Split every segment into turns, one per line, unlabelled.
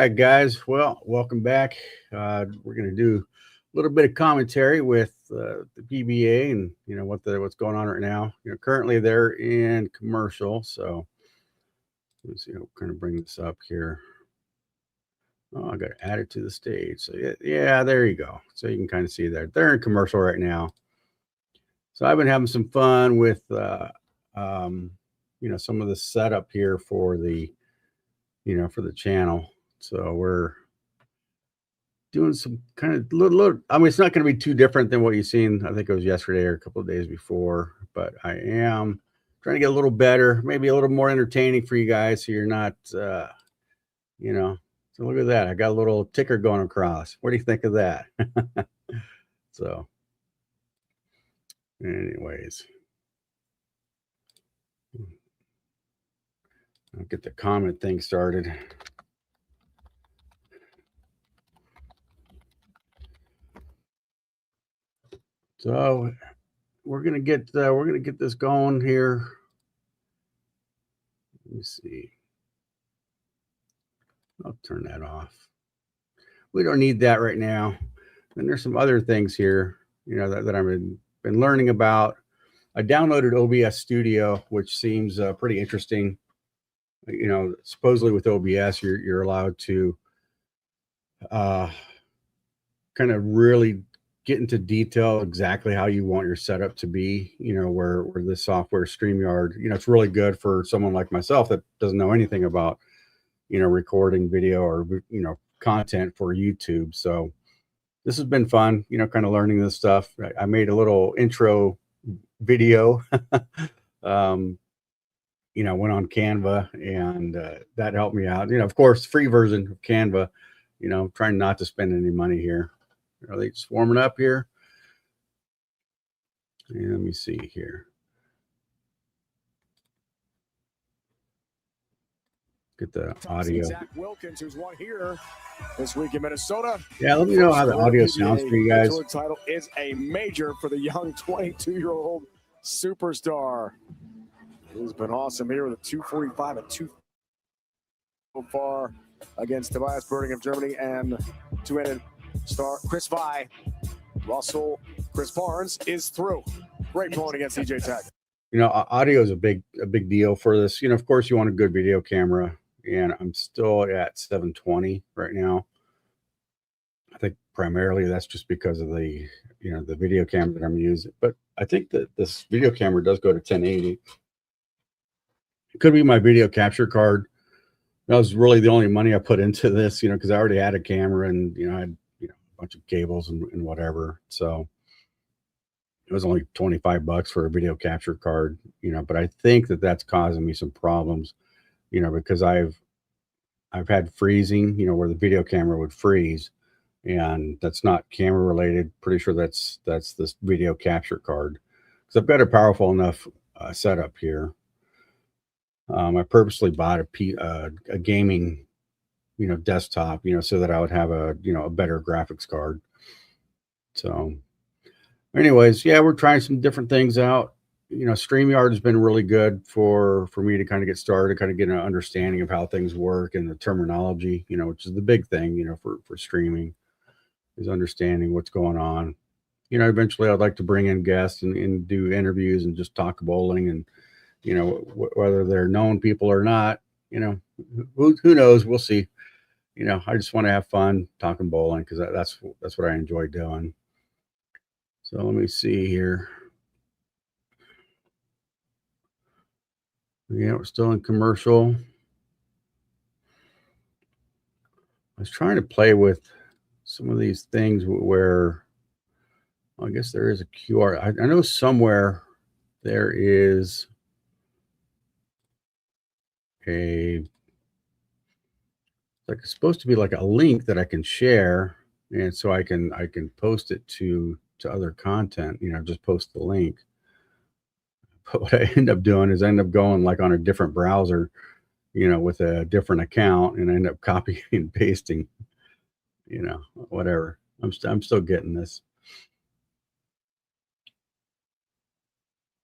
right, guys. Well, welcome back. We're going to do a little bit of commentary with the PBA and what's going on right now. Currently they're in commercial, so let's see. I'll kind of bring this up here. Oh, I got to add it to the stage. So yeah, there you go. So you can kind of see that they're in commercial right now. So I've been having some fun with some of the setup here for the for the channel. So we're doing some kind of little, I mean, it's not going to be too different than what you've seen. I think it was yesterday or a couple of days before, but I am trying to get a little better, maybe a little more entertaining for you guys. So you're not, so look at that. I got a little ticker going across. What do you think of that? So anyways, I'll get the comment thing started. So we're gonna get this going here. Let me see. I'll turn that off. We don't need that right now. And there's some other things here, that I've been learning about. I downloaded OBS Studio, which seems pretty interesting. Supposedly with OBS, you're allowed to kind of really get into detail exactly how you want your setup to be. Where the software StreamYard, it's really good for someone like myself that doesn't know anything about recording video or content for YouTube. So this has been fun, kind of learning this stuff. I made a little intro video, went on Canva, and that helped me out. Of course, free version of Canva, trying not to spend any money here. Are they just warming up here? And let me see here. Get the audio.
Zach Wilkins, who's won here this week in Minnesota.
Yeah, let me know how the audio sounds for you guys.
The title is a major for the young 22-year-old superstar. He's been awesome here with a 245 and 2 so far against Tobias Berding of Germany and two-handed star Chris Vi. Russell Chris Barnes is through. Great point against DJ Tech.
Audio is a big deal for this. Of course, you want a good video camera. And I'm still at 720 right now. I think primarily that's just because of the, the video camera that I'm using. But I think that this video camera does go to 1080. It could be my video capture card. That was really the only money I put into this, because I already had a camera and, I had, a bunch of cables and whatever. So it was only $25 for a video capture card, but I think that that's causing me some problems. Because I've had freezing, where the video camera would freeze, and that's not camera related. Pretty sure that's this video capture card, because I've got a powerful enough setup here. I purposely bought a gaming, desktop, so that I would have a better graphics card. So anyways, yeah, we're trying some different things out. StreamYard has been really good for me to kind of get started, kind of get an understanding of how things work and the terminology, which is the big thing, for streaming, is understanding what's going on. Eventually I'd like to bring in guests and do interviews and just talk bowling, and, whether they're known people or not, who knows, we'll see. I just want to have fun talking bowling, because that's what I enjoy doing. So let me see here. Yeah, we're still in commercial. I was trying to play with some of these things where, well, I guess there is a QR. I know somewhere there is it's supposed to be like a link that I can share, and so I can post it to other content, just post the link. But what I end up doing is I end up going like on a different browser, with a different account, and I end up copying and pasting, whatever. I'm still getting this.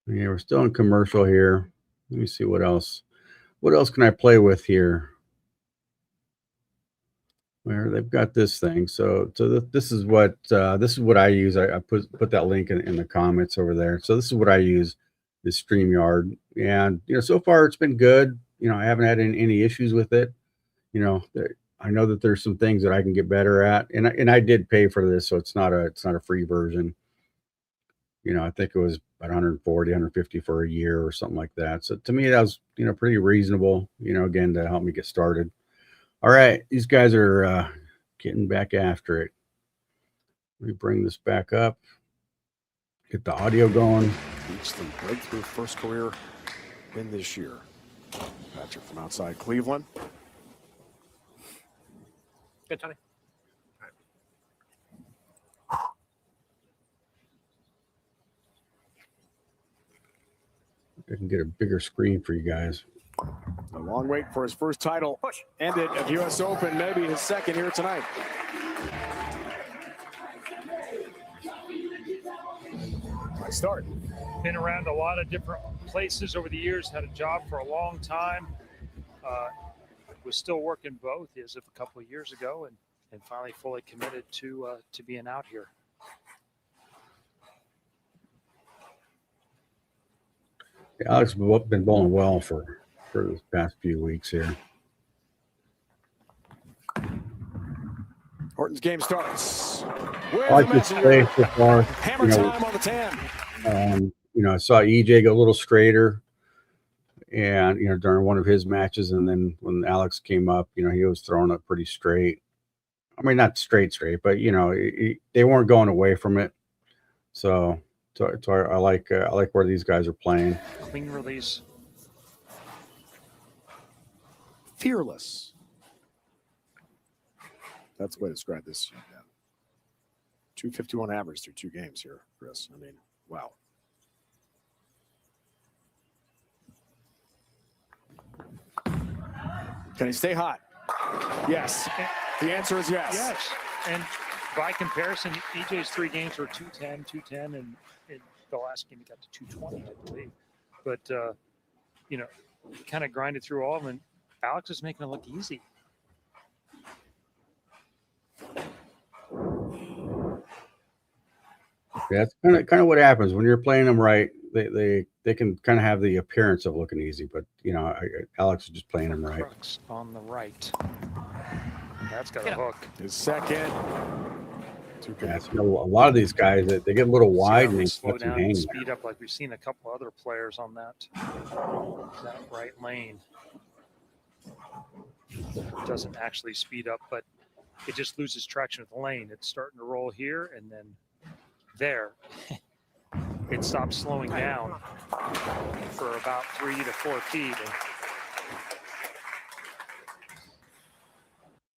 Yeah, we're still in commercial here. Let me see what else. What else can I play with here? where they've got this thing. So this is what I use. I put that link in the comments over there. So this is what I use, is StreamYard, and so far it's been good. I haven't had any issues with it. I know that there's some things that I can get better at, and I did pay for this, so it's not a free version. I think it was about 140, 150 for a year or something like that. So to me, that was pretty reasonable. Again, to help me get started. All right, these guys are getting back after it. Let me bring this back up. Get the audio going.
Reached the breakthrough first career win this year. Patrick from outside Cleveland.
Good, Tony.
I can get a bigger screen for you guys.
A long wait for his first title. Ended at US Open, maybe his second here tonight. Nice start.
Been around a lot of different places over the years, had a job for a long time. Was still working both as of a couple of years ago, and finally fully committed to being out here.
Yeah, Alex has been bowling well for the past few weeks here.
Horton's game starts.
I like this play so far.
Hammer time on the 10.
I saw EJ go a little straighter, and during one of his matches, and then when Alex came up, he was throwing it pretty straight. I mean, not straight, but they weren't going away from it. So I like where these guys are playing.
Clean release.
Fearless. That's the way to describe this. Yeah. 251 average through 2 games here, Chris. I mean, wow. Can he stay hot? Yes. The answer is yes.
Yes. And by comparison, EJ's 3 games were 210, 210, and the last game he got to 220, I believe. But, kind of grinded through all of them, and Alex is making it look easy.
Yeah, that's kind of what happens when you're playing them right. They can kind of have the appearance of looking easy, but Alex is just playing them right.
Crux on the right. That's got a hook.
His second.
Yeah, a lot of these guys they get a little wide and they
slow down
hang
and speed up, like we've seen a couple other players on that right lane. Doesn't actually speed up, but it just loses traction with the lane. It's starting to roll here, and then there it stops slowing down for about 3 to 4 feet.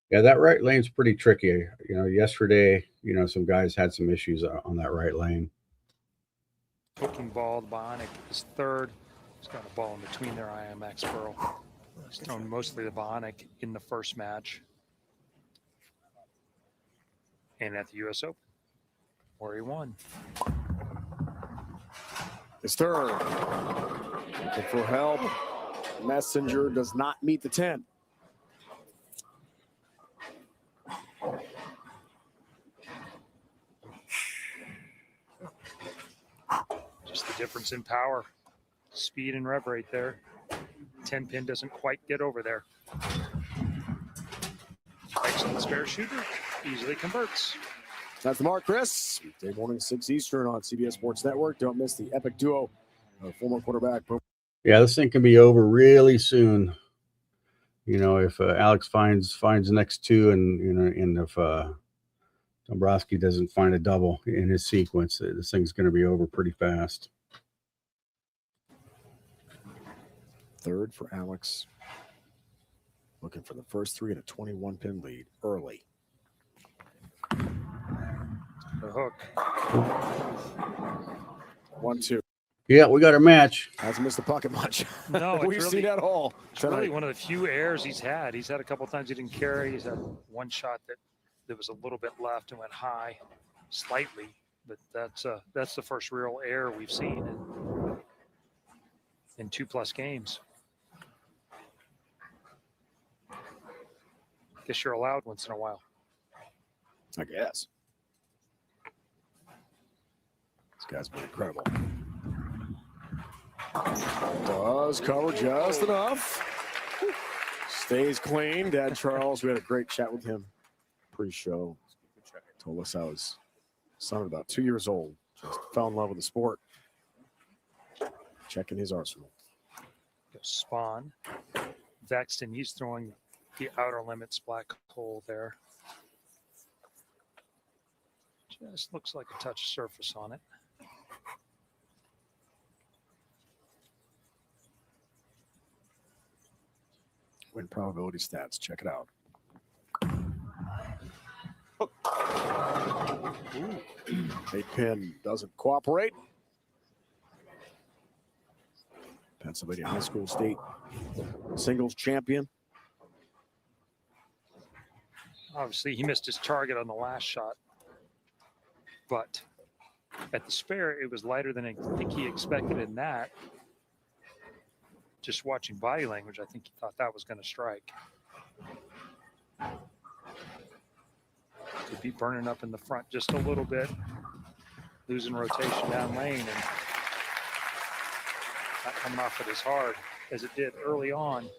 Yeah, that right lane's pretty tricky. Yesterday, some guys had some issues on that right lane.
Hooking ball, the Bionic is third. He's got a ball in between their IMX Pearl. He's thrown mostly the Bionic in the first match and at the US Open, where he won.
His third. Looking for help. Messenger does not meet the 10.
Just the difference in power, speed and rev rate there. 10 pin doesn't quite get over there. Excellent spare shooter, easily converts.
That's the mark, Chris. Weekday morning, 6 Eastern on CBS Sports Network. Don't miss the epic duo of former quarterback.
Yeah, this thing can be over really soon. If Alex finds the next 2, and if Dombrowski doesn't find a double in his sequence, this thing's going to be over pretty fast.
Third for Alex. Looking for the first 3 in a 21-pin lead early.
The hook.
1-2.
Yeah, we got our match.
Hasn't missed the pocket much.
No,
we've seen that all.
It's really one of the few errors he's had. He's had a couple of times he didn't carry. He's had one shot that was a little bit left and went high slightly, but that's the first real error we've seen in 2+ games. Guess you're allowed once in a while.
I guess. This guy's been incredible. Does cover just enough. Stays clean. Dad Charles, we had a great chat with him pre-show. Told us how his son, about 2 years old, just fell in love with the sport. Checking his arsenal.
Spawn. Vexton, he's throwing the outer limits black hole there. Just looks like a touch surface on it.
Win probability stats. Check it out. Eight pin doesn't cooperate. Pennsylvania High School State singles champion.
Obviously, he missed his target on the last shot, but at the spare, it was lighter than I think he expected in that. Just watching body language, I think he thought that was going to strike. Could be burning up in the front just a little bit, losing rotation down lane, and not coming off it as hard as it did early on.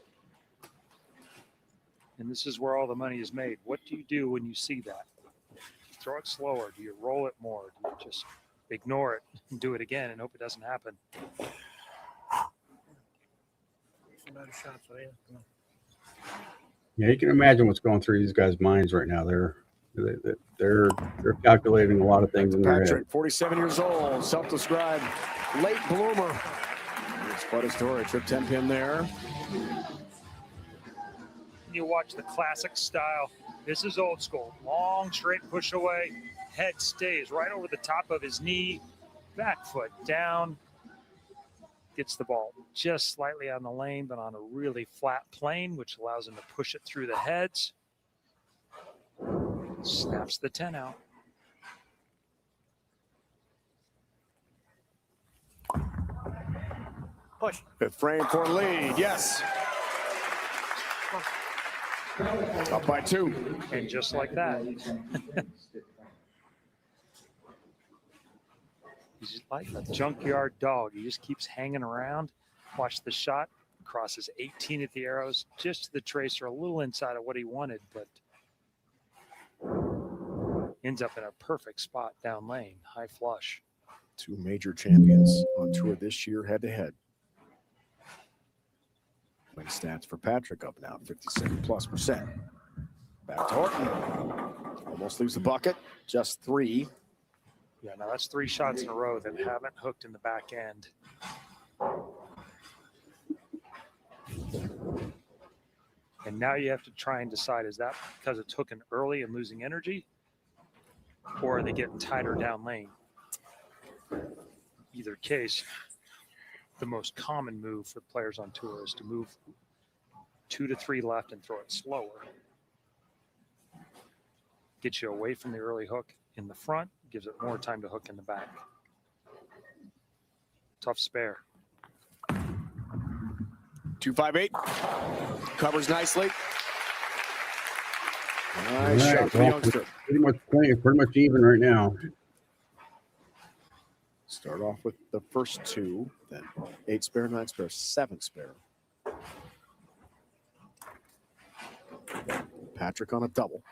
And this is where all the money is made. What do you do when you see that? Do you throw it slower? Do you roll it more? Do you just ignore it and do it again and hope it doesn't happen?
Yeah, you can imagine what's going through these guys' minds right now. They're calculating a lot of things in their head.
Patrick, 47 years old, self-described late bloomer. It's quite a story. Trip 10 pin there.
You watch the classic style. This is old school. Long, straight push away. Head stays right over the top of his knee. Back foot down. Gets the ball just slightly on the lane, but on a really flat plane, which allows him to push it through the heads. Snaps the 10 out.
Push. Good frame for lead. Yes. Up by 2.
And just like that. He's like a junkyard dog. He just keeps hanging around. Watch the shot. Crosses 18 at the arrows. Just to the tracer, a little inside of what he wanted, but ends up in a perfect spot down lane. High flush.
2 major champions on tour this year head-to-head. Win stats for Patrick up now, 57+%. Back to Horton. Almost leaves the bucket. Just 3.
Yeah, now that's 3 shots in a row that haven't hooked in the back end. And now you have to try and decide, is that because it's hooking early and losing energy? Or are they getting tighter down lane? Either case, the most common move for players on tour is to move 2 to 3 left and throw it slower. Gets you away from the early hook in the front, gives it more time to hook in the back. Tough spare.
258. Covers nicely. Nice
All right,
shot for the
well,
youngster.
pretty much even right now.
Start off with the first 2, then 8 spare, 9 spare, 7 spare. Patrick on a double.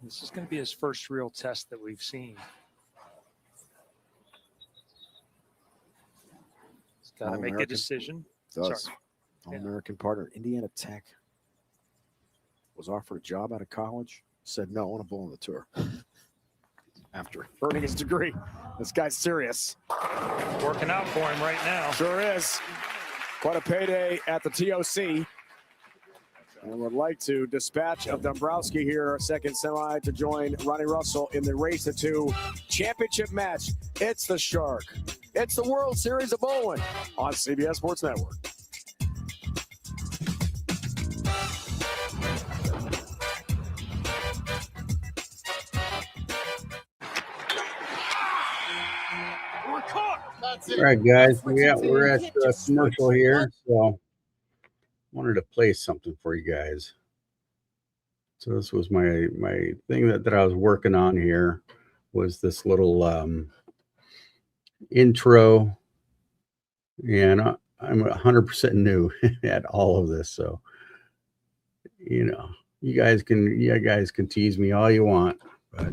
This is going to be his first real test that we've seen. He's got to make a decision.
Does.
Sorry.
All-American partner, Indiana Tech. Was offered a job out of college. Said, no, I want to bowl on the tour. After earning his degree. This guy's serious.
Working out for him right now.
Sure is. Quite a payday at the TOC. And would like to dispatch of Dombrowski here, second semi, to join Ronnie Russell in the Race to 2 championship match. It's the Shark. It's the World Series of Bowling on CBS Sports Network.
All right, guys, we're at commercial here, so wanted to play something for you guys. So this was my thing that I was working on here, was this little intro, and I'm 100% new at all of this. So, you know, you guys can tease me all you want, but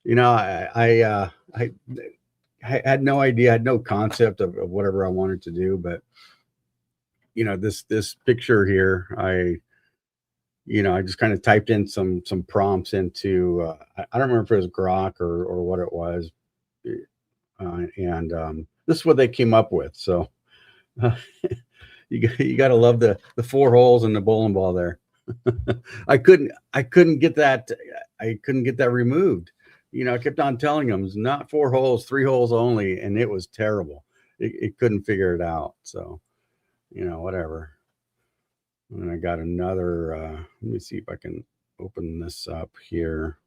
you know, I had no idea, I had no concept of whatever I wanted to do, but you know, this picture here, I just kind of typed in some prompts into I don't remember if it was Grok or what it was, and this is what they came up with. So you got to love the 4 holes and the bowling ball there. I couldn't get that removed. You know, I kept on telling them it's not 4 holes, 3 holes only, and it was terrible. It couldn't figure it out. So, you know, whatever. And I got another, let me see if I can open this up here.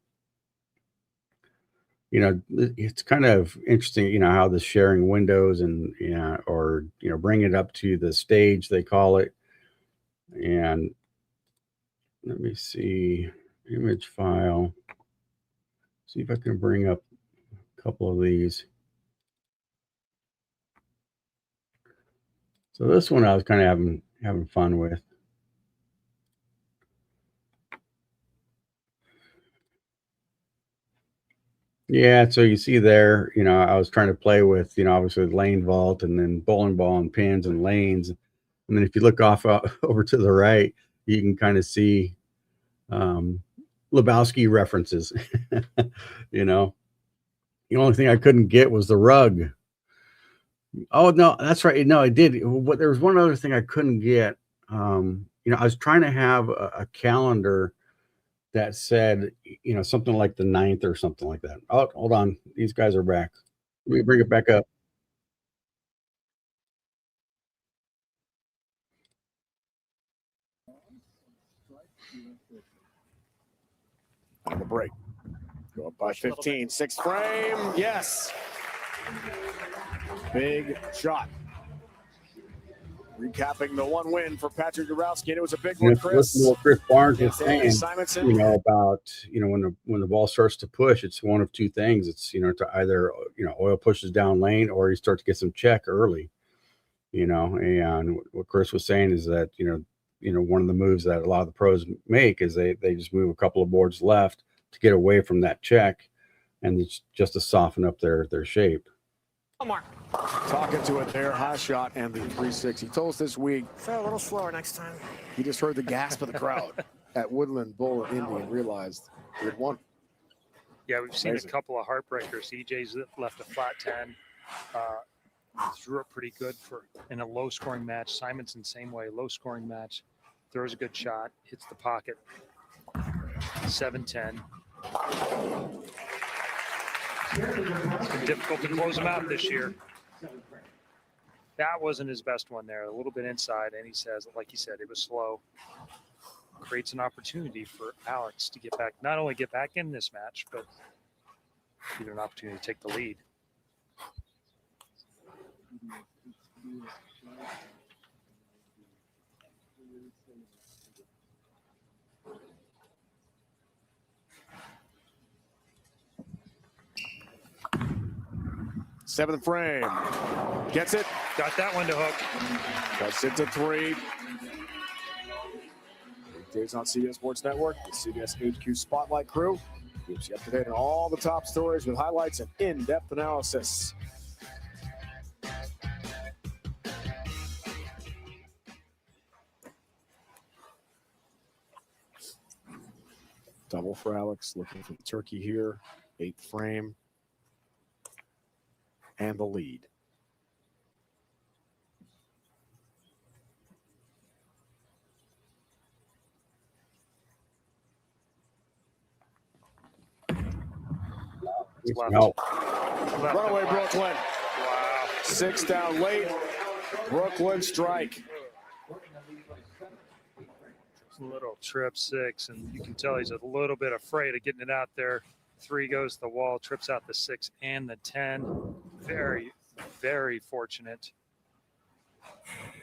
You know, it's kind of interesting, you know, how the sharing windows and, or, you know, bring it up to the stage, they call it. And let me see, image file. See if I can bring up a couple of these. So this one I was kind of having fun with. Yeah, so you see there, you know, I was trying to play with, you know, obviously lane vault and then bowling ball and pins and lanes. And then if you look off over to the right, you can kind of see Lebowski references. You know, the only thing I couldn't get was the rug. Oh no, that's right. No, I did. But there was one other thing I couldn't get. You know, I was trying to have a calendar that said, you know, something like the 9th or something like that. Oh, hold on. These guys are back. Let me bring it back up.
On the break. Go up by 15. 6th frame. Yes. Big shot. Recapping the 1 win for Patrick Urowski, and it was a big one, Chris.
Listen to what Chris Barnes was saying,
Simonson.
you know, about, you know, when the ball starts to push, it's one of 2 things. It's, you know, to either, you know, oil pushes down lane or you start to get some check early, you know. And what Chris was saying is that, you know, one of the moves that a lot of the pros make is they just move a couple of boards left to get away from that check, and it's just to soften up their shape.
Mark.
Talking to it there, high shot and the 3-6. He told us this week.
So a little slower next time.
He just heard the gasp of the crowd at Woodland Bowl in Indy and realized he had won.
Yeah, we've seen a couple of heartbreakers. EJ's left a flat 10. Threw it pretty good in a low-scoring match. Simonson, same way, low-scoring match. Throws a good shot, hits the pocket. 7-10. It's been difficult to close him out this year. That wasn't his best one there. A little bit inside, and he says, like he said, it was slow. Creates an opportunity for Alex to get back, not only get back in this match, but get an opportunity to take the lead.
Seventh frame. Gets it.
Got that one to hook.
Cuts it to 3. Weekdays on CBS Sports Network, the CBS HQ Spotlight crew keeps you up to date on all the top stories with highlights and in-depth analysis. Double for Alex, looking for the turkey here. 8th frame. And the lead.
Left.
Runaway Brooklyn.
Wow.
6 down late. Brooklyn strike.
Little trip 6, and you can tell he's a little bit afraid of getting it out there. 3 goes to the wall, trips out the 6 and the 10. Very, very fortunate.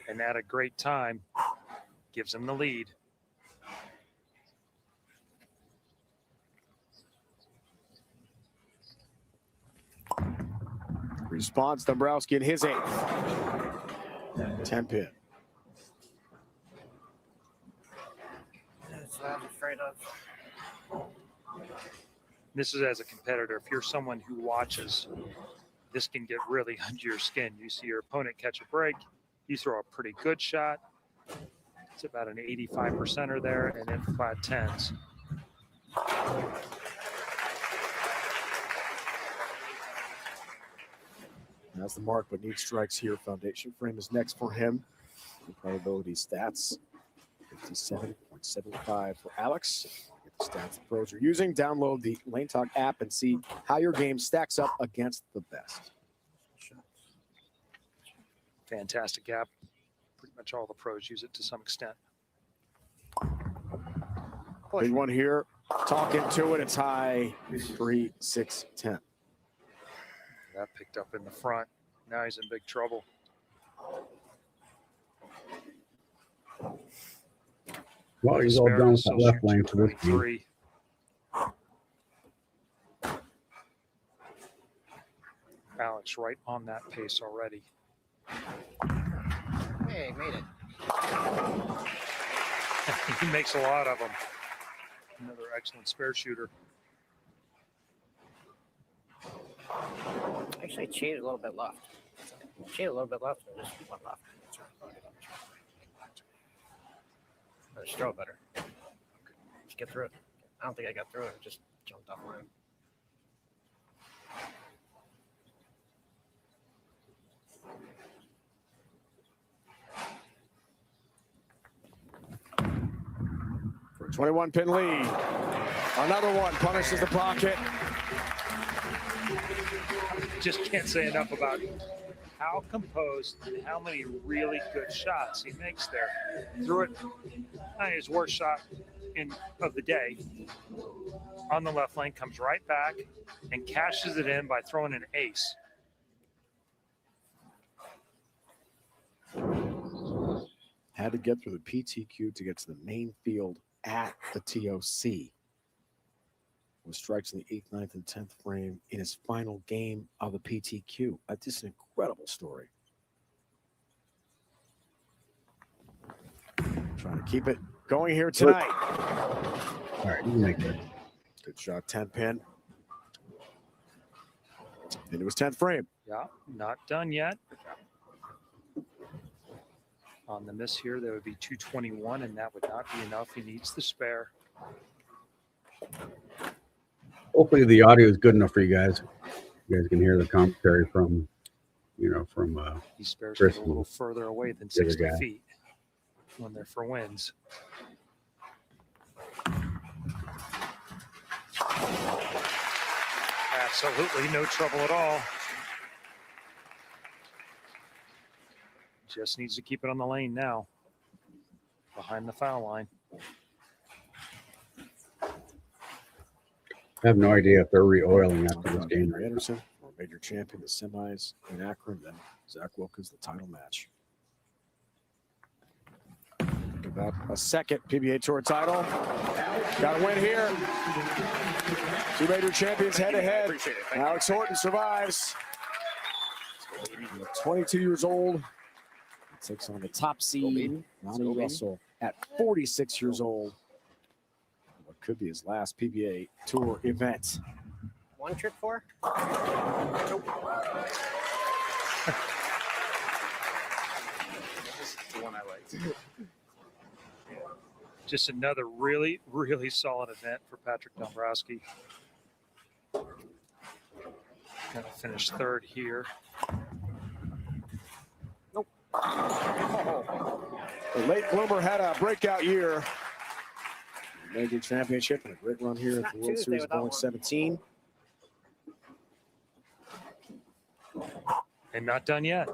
And at a great time, gives him the lead.
Response, Dombrowski in his 8th. 10 pin.
That's what I'm afraid of.
This is as a competitor. If you're someone who watches, this can get really under your skin. You see your opponent catch a break, you throw a pretty good shot. It's about an 85%er there, and then 5 10s.
That's the mark, but needs strikes here. Foundation frame is next for him. The probability stats 57.75 for Alex. Get the stats the pros are using. Download the Lane Talk app and see how your game stacks up against the best.
Fantastic app. Pretty much all the pros use it to some extent.
Big one here. Talking to it. It's high 3, 6, 10.
That picked up in the front. Now he's in big trouble.
Well, he's all done with the left lane for this game.
3. Alex right on that pace already.
Hey, made it.
He makes a lot of them. Another excellent spare shooter.
Actually, cheated a little bit left. Cheated a little bit left and just went left. Or just throw it better. Just get through it. I don't think I got through it. Just jumped off line.
For a 21 pin lead. Another one punishes the pocket.
Just can't say enough about how composed and how many really good shots he makes there. Threw it, his worst shot of the day on the left lane, comes right back and cashes it in by throwing an ace.
Had to get through the PTQ to get to the main field at the TOC. With strikes in the 8th, 9th, and 10th frame in his final game of the PTQ. That's just an incredible story. Trying to keep it going here tonight.
All right, you can make it.
Good shot, 10 pin. Into his 10th frame.
Yeah, not done yet. On the miss here, there would be 221, and that would not be enough. He needs the spare.
Hopefully the audio is good enough for you guys. You guys can hear the commentary from
These spares
Chris
get a little further away than
the other
60
guy.
feet when they're for wins. Absolutely no trouble at all. Just needs to keep it on the lane now, behind the foul line.
I have no idea if they're re-oiling after this game.
Andrew Anderson, our major champion, the semis in Akron, then Zach Wilkins, the title match. About a second PBA Tour title. Got a win here. 2 major champions head to head. Alex Horton survives. 22 years old. Takes on the top seed, Ronnie Russell, at 46 years old. What could be his last PBA Tour event.
1 trip 4?
Nope.
This is the one I liked.
Just another really, really solid event for Patrick Dombrowski. Gonna finish 3rd here.
Nope. The late bloomer had a breakout year. Major championship and a great run here at the World Series going 17.
And not done yet.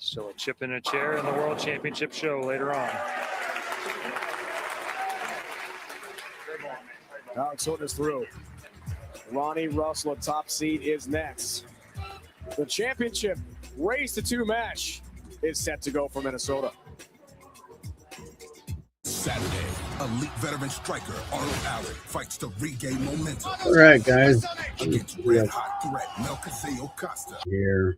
So a chip in a chair in the World Championship show later on.
Alex Horton is through. Ronnie Russell, a top seed, is next. The championship race to 2 match is set to go for Minnesota.
Saturday, elite veteran striker Arnold Allen fights to regain momentum.
All right, guys.
Against red hot threat Melchizedek Costa.
Here.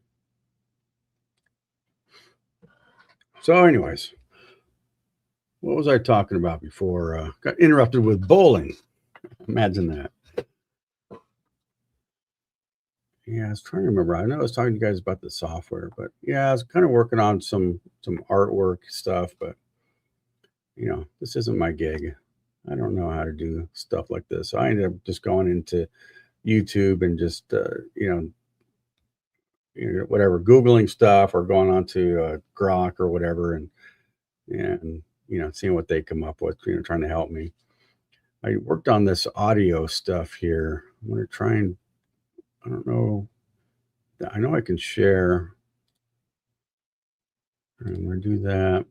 So, anyways, what was I talking about before? Got interrupted with bowling. Imagine that. Yeah, I was trying to remember. I know I was talking to you guys about the software, but yeah, I was kind of working on some artwork stuff, but this isn't my gig. I don't know how to do stuff like this. So I ended up just going into YouTube and just whatever, Googling stuff or going on to Grok or whatever, and seeing what they come up with, trying to help me. I worked on this audio stuff here. I'm going to try and, I don't know. I know I can share. I'm going to do that.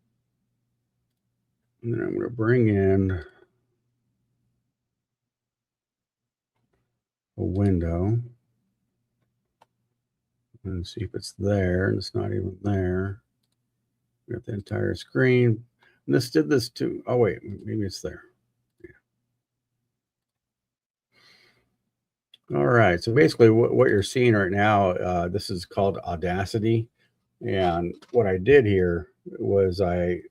And then I'm going to bring in a window and see if it's there. And it's not even there. We got the entire screen. And this did this too. Oh, wait, maybe it's there. All right, so basically what you're seeing right now, this is called Audacity. And what I did here was I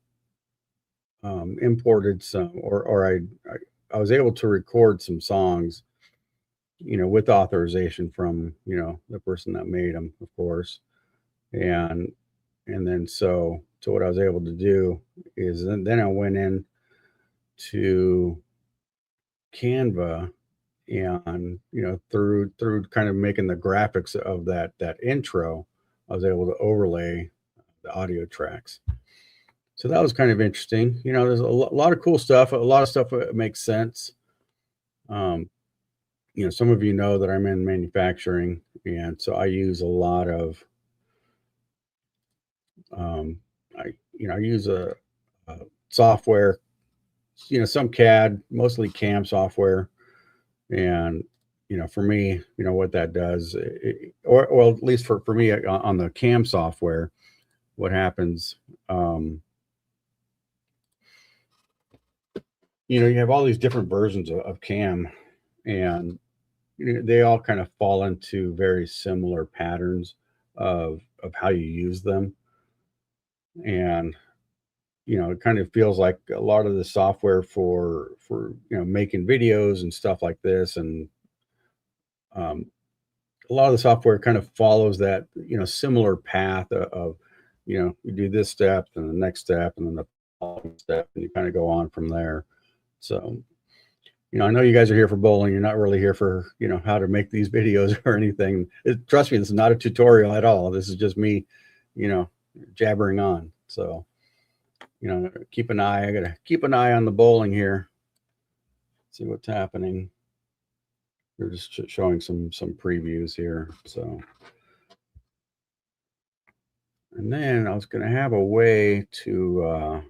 imported some, or I was able to record some songs, with authorization from, the person that made them, of course. And then so what I was able to do is then I went in to Canva, and through kind of making the graphics of that intro, I was able to overlay the audio tracks. So that was kind of interesting. There's a lot of cool stuff. A lot of stuff makes sense. Some of you know that I'm in manufacturing, and so I use a lot of I use a software, some CAD, mostly CAM software. And, for me, what that does, or at least for me on the CAM software, what happens, you have all these different versions of CAM, and they all kind of fall into very similar patterns of how you use them. And, it kind of feels like a lot of the software for making videos and stuff like this. And, a lot of the software kind of follows that, similar path of, you do this step and the next step and then the following step, and you kind of go on from there. So, I know you guys are here for bowling. You're not really here for, how to make these videos or anything. Trust me, this is not a tutorial at all. This is just me, jabbering on. So, keep an eye. I got to keep an eye on the bowling here. See what's happening. We're just showing some previews here. So, and then I was going to have a way to,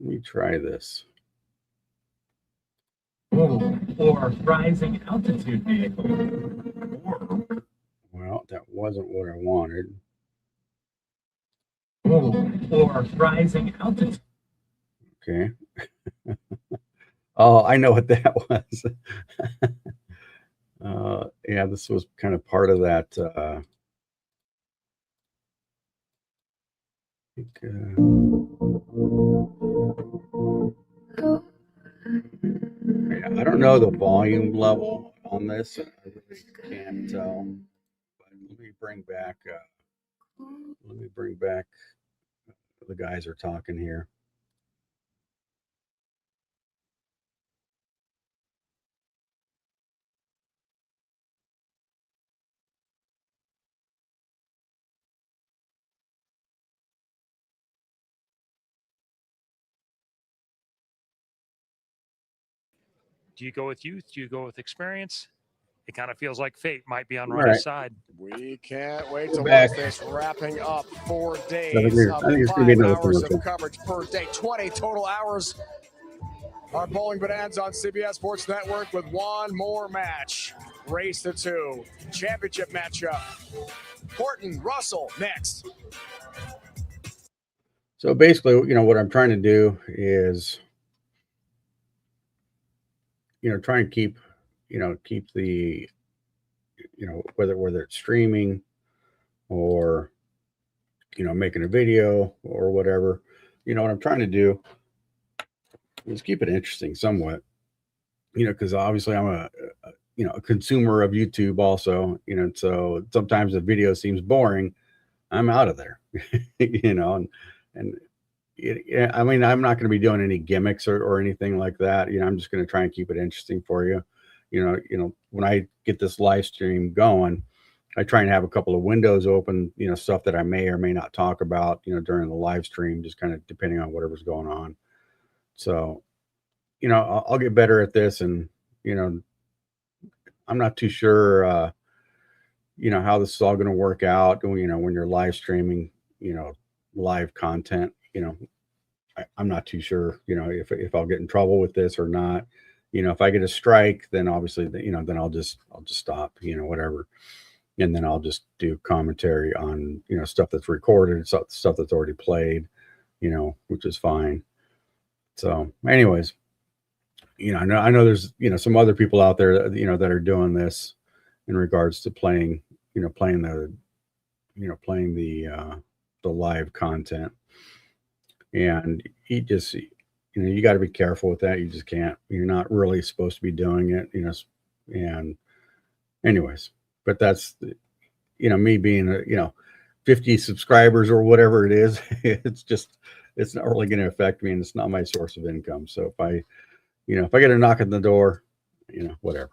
let me try this.
Or rising altitude vehicle.
Well, that wasn't what I wanted.
Or rising altitude.
Okay. Oh, I know what that was. Yeah, this was kind of part of that. I don't know the volume level on this. I really can't tell. But let me bring back. The guys are talking here.
Do you go with youth? Do you go with experience? it kind of feels like fate might be on
All
Ronnie's
right.
side.
We can't wait
We're
to
back.
watch this. Wrapping up 4
I
days
think it's going to be
5
another
hours
commercial.
of coverage per day. 20 total hours on Bowling Bonanza on CBS Sports Network with one more match. Race to 2. Championship matchup. Horton, Russell, next.
So basically, what I'm trying to do is, try and keep the, whether it's streaming or, making a video or whatever, what I'm trying to do is keep it interesting somewhat, because obviously I'm a consumer of YouTube also, so sometimes the video seems boring, I'm out of there, and yeah, I mean, I'm not going to be doing any gimmicks or anything like that. I'm just going to try and keep it interesting for you. When I get this live stream going, I try and have a couple of windows open, stuff that I may or may not talk about, during the live stream, just kind of depending on whatever's going on. So, I'll get better at this, and, I'm not too sure, how this is all going to work out, when you're live streaming, live content, I'm not too sure, if I'll get in trouble with this or not. If I get a strike, then obviously, then I'll just stop, whatever. And then I'll just do commentary on, stuff that's recorded, stuff that's already played, which is fine. So anyways, I know there's, some other people out there, that are doing this in regards to playing the live content. And you just, you got to be careful with that. You just can't, you're not really supposed to be doing it, and anyways, but that's, me being, 50 subscribers or whatever it is, it's not really going to affect me, and it's not my source of income. So if I get a knock at the door, whatever.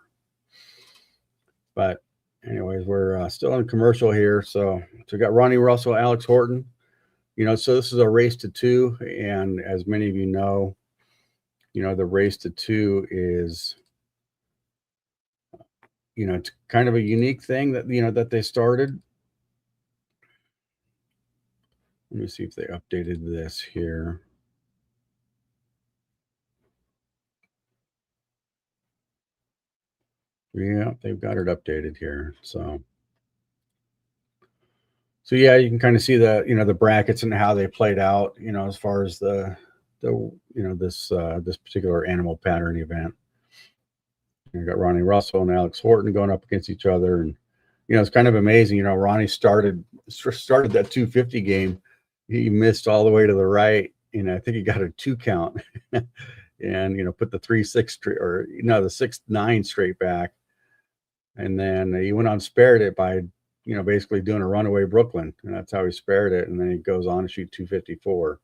But anyways, we're still in commercial here. So we got Ronnie Russell, Alex Horton. So this is a race to 2, and as many of you know, the race to 2 is, it's kind of a unique thing that, that they started. Let me see if they updated this here. Yeah, they've got it updated here. So yeah, you can kind of see the, the brackets and how they played out, as far as this particular animal pattern event. You got Ronnie Russell and Alex Horton going up against each other, and it's kind of amazing. Ronnie started that 250 game. He missed all the way to the right, I think he got a 2 count, and put the 3-6 straight, or the 6-9 straight back, and then he went on spared it by basically doing a runaway Brooklyn, and that's how he spared it. And then he goes on to shoot 254.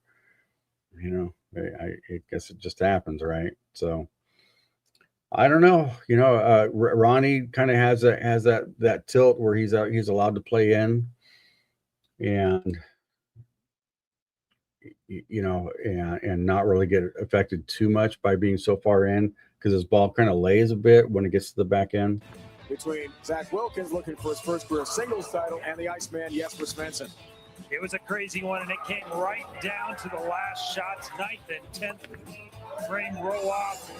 I guess it just happens, right? So I don't know. Ronnie kind of has that tilt where he's allowed to play in, and and not really get affected too much by being so far in, because his ball kind of lays a bit when it gets to the back end.
Between Zach Wilkins looking for his first career singles title and the Iceman Jesper Svensson.
It was a crazy one, and it came right down to the last shots, 9th and 10th frame roll off.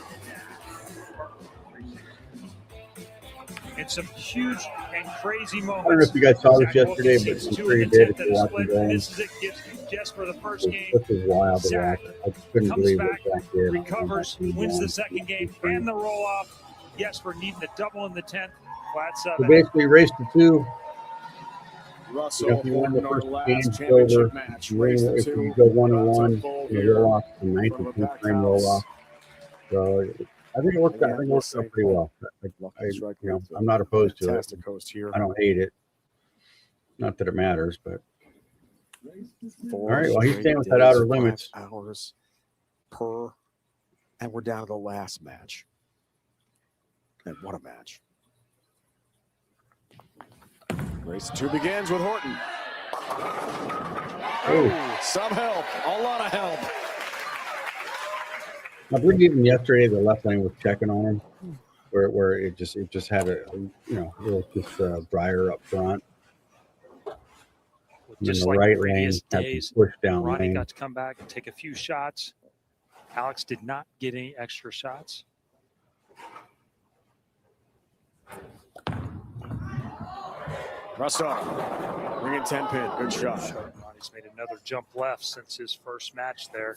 And some huge and crazy moments.
I don't know if you guys saw this yesterday, but I'm sure you did if you're watching games.
Misses it, gives just for the first game.
This is wild to watch. I couldn't believe what Zach did.
Recovers, wins the second game and the roll off. Jesper needing the double in the 10th. Flat 7.
So basically, race to 2.
Russell,
If you win the first game,
last
it's
championship
over.
match.
If you go 1-1, you're off the 9th and 10th frame roll off. So I think it worked out. Pretty well. I'm not opposed to it. I don't hate it. Not that it matters, but all right. Well, he's staying with that outer limits.
Hours per, and we're down to the last match. And what a match! Race 2 begins with Horton. Oh, some help, a lot of help.
I believe even yesterday the left lane was checking on him. where it just had a little just drier up front. And
Just
the
like
right
previous
lane
days,
had push down
Ronnie
lane.
got to come back and take a few shots. Alex did not get any extra shots.
Russell, bringing 10 pin. Good shot.
Ronnie's made another jump left since his first match there.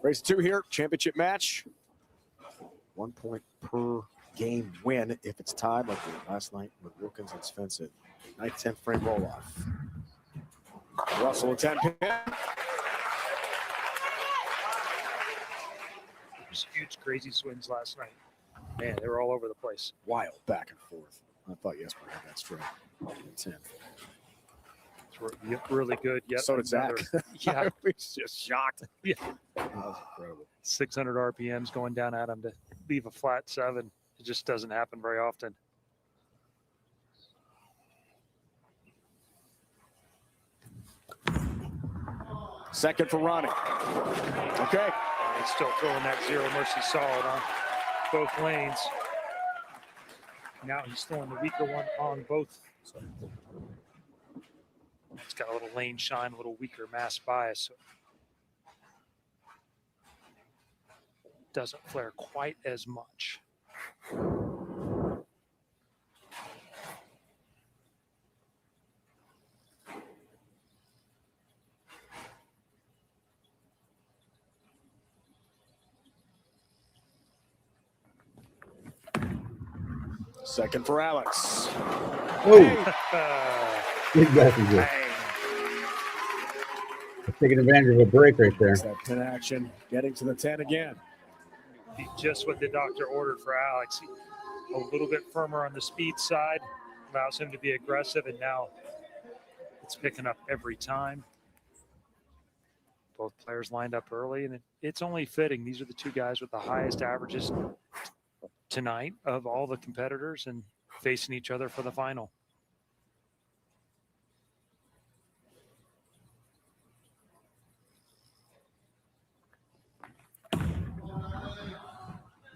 Race 2 here, championship match. 1 point per game win if it's tied like last night with Wilkins and Svensson. 9th, 10th frame roll off. Russell with 10 pin.
There's huge, crazy swings last night. Man, they were all over the place.
Wild back and forth. I thought Jesper had that straight. 10.
It's really good. Yet
So did Zach.
Yeah,
I was just shocked.
Yeah.
That was incredible.
600 RPMs going down at him to leave a flat 7. It just doesn't happen very often.
Second for Ronnie. Okay.
He's still throwing that zero mercy solid on both lanes. Now he's throwing the weaker one on both. It's got a little lane shine, a little weaker mass bias. So it doesn't flare quite as much.
Second for Alex.
Oh,
Uh,
big messenger.
bang.
Taking advantage of a break right there.
There's that pin action. Getting to the 10 again.
Just what the doctor ordered for Alex. A little bit firmer on the speed side, allows him to be aggressive, and now it's picking up every time. Both players lined up early, and it's only fitting. These are the two guys with the highest averages tonight of all the competitors and facing each other for the final.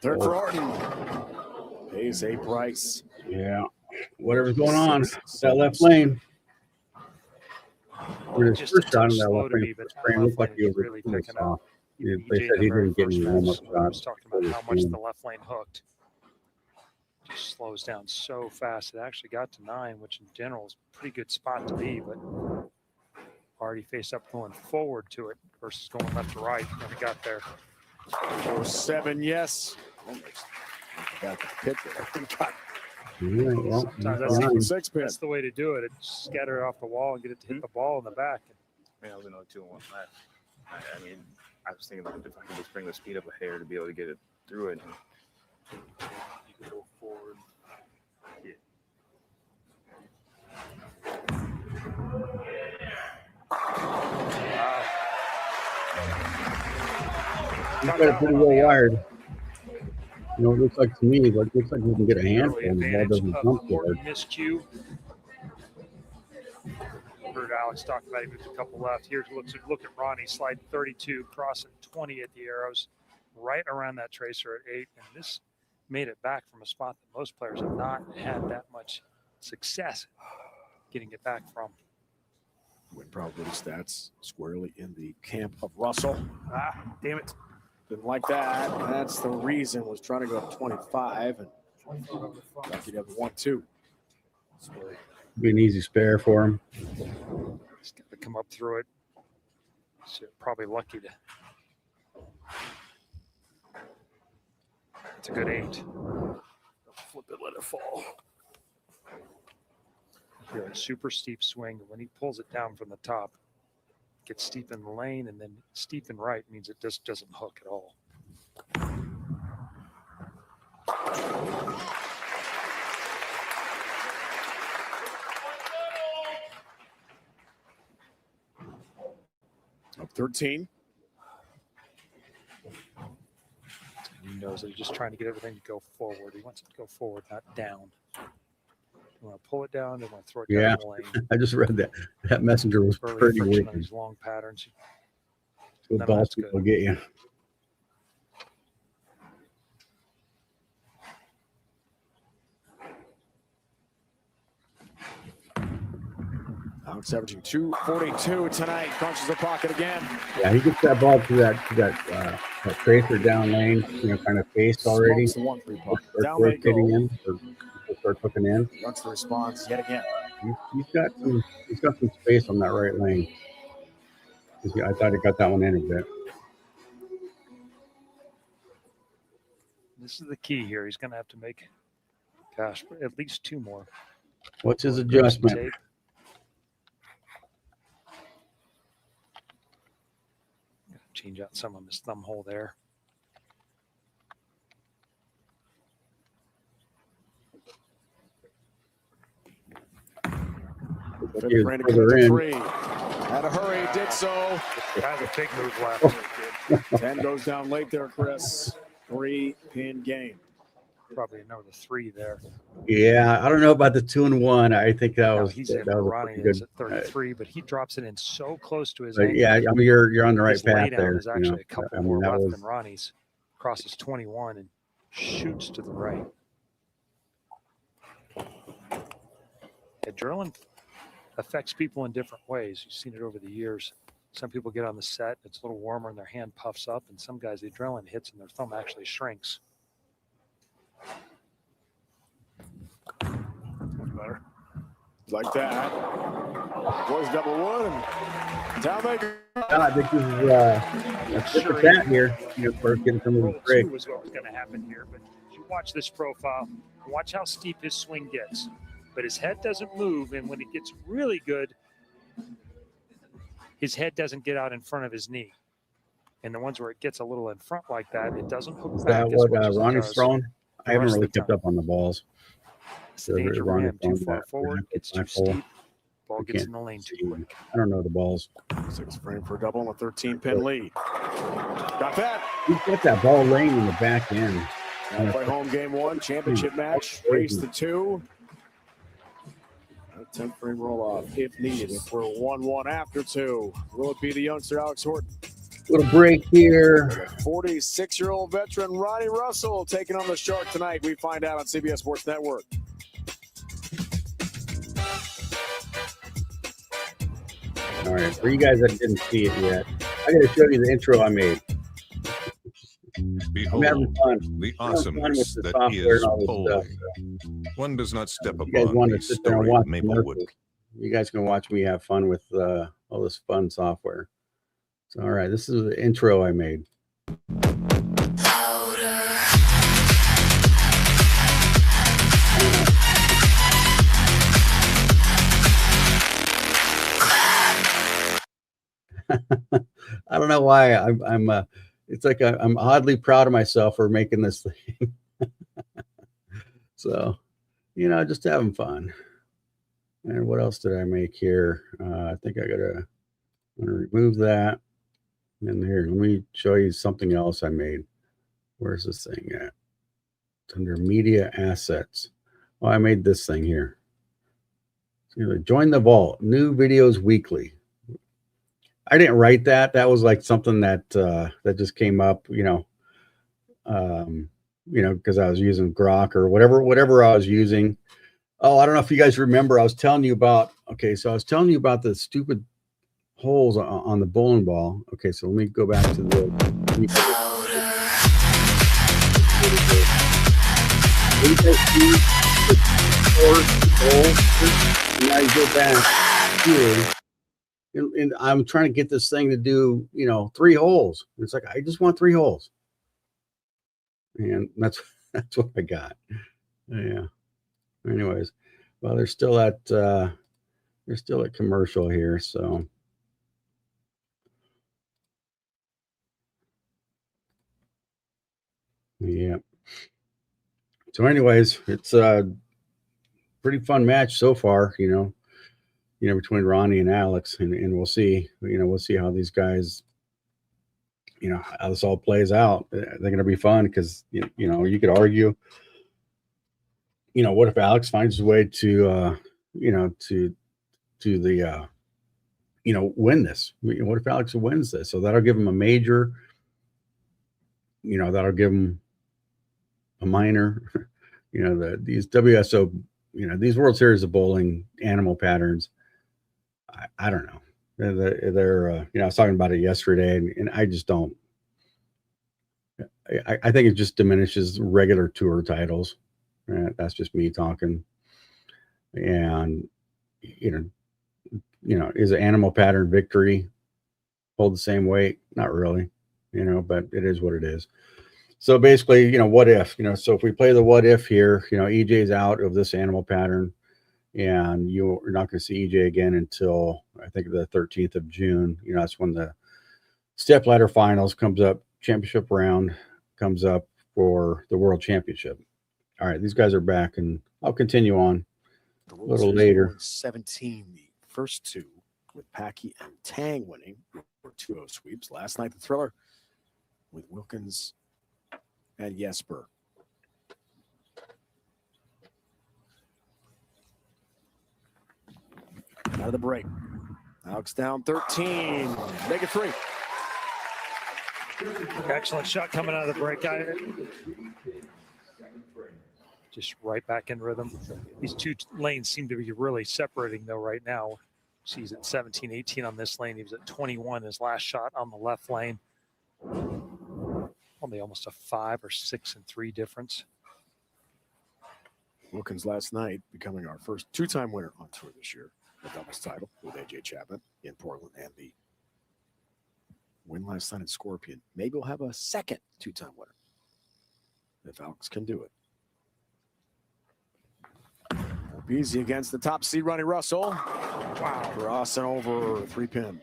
Third for Arden. Pays a price.
Yeah, whatever's going on, that left lane. When his
Just
first
a
shot in
touch
that
slow
left
to
lane,
me, but
first frame looked like
left
he
lane
was
really
really
picking up.
soft. They
EJ
said
in
he
the very
didn't get
first
any
match,
warm-up
I
shots.
was talking about how much the left lane hooked. Just slows down so fast. It actually got to 9, which in general is a pretty good spot to be, but already faced up going forward to it versus going left to right when it got there.
4-7, yes. Almost got the pit there. Got
Yeah, well,
Sometimes
that's
that's
fine.
6 pin.
That's the way to do it. It's scatter it off the wall and get it to hit the ball in the back.
I mean, I was another 2 and 1 left. I mean, I was thinking if I could just bring the speed up a hair to be able to get it through it. And you could go forward. Yeah.
He's got it pretty well wired. You know, it looks like to me, it looks like we can get a handful
Early
and the ball
advantage
doesn't
of
jump forward.
Morton miscue. Heard Alex talk about he moved a couple left. Here's look at Ronnie sliding 32, crossing 20 at the arrows, right around that tracer at 8. And this made it back from a spot that most players have not had that much success getting it back from.
Win probability stats squarely in the camp of Russell. Ah, damn it. Didn't like that. That's the reason. Was trying to go up 25 and lucky to have 1-2.
Be an easy spare for him.
He's got to come up through it. So probably lucky to. It's a good 8. Flip it, let it fall. Here, a super steep swing. When he pulls it down from the top, it gets steep in the lane, and then steep and right means it just doesn't hook at all.
Up 13.
He knows that he's just trying to get everything to go forward. He wants it to go forward, not down. You want to pull it down, they want to throw it
Yeah.
down the lane.
I just read that. That messenger was
Early
pretty
friction on
weak.
these long patterns.
Good
None of
ball
that's
people
good.
get you.
Alex averaging 242 tonight. Crunches the pocket again.
Yeah, he gets that ball to that tracer down lane, kind of faced already.
Smokes the 1-3 puck.
Or
Down they
rotating
go.
in, or start hooking in.
Runs the response yet again.
He's got some space on that right lane. I thought he got that one in a bit.
This is the key here. He's going to have to make, gosh, at least 2 more.
What's his
Grab some
adjustment?
tape. Change out some of his thumb hole there.
Brandon coming to 3. Had a hurry, did so.
Has a big move left.
10 goes down late there, Chris. 3-pin game.
Probably another 3 there.
Yeah, I don't know about the 2-1. I think that
Now
was
he's in.
that was a
Ronnie
pretty
is
good.
at 33, but he drops it in so close to his
But
ankle.
yeah, I mean you're on the right
His
path
laydown
there.
is actually a couple
I mean,
more
that
left
was
than Ronnie's. Crosses 21 and shoots to the right. Adrenaline affects people in different ways. You've seen it over the years. Some people get on the set, it's a little warmer and their hand puffs up, and some guys, the adrenaline hits and their thumb actually shrinks.
Much better. Like that. Boys double wood and down they go.
I think this is a different bat here. First getting some of the
Roll
break.
2 is what was going to happen here, but you watch this profile, watch how steep his swing gets. But his head doesn't move, and when it gets really good, his head doesn't get out in front of his knee. And the ones where it gets a little in front like that, it doesn't hook
Is
back
that
as
what
much as it
Ronnie's
does.
throwing? I haven't
rest of
really
the
kept
time.
up on the balls.
It's the danger for him. Too far forward, gets too
hole.
steep. Ball
I
gets
can't
in the lane too
see.
quick.
I don't know the balls.
6 frame for a double and a 13-pin lead. Got that.
He's got that ball laying in the back end.
Play home game 1, championship match. Race to 2. A 10 frame roll off if needed. If we're 1-1 after 2, will it be the youngster Alex Horton?
Little break here.
46-year-old veteran Ronnie Russell taking on the Shark tonight. We find out on CBS Sports Network.
All right, for you guys that didn't see it yet, I got to show you the intro I made.
Behold
I'm having fun.
the
I'm having fun
awesomeness
with the
that
software
is
and all this
polling.
stuff.
One does not step
You guys
upon
want
the
to sit there and
story
watch
of Maplewood.
commercials. You guys can watch me have fun with all this fun software. So, all right, this is the intro I made. I don't know why I'm it's like I'm oddly proud of myself for making this thing. So, just having fun. And what else did I make here? I think I'm gonna remove that. And here, let me show you something else I made. Where's this thing at? It's under media assets. Oh, I made this thing here. So, join the vault, new videos weekly. I didn't write that. That was like something that that just came up, because I was using Grok or whatever I was using. Oh, I don't know if you guys remember. I was telling you about. Okay, so I was telling you about the stupid holes on the bowling ball. Okay, so let me go back to the. Now you go back here. And I'm trying to get this thing to do, 3 holes. It's like, I just want 3 holes. And that's what I got. Yeah. Anyways, well, they're still at commercial here. So yeah. So anyways, it's a pretty fun match so far, between Ronnie and Alex, and we'll see, we'll see how these guys, how this all plays out. They're going to be fun because, you could argue, what if Alex finds his way to, to the, win this? What if Alex wins this? So that'll give him a major, that'll give him a minor, these WSOB, these World Series of Bowling animal patterns. I don't know. They're I was talking about it yesterday, and I just don't. I think it just diminishes regular tour titles. That's just me talking. And is an animal pattern victory hold the same weight? Not really, but it is what it is. So basically, what if? So if we play the what if here, EJ's out of this animal pattern, and you're not going to see EJ again until I think the 13th of June. That's when the stepladder finals comes up, championship round comes up for the world championship. All right, these guys are back, and I'll continue on
The
a little later.
17, the first two with Packy and Tang winning were 2-0 sweeps. Last night, the thriller with Wilkins and Jesper. Out of the break. Alex down 13. Make it 3.
Excellent shot coming out of the break. Just right back in rhythm. These two lanes seem to be really separating, though, right now. He's at 17, 18 on this lane. He was at 21 his last shot on the left lane. Only almost a 5 or 6 and 3 difference.
Wilkins last night becoming our first two-time winner on tour this year. The doubles title with AJ Chapman in Portland, and the win last night in Scorpion. Maybe we'll have a second two-time winner if Alex can do it. Easy against the top seed, Ronnie Russell. Wow, crossing over 3-pin.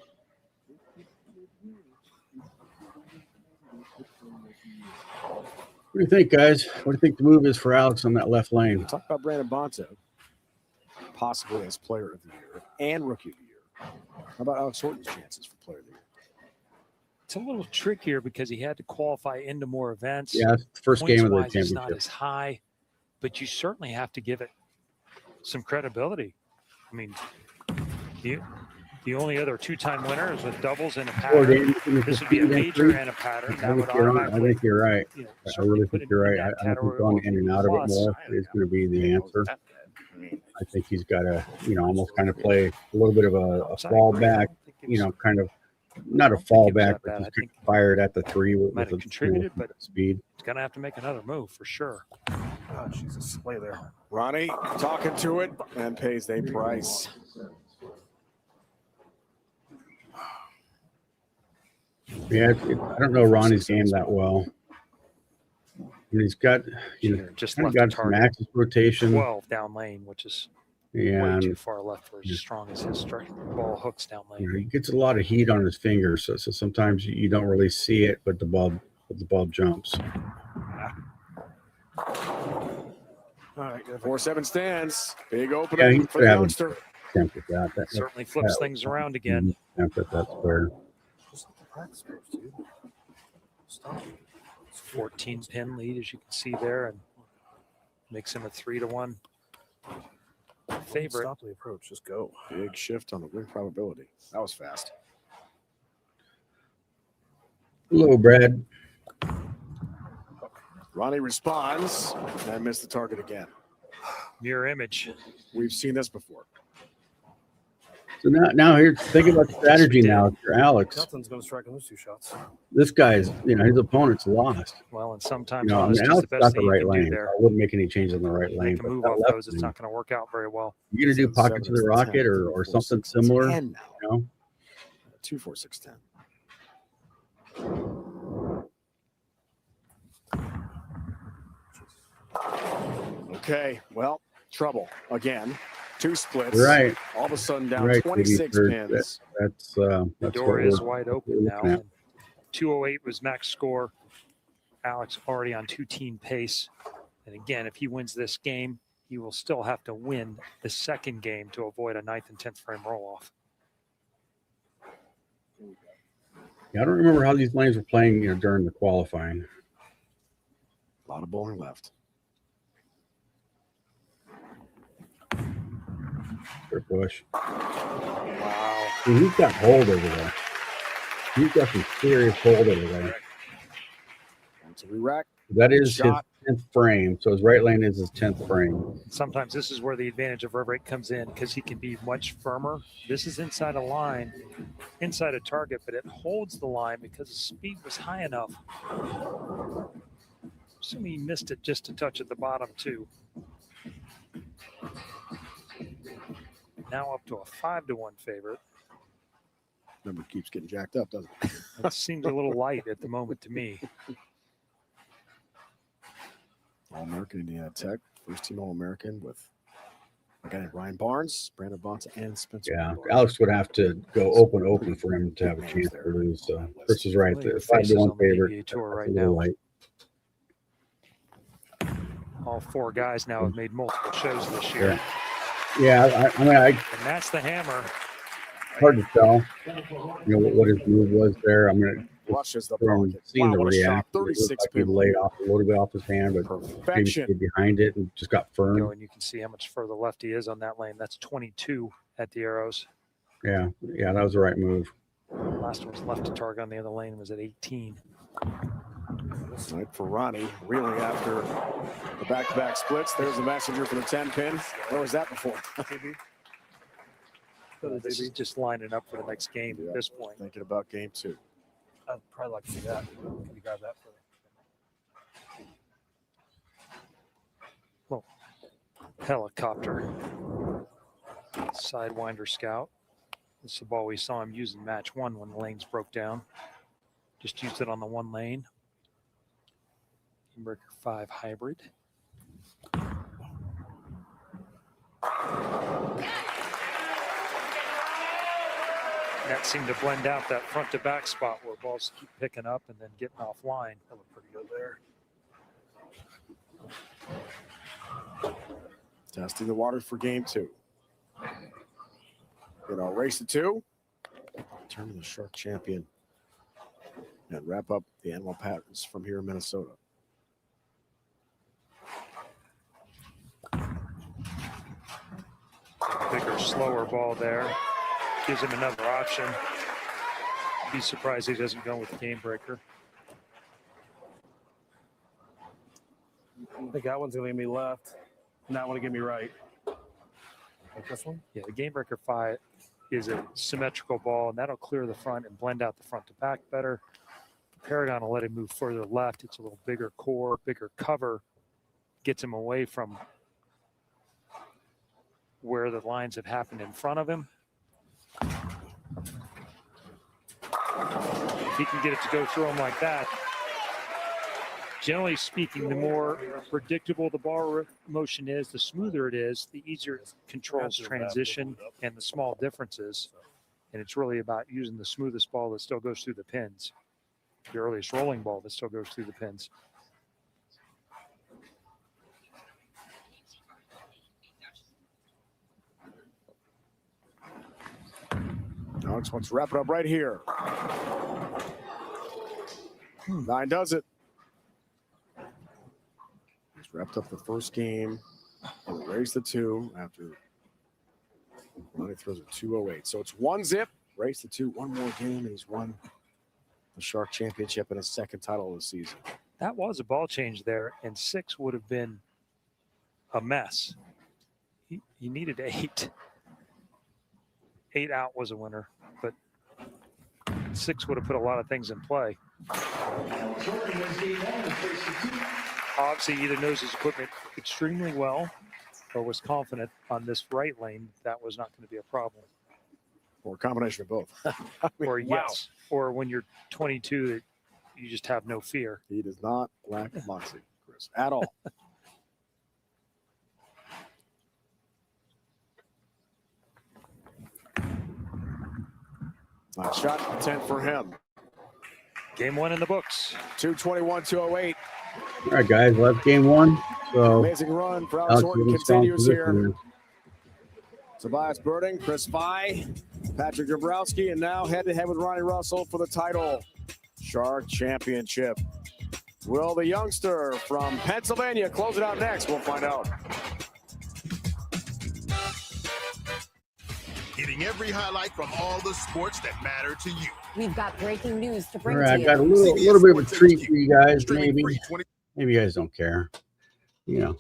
What do you think, guys? What do you think the move is for Alex on that left lane?
Talk about Brandon Bonto, possibly as player of the year and rookie of the year. How about Alex Horton's chances for player of the year?
It's a little trickier because he had to qualify into more events.
Yeah, it's the first game of the
Points-wise, it's not
championship.
as high, but you certainly have to give it some credibility. I mean, the only other two-time winner is with doubles and a pattern. This would be a major and a pattern. That would
I think you're right. I
certainly
really
put
think
him
you're
in
right.
that
I think
category
going
of
in and out of it
plus.
more is going to be the answer.
That bad. I mean,
I think he's got to, almost kind of play a little bit of a fall back, kind of not a fall back, but he's kind of fired at the 3 with
Might have
the
contributed, but
speed.
He's going to have to make another move for sure.
oh, Jesus, lay there.
Ronnie talking to it and pays a price.
Yeah, I don't know Ronnie's game that well. And he's got,
Just
kind
left
of
the
got some
target.
axis rotation.
12 down lane, which is way
And
too far left for as strong as his strike ball hooks down lane.
he gets a lot of heat on his fingers, so sometimes you don't really see it, but the ball jumps.
All right, 4-7 stands. Big
Yeah,
opening
he's
for the
having
youngster.
attempt at that. That
Certainly flips things around again.
attempt at that square.
14 pin lead, as you can see there, and makes him a 3-1 favorite.
Stop the approach. Just go.
Big shift on the win probability. That was fast.
Hello, Brad.
Ronnie responds and missed the target again.
Mirror image.
We've seen this before.
So now here, think about the strategy now for Alex.
Nothing's going to strike on those 2 shots.
This guy's, his opponent's lost.
Well, and sometimes
I mean,
honesty is
Alex
the
got
best
the
thing you
right
can
lane.
do there.
I wouldn't make any change on the right lane.
Make a
but
move
that
off
left
those, it's
lane,
not going to work out very well.
you're gonna do pocket to the rocket or something similar.
10 now. 2-4-6-10. Okay, well, trouble again. 2 splits.
Right.
All of a sudden down
Right,
26
maybe
pins.
That's
The door
what
is
we're
wide open now.
looking at.
208 was max score. Alex already on 2-team pace. And again, if he wins this game, he will still have to win the second game to avoid a 9th and 10th frame roll-off.
Yeah, I don't remember how these lanes were playing, during the qualifying.
A lot of bowling left.
For Bush.
Wow.
He's got hold over there. He's got some serious hold over there.
Onto re-rack.
That is
Shot.
his 10th frame. So his right lane is his 10th frame.
Sometimes this is where the advantage of Verbeek comes in because he can be much firmer. This is inside a line, inside a target, but it holds the line because the speed was high enough. Assuming he missed it just a touch at the bottom, too. Now up to a 5-1 favorite.
Number keeps getting jacked up, doesn't it?
It seems a little light at the moment to me.
All-American Indiana Tech, first team All-American with a guy named Ryan Barnes, Brandon Bonta, and Spencer.
Yeah,
Barnes.
Alex would have to go open for him to have a chance to lose. So Chris is right. The 5-1 favorite.
PBA Tour right
That's a little
now.
light.
All four guys now have made multiple shows this year.
Yeah, I mean,
And that's the hammer.
hard to tell. You know what his move was there. I'm gonna
Rushes the
from
pocket.
seeing the
Wow, what a shot.
reaction. It
36
looked like he
pin.
laid off a little bit off his hand, but maybe
Perfection.
stayed behind it and just got firm.
And you can see how much further left he is on that lane. That's 22 at the arrows.
Yeah, that was the right move.
Last one was left to target on the other lane was at 18.
This night for Ronnie, reeling after the back-to-back splits. There's the messenger for the 10 pin. Where was that before?
This is just lining up for the next game at this point.
Thinking about game 2.
I'd probably like to see that. Can you grab that for me?
Helicopter. Sidewinder Scout. This is the ball we saw him use in match 1 when the lanes broke down. Just used it on the one lane. Breaker 5 hybrid. That seemed to blend out that front to back spot where balls keep picking up and then getting offline. That looked pretty good there.
Testing the waters for game 2. Race to 2. Turn to the Shark champion. And wrap up the animal patterns from here in Minnesota.
Bigger, slower ball there. Gives him another option. Be surprised he doesn't go with the game breaker.
I think that one's going to give me left, and that one to give me right. Like this one?
Yeah, the game breaker 5 is a symmetrical ball, and that'll clear the front and blend out the front to back better. Paragon will let him move further left. It's a little bigger core, bigger cover. Gets him away from where the lines have happened in front of him. If he can get it to go through him like that, generally speaking, the more predictable the ball motion is, the smoother it is, the easier it controls transition and the small differences. And it's really about using the smoothest ball that still goes through the pins, the earliest rolling ball that still goes through the pins.
Alex wants to wrap it up right here. 9 does it. He's wrapped up the first game and raised the 2 after Ronnie throws a 208. So it's 1-zip, raised the 2, one more game, and he's won the Shark Championship and his second title of the season.
That was a ball change there, and 6 would have been a mess. He needed 8. 8 out was a winner, but 6 would have put a lot of things in play. Obviously, either knows his equipment extremely well or was confident on this right lane that was not going to be a problem.
Or a combination of both. I mean,
Or
wow.
yes, or when you're 22, you just have no fear.
He does not lack moxie, Chris, at all. Nice shot, 10 for him.
Game 1 in the books.
221, 208.
All right, guys, left game 1. So
Amazing run for Alex
Alex
Horton
is in strong
continues here.
position.
Tobias Birding, Chris Fye, Patrick Dabrowski, and now head-to-head with Ronnie Russell for the title. Shark Championship. Will the youngster from Pennsylvania close it out next? We'll find out.
Hitting every highlight from all the sports that matter to you.
We've got breaking news to
All
bring
right,
to
I
you.
got a little bit of a treat for you guys,
Streaming
maybe.
free 20
maybe you guys don't care. You know,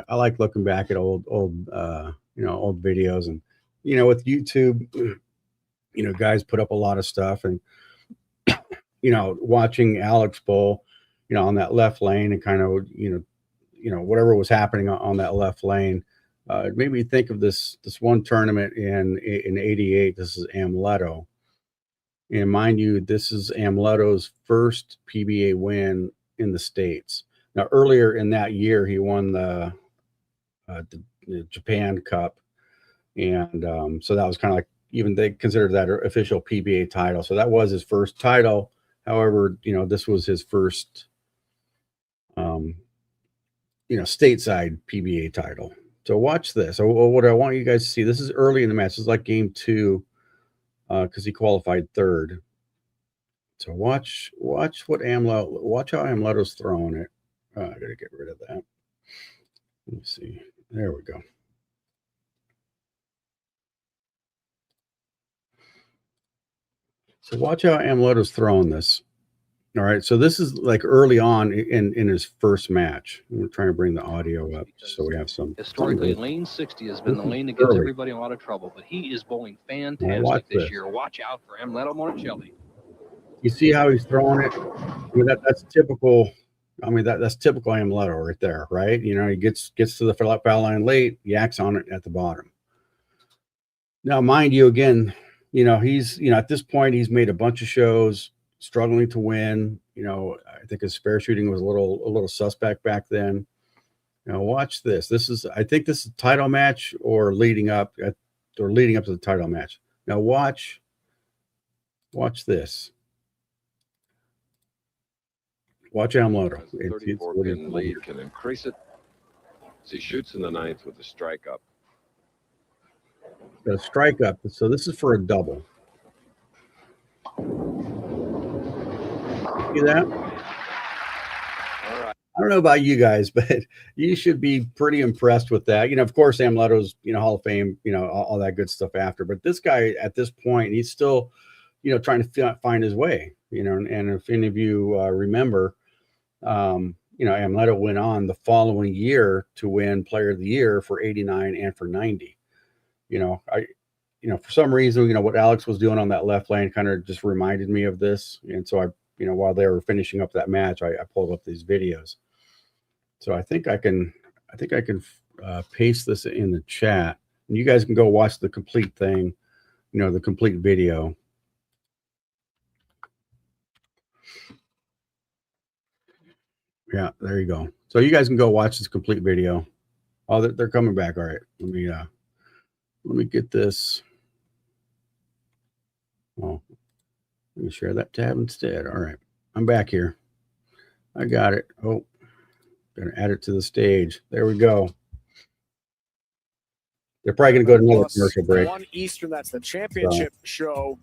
I like looking back at old videos, and with YouTube, guys put up a lot of stuff, and watching Alex bowl, on that left lane, and kind of whatever was happening on that left lane, it made me think of this one tournament in '88. This is Amleto, and mind you, this is Amleto's first PBA win in the States. Now, earlier in that year, he won the Japan Cup, and so that was kind of like, even they considered that an official PBA title. So that was his first title. However, this was his first, stateside PBA title. So watch this. So what I want you guys to see, this is early in the match. This is like game 2, because he qualified 3rd. So watch how Amleto's throwing it. I gotta get rid of that. Let me see. There we go. So watch how Amleto's throwing this. All right. So this is like early on in his first match. We're trying to bring the audio up so we have some.
Historically, lane 60 has been the lane that gives everybody a lot of trouble, but he is bowling fantastic this year. Watch out for Amleto Monticelli.
You see how he's throwing it? I mean, that's typical. I mean, that's typical Amleto right there, right? He gets to the foul line late, yaks on it at the bottom. Now, mind you, again, he's, at this point, he's made a bunch of shows, struggling to win. I think his spare shooting was a little suspect back then. Now, watch this. I think this is a title match or leading up to the title match. Now, watch this. Watch Amleto.
34-pin lead can increase it as he shoots in the 9th with a strike up.
The strike up. So this is for a double. See that?
All right.
I don't know about you guys, but you should be pretty impressed with that. Of course, Amleto's, Hall of Fame, all that good stuff after. But this guy at this point, he's still, trying to find his way. And if any of you remember, Amleto went on the following year to win Player of the Year for '89 and for '90. For some reason, what Alex was doing on that left lane kind of just reminded me of this. And so I, while they were finishing up that match, I pulled up these videos. So I think I can paste this in the chat, and you guys can go watch the complete thing, the complete video. Yeah, there you go. So you guys can go watch this complete video. Oh, they're coming back. All right. Let me get this. Oh, let me share that tab instead. All right. I'm back here. I got it. Oh, gonna add it to the stage. There we go. They're probably gonna go to another commercial break.
1 Eastern, that's the championship show.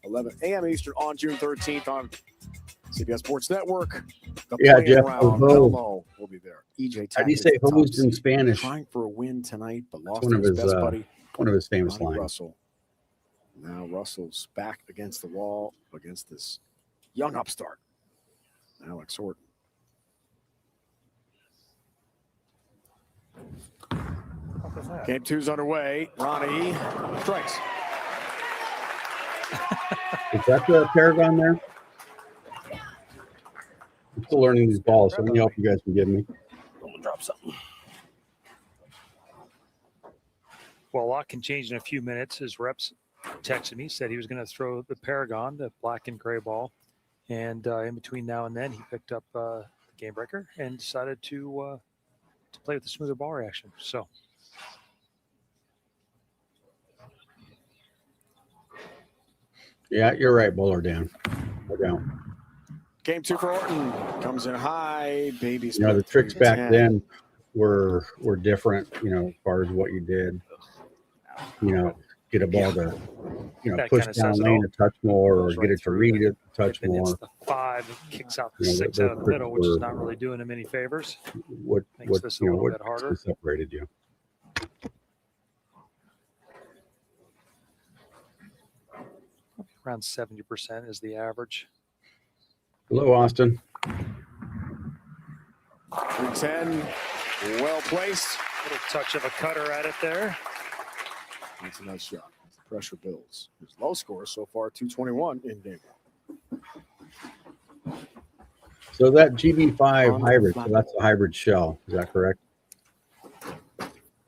11 a.m. Eastern on June 13th on CBS Sports Network.
Yeah, Jeff.
Elmo will be there. EJ.
How do you say hosed in Spanish?
Trying for a win tonight, but lost his best buddy.
One of his famous lines.
Russell. Now Russell's back against the wall against this young upstart, Alex Horton. Game 2's underway. Ronnie strikes.
Is that the Paragon there? I'm still learning these balls, so let me help you guys can give me.
I'm gonna drop something.
Well, a lot can change in a few minutes. His reps texted me, said he was going to throw the Paragon, the black and gray ball. And in between now and then, he picked up the game breaker and decided to play with the smoother ball reaction. So.
Yeah, you're right, Bowler down. Go down.
Game 2 for Horton. Comes in high, baby.
The tricks back then were different, as far as what you did. Get a ball to, push down lane a touch more, or get it to read it a touch more.
It's the 5, it kicks out the 6 out of the middle, which is not really doing him any favors. Makes this a little bit harder.
Separated you?
Around 70% is the average.
Hello, Austin.
310, well placed.
Little touch of a cutter at it there.
That's a nice shot. Pressure builds. His low score so far, 221 in game 1.
So that GB5 hybrid, so that's a hybrid shell. Is that correct?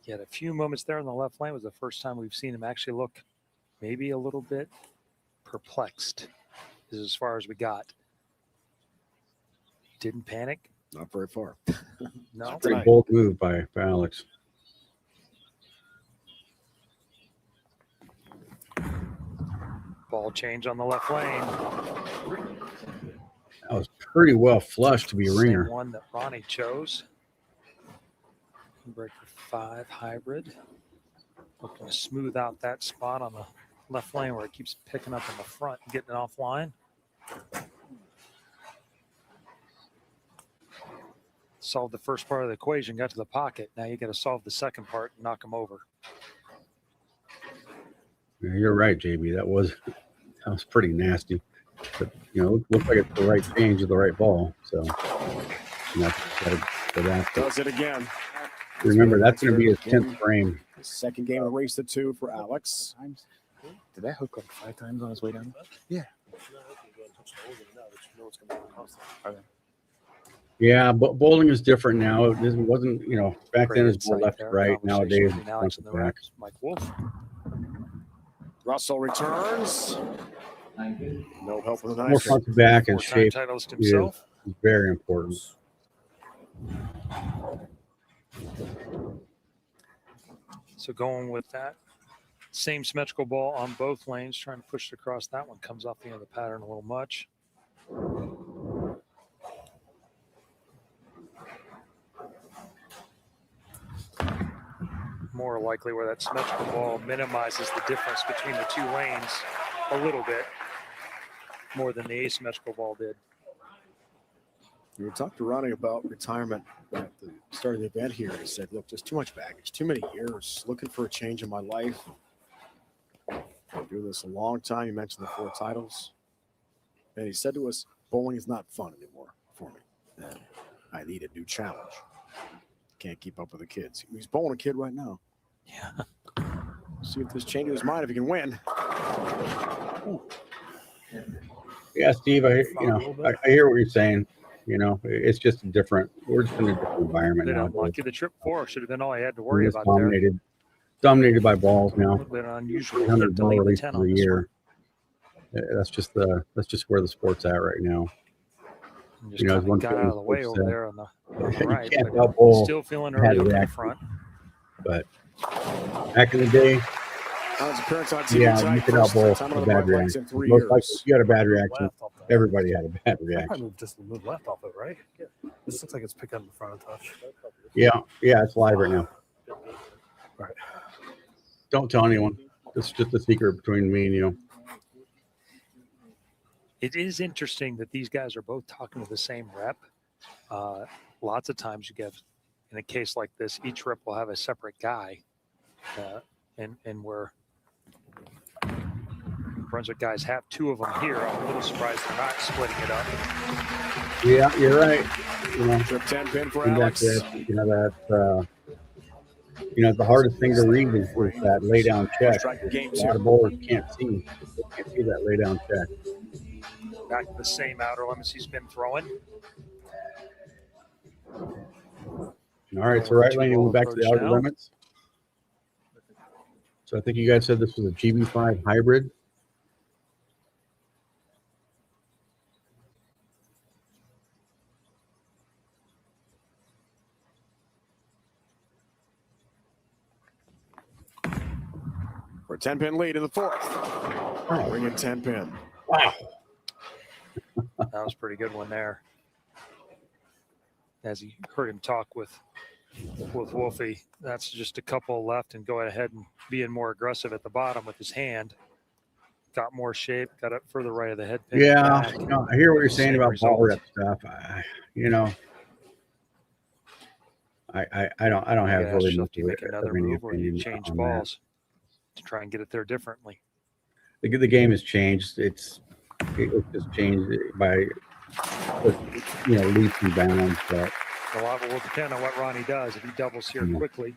He had a few moments there in the left lane. Was the first time we've seen him actually look maybe a little bit perplexed. This is as far as we got. Didn't panic.
Not very far.
No.
Pretty bold move by Alex.
Ball change on the left lane.
That was pretty well flushed to be a
Same
ringer.
one that Ronnie chose. Breaker 5 hybrid. Looking to smooth out that spot on the left lane where it keeps picking up in the front and getting it offline. Solved the first part of the equation, got to the pocket. Now you got to solve the second part and knock him over.
Yeah, you're right, JB. That was pretty nasty. But looks like it's the right change of the right ball. So
Does it again.
Remember, that's going to be his 10th frame.
Second game of the race to 2 for Alex.
Did that hook like 5 times on his way down?
Yeah.
Yeah, but bowling is different now. It wasn't, back then it was more
Great
left to
insight
right.
there.
Nowadays,
Conversation
it's
between Alex
front
and
to
the
back.
Rams. Mike Wolf.
Russell returns. No help with the
More
knife.
front to back and
Four-time
shape
titleist
is
himself.
very important.
So going with that same symmetrical ball on both lanes, trying to push it across. That one comes off the end of the pattern a little much. More likely where that symmetrical ball minimizes the difference between the two lanes a little bit more than the asymmetrical ball did.
We talked to Ronnie about retirement at the start of the event here. He said, look, just too much baggage, too many years, looking for a change in my life. I've been doing this a long time. You mentioned the 4 titles. And he said to us, bowling is not fun anymore for me. And I need a new challenge. Can't keep up with the kids. He's bowling a kid right now.
Yeah.
See if this changes his mind if he can win.
Ooh. Yeah, Steve, I hear what you're saying. It's just a different. We're just in a different environment
Bit
now.
unlucky. The trip 4 should have been all I had to worry about
Dominated by balls
there. A
now.
little bit unusual.
300
trip to
ball
lead the
release
10
for
on
the
this
year. That's just where the sport's at right now.
one. Just kind of got out of the way over there on the right.
You can't
But
outbowl
still feeling
bad
early up in the
reaction.
front.
But back in the day,
On his appearance on TV
yeah,
tonight,
you could
first
outbowl
time
a
on the
bad
bright lights
reaction.
in 3
Most likely,
years.
if you had a bad reaction, everybody had a bad
I
reaction.
moved just move left off it, right? Yeah. This looks like it's picking up the front a touch.
Yeah, it's live right now.
Right.
Don't tell anyone. It's just a secret between me and you.
It is interesting that these guys are both talking to the same rep. Lots of times you get, in a case like this, each rep will have a separate guy. And where Brunswick guys have 2 of them here, I'm a little surprised they're not splitting it up.
Yeah, you're right.
Trip 10 pin for
And
Alex.
that's it. The hardest thing to read is that lay down check.
Strike game
A lot
2.
of bowlers can't see that lay down check.
Back to the same outer limits he's been throwing.
All right, so right lane, we'll back to the outer limits. So I think you guys said this was a GB5 hybrid.
For a 10-pin lead in the 4th. Bring in 10 pin.
Wow.
That was a pretty good one there. As he heard him talk with Wolfie, that's just a couple left and go ahead and being more aggressive at the bottom with his hand. Got more shape, got up further right of the head pin.
Yeah,
back.
I hear what you're saying
Same
about
result.
ball rep stuff. I don't have
Yeah,
really
so
much
do you make another
of any
move or you
opinion
change
on
balls to try and get it there differently?
that. The game has changed. It's just changed by leaps and bounds. But
A lot will depend on what Ronnie does. If he doubles here quickly,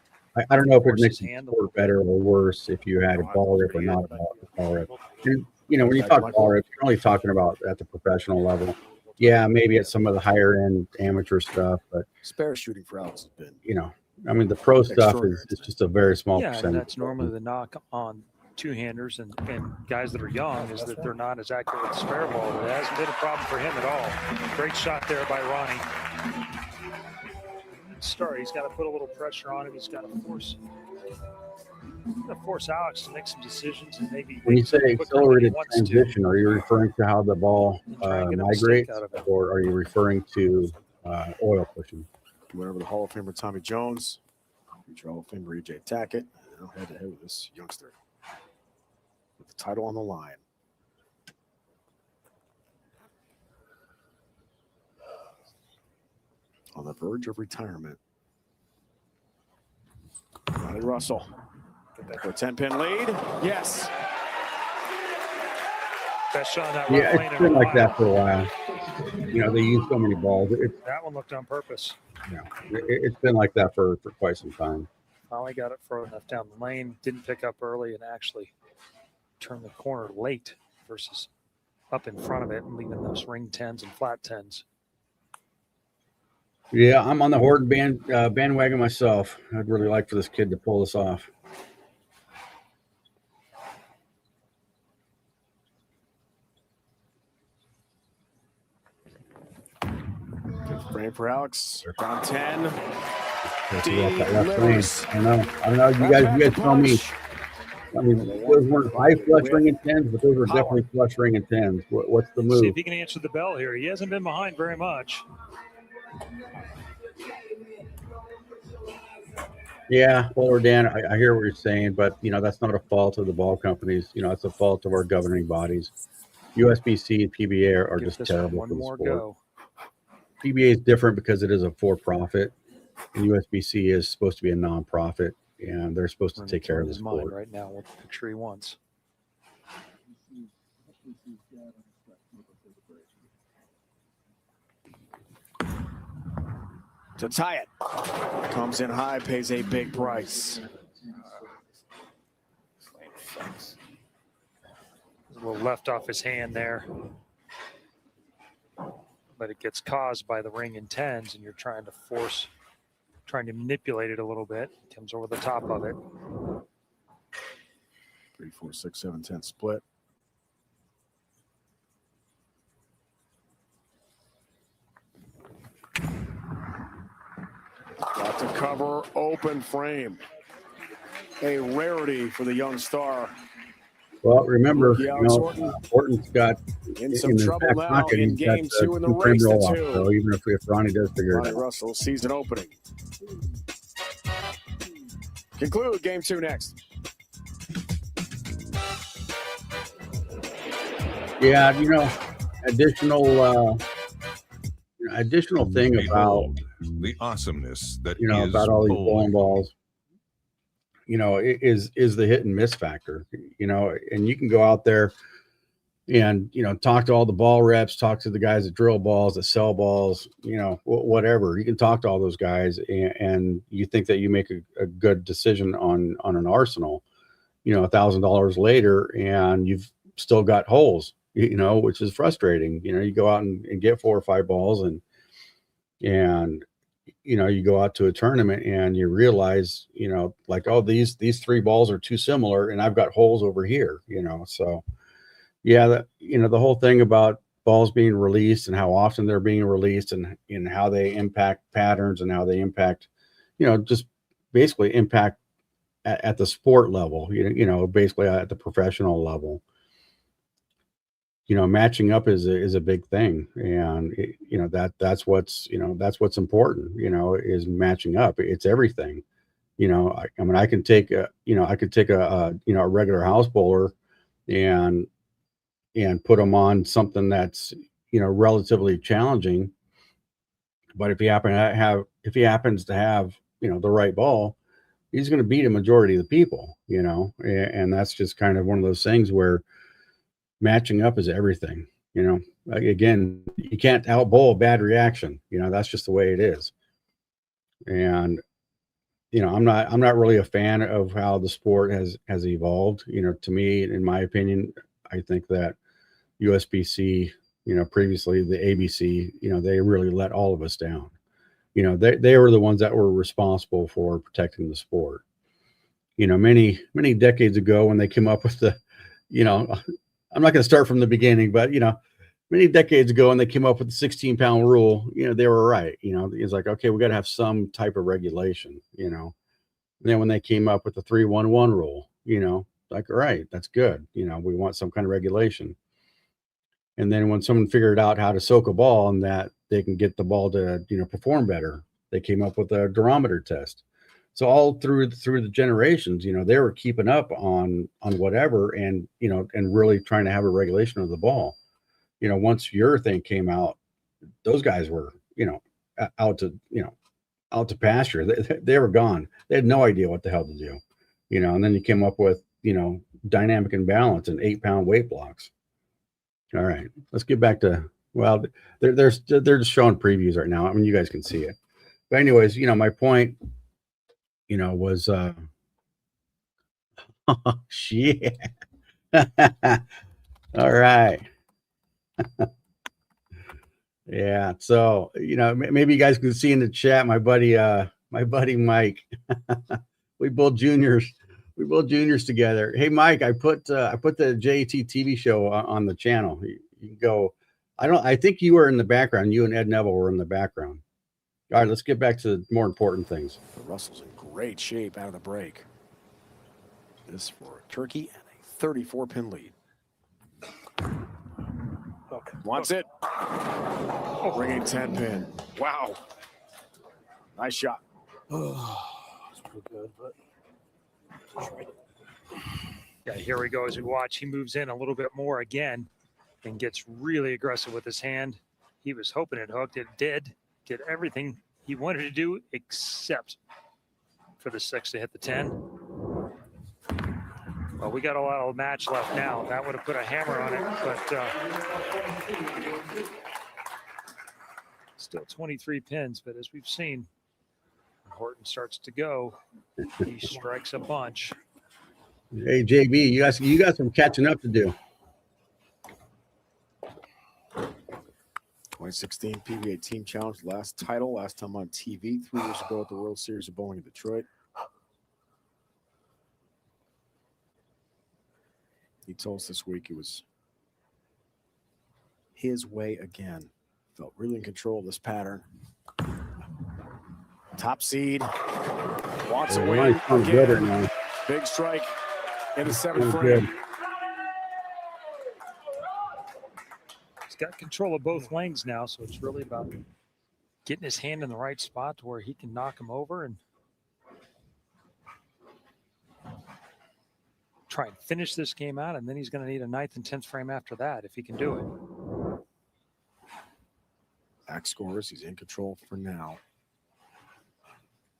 I don't know if it
force
makes
his
the
hand a
sport
little
better or worse if you had a ball rip or not a ball rip. And, when you talk ball rip, you're only talking about at the professional level. Yeah, maybe at some of the higher end amateur stuff, but
spare shooting for Alex has been,
the pro stuff is just a very small
yeah,
percentage.
and that's normally the knock on two-handers and guys that are young is that they're not as accurate with the spare ball. But it hasn't been a problem for him at all. Great shot there by Ronnie. Start. He's got to put a little pressure on him. He's got to force Alex to make some decisions and maybe.
When you say accelerated transition, are you referring to how the ball migrates, or are you referring to oil pushing?
Whatever the Hall of Famer Tommy Jones, future Hall of Famer EJ Tackett, now head to head with this youngster with the title on the line. On the verge of retirement. Ronnie Russell for a 10-pin lead. Yes.
Best shot on that
Yeah, it's been like that for a while. They use so many balls.
That one looked on purpose.
It's been like that for quite some time.
Finally got it far enough down the lane. Didn't pick up early and actually turned the corner late versus up in front of it and leaving those ring 10s and flat 10s.
Yeah, I'm on the Horton bandwagon myself. I'd really like for this kid to pull this off.
Good frame for Alex. Down 10.
I don't know. You guys tell me. I mean, those weren't high flush ring and 10s, but those were definitely flush ring and 10s. What's the move?
See if he can answer the bell here. He hasn't been behind very much.
Yeah, well, Dan, I hear what you're saying, but that's not a fault of the ball companies. It's a fault of our governing bodies. USBC and PBA are just terrible for the sport.
Go.
PBA is different because it is a for-profit, and USBC is supposed to be a non-profit, and they're supposed to take care of the sport.
Mind right now, what picture he wants.
To tie it. Comes in high, pays a big price.
A little left off his hand there. But it gets caused by the ring and 10s, and you're trying to manipulate it a little bit. Comes over the top of it.
3, 4, 6, 7, 10 split. Got to cover, open frame. A rarity for the young star.
Well, remember, Horton's got
in some trouble now in game 2 in the race to 2.
So even if Ronnie does figure it out.
Russell, season opening. Conclude game 2 next.
Yeah, additional thing about
the awesomeness that
about all these bowling balls, is the hit and miss factor, and you can go out there and, talk to all the ball reps, talk to the guys that drill balls, that sell balls, whatever. You can talk to all those guys and you think that you make a good decision on an arsenal, $1,000 later, and you've still got holes, which is frustrating. You go out and get 4 or 5 balls and you go out to a tournament and you realize, like, oh, these 3 balls are too similar and I've got holes over here, so yeah, the whole thing about balls being released and how often they're being released and how they impact patterns and how they impact, just basically impact at the sport level, basically at the professional level. Matching up is a big thing, and that's what's important. Is matching up. It's everything. I can take a regular house bowler and put them on something that's relatively challenging, but if he happens to have the right ball, he's going to beat a majority of the people. And that's just kind of one of those things where matching up is everything. Again, you can't out bowl a bad reaction. That's just the way it is. And I'm not really a fan of how the sport has evolved. To me, in my opinion, I think that USBC, previously the ABC, they really let all of us down. They were the ones that were responsible for protecting the sport. Many decades ago when they came up with the, I'm not going to start from the beginning, but many decades ago when they came up with the 16-pound rule, they were right. It's like, okay, we got to have some type of regulation. And then when they came up with the 3-1-1 rule, like, all right, that's good. We want some kind of regulation. And then when someone figured out how to soak a ball and that they can get the ball to, perform better, they came up with a durometer test. So all through the generations, they were keeping up on whatever and, and really trying to have a regulation of the ball. Once your thing came out, those guys were, out to pasture. They were gone. They had no idea what the hell to do, and then you came up with, dynamic imbalance and 8-pound weight blocks. All right, let's get back to, well, they're just showing previews right now. I mean, you guys can see it. But anyways, my point, was, oh, shit. All right. Yeah. So, maybe you guys can see in the chat, my buddy Mike, we both juniors together. Hey, Mike, I put the JET TV show on the channel. You can go. I think you were in the background. You and Ed Neville were in the background. All right, let's get back to more important things.
Russell's in great shape out of the break. This for Turkey and a 34-pin lead.
Okay.
Wants it. Bringing 10-pin. Wow. Nice shot.
It's pretty good, but
Yeah, here we go as we watch. He moves in a little bit more again and gets really aggressive with his hand. He was hoping it hooked. It did. Did everything he wanted to do except for the 6 to hit the 10. Well, we got a lot of match left now. That would have put a hammer on it, but still 23 pins. But as we've seen, Horton starts to go. He strikes a bunch.
Hey, JB, you got some catching up to do.
2016 PBA Team Challenge, last title, last time on TV 3 years ago at the World Series of Bowling in Detroit. He told us this week it was his way again. Felt really in control of this pattern. Top seed. Wants to win again. Big strike in the 7th frame.
He's got control of both lanes now, so it's really about getting his hand in the right spot to where he can knock him over and try and finish this game out, and then he's going to need a 9th and 10th frame after that if he can do it.
Back scores. He's in control for now.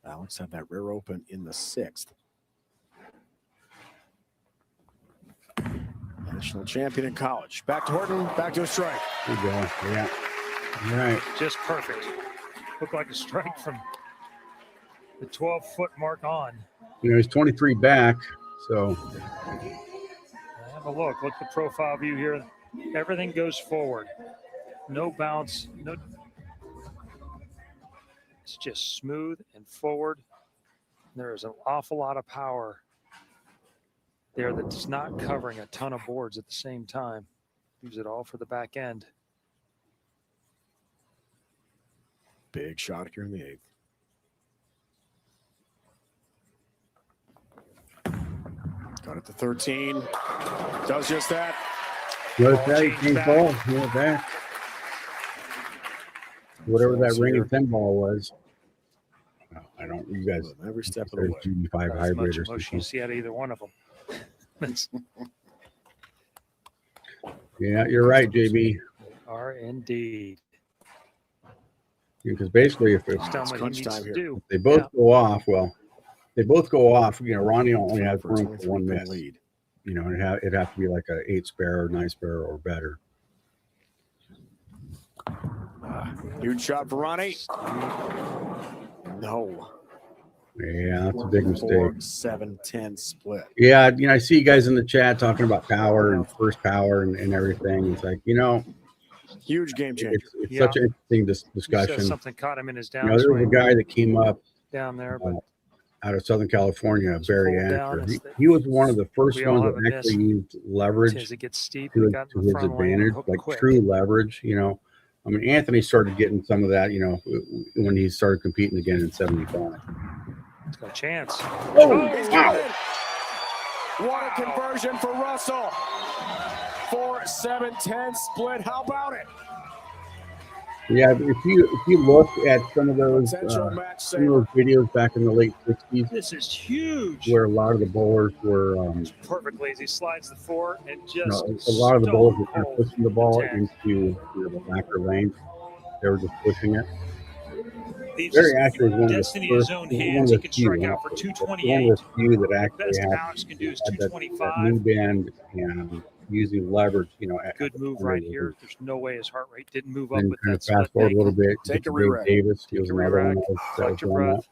Alex had that rear open in the 6th. National champion in college. Back to Horton. Back to a strike.
Good go. Yeah. All right.
Just perfect. Looked like a strike from the 12-foot mark on.
He's 23 back, so.
Have a look. Look at the profile view here. Everything goes forward. No bounce. No. It's just smooth and forward. There is an awful lot of power there that's not covering a ton of boards at the same time. Use it all for the back end.
Big shot here in the 8th. Got it to 13. Does just that.
Whatever that ringing 10 ball was. I don't. You guys.
Every step of the way.
GB5 hybrid or
something. You see out of either one of them.
Yeah, you're right, JB.
Are indeed.
Because basically, if
crunch time here,
they both go off. Well, they both go off. Ronnie only has room for one miss. Lead. It'd have to be like a 8 spare or 9 spare or better.
Huge shot for Ronnie. No.
Yeah, that's a big mistake.
7-10 split.
Yeah, I see you guys in the chat talking about power and first power and everything. It's like,
Huge game changer.
it's such an interesting discussion.
Says something caught him in his
There was a
downswing
guy that came up
down there, but
out of Southern California, Barry
pulled down.
Asher. He was one of the first
We all
ones
have a
that actually
miss.
used leverage
as it gets steep,
to
we got in the
his
front lane and
advantage,
hooked
like
quick.
true leverage. I mean, Anthony started getting some of that, when he started competing again in 75.
It's got a chance.
Oh, wow.
What a conversion for Russell. 4-7-10 split. How about it?
Yeah, if you look at some of those videos back in the late 60s,
This is huge.
where a lot of the bowlers were,
Perfectly as he slides the 4 and just
a lot of the bowlers were
stone
kind of
cold
pushing the ball
10.
into the backer lane. They were just pushing it.
Leaves
Barry Asher was one of the
destiny in
first,
his own
one
hands.
of
He
the
can
few,
strike
not
out for
first, but
228.
one of the few that
The
actually
best
had
Alex can do is
that
225.
knee bend and using leverage.
Good move right here. There's no way his heart rate didn't move up
Then
with
kind
that
of fast
split
forward a
leg.
little bit.
Take a
Dave
re-rack.
Davis. He
Take
was
a
another
re-rack.
one that
Collect
was
your
on
breath.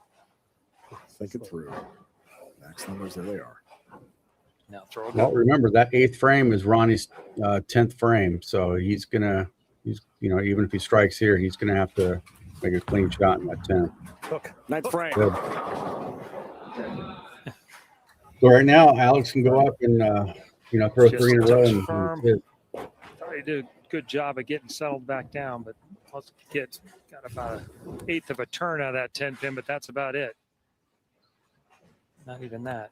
Think it through. Max numbers, there they are.
Now throw it
Well,
up.
remember that 8th frame is Ronnie's 10th frame, so he's even if he strikes here, he's gonna have to make a clean shot in that 10th.
Hook. 9th frame.
Good. So right now, Alex can go up and throw
Just
3 in a
a
row
touch
and
firm.
hit.
Thought he did a good job of getting settled back down, but also got about an 1/8 of a turn out of that 10 pin, but that's about it. Not even that.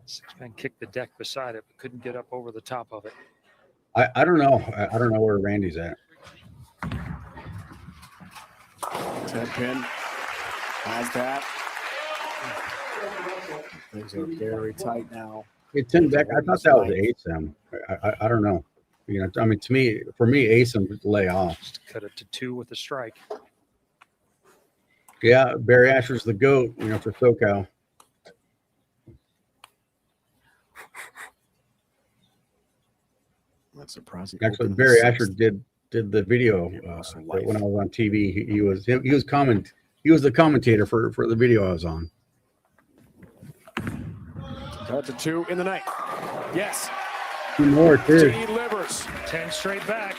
6-pin kicked the deck beside it, but couldn't get up over the top of it.
I don't know. I don't know where Randy's at.
10 pin. Has that. Things are very tight now.
Hey, Tim Beck, I thought that was ASM. I don't know. I mean, for me, ASM would lay off.
Just cut it to 2 with a strike.
Yeah, Barry Asher's the GOAT, for SoCal.
That's surprising.
Actually, Barry Asher did the video when I was on TV. He was the commentator for the video I was on.
Cut to 2 in the night. Yes.
2 more too.
Delivers.
10 straight back.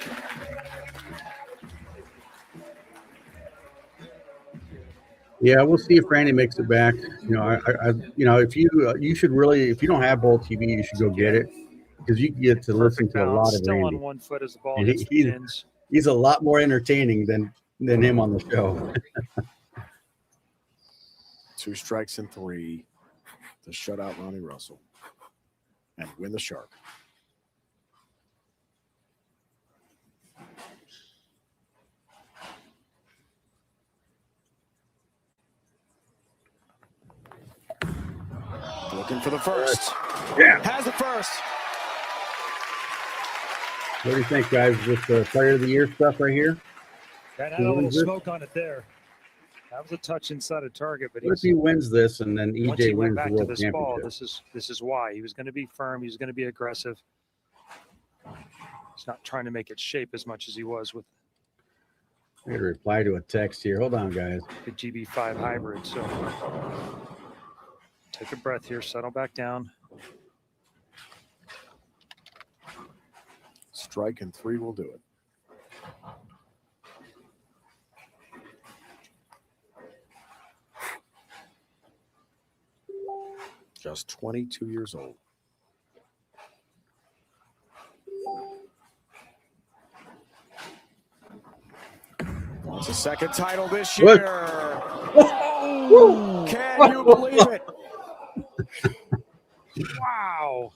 Yeah, we'll see if Randy makes it back. If you should really, if you don't have Bowl TV, you should go get it because you get to listen to a lot of
Still
Randy.
on 1 foot as the ball
And
hits the pins.
he's a lot more entertaining than him on the show.
2 strikes and 3 to shut out Ronnie Russell and win the Shark. Looking for the first.
Yeah.
Has the first.
What do you think, guys? With the Player of the Year stuff right here?
That had a little smoke on it there. That was a touch inside a target, but
What if he wins this and then
once he
EJ
went
wins the
back to
World
this ball,
Championship?
this is why. He was going to be firm. He was going to be aggressive. He's not trying to make it shape as much as he was with
I got to reply to a text here. Hold on, guys.
the GB5 hybrid. So take a breath here, settle back down.
Strike and 3 will do it. Just 22 years old. Wants a second title this year. Oh, can you believe it?
Wow.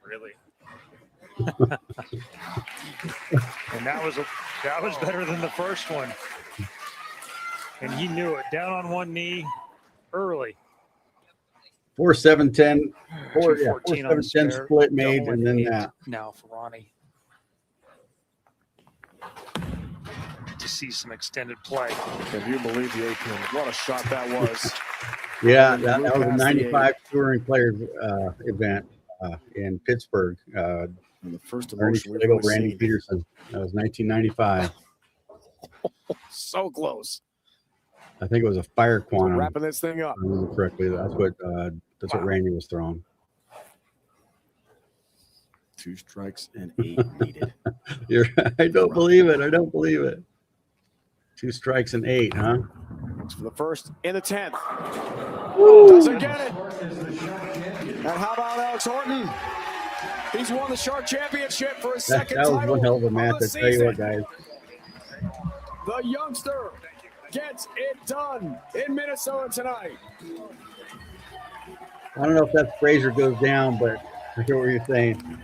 Really?
And that was better than the first one. And he knew it. Down on one knee early.
4-7-10.
214 on the
4-7-10
spare.
split made,
Double
and then
8
that.
now for Ronnie. To see some extended play.
Can you believe the 8-pin? What a shot that was.
Yeah, that was a 95 touring players event in Pittsburgh.
And the first
Ernie
emotion we've
Schlegel,
really
Randy
seen.
Peterson. That was 1995.
So close.
I think it was a fire
So
quantum.
wrapping this thing up.
If I remember correctly. That's what Randy was throwing.
2 strikes and 8 needed.
I don't believe it. I don't believe it. 2 strikes and 8, huh?
It's for the first in the 10th.
Woo!
Doesn't get it. And how about Alex Horton? He's won the Shark Championship for his second
That was
title
one hell of a
of
match.
the
I tell you what,
season.
guys.
The youngster gets it done in Minnesota tonight.
I don't know if that Frazier goes down, but I hear what you're saying.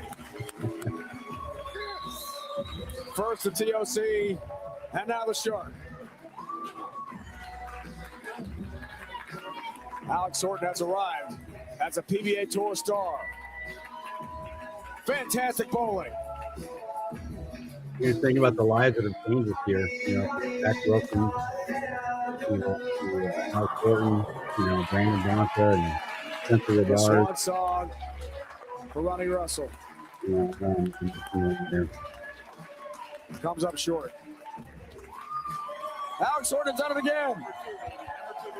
First the TOC, and now the Shark. Alex Horton has arrived as a PBA Tour star. Fantastic bowling.
You're thinking about the lives that have changed this year. You know, Zach Wilson, you know, Alex Horton, you know, Brandon Bonta and Spencer
The
Rivard.
swan song for Ronnie Russell.
You know,
Comes up short. Alex Horton has done it again.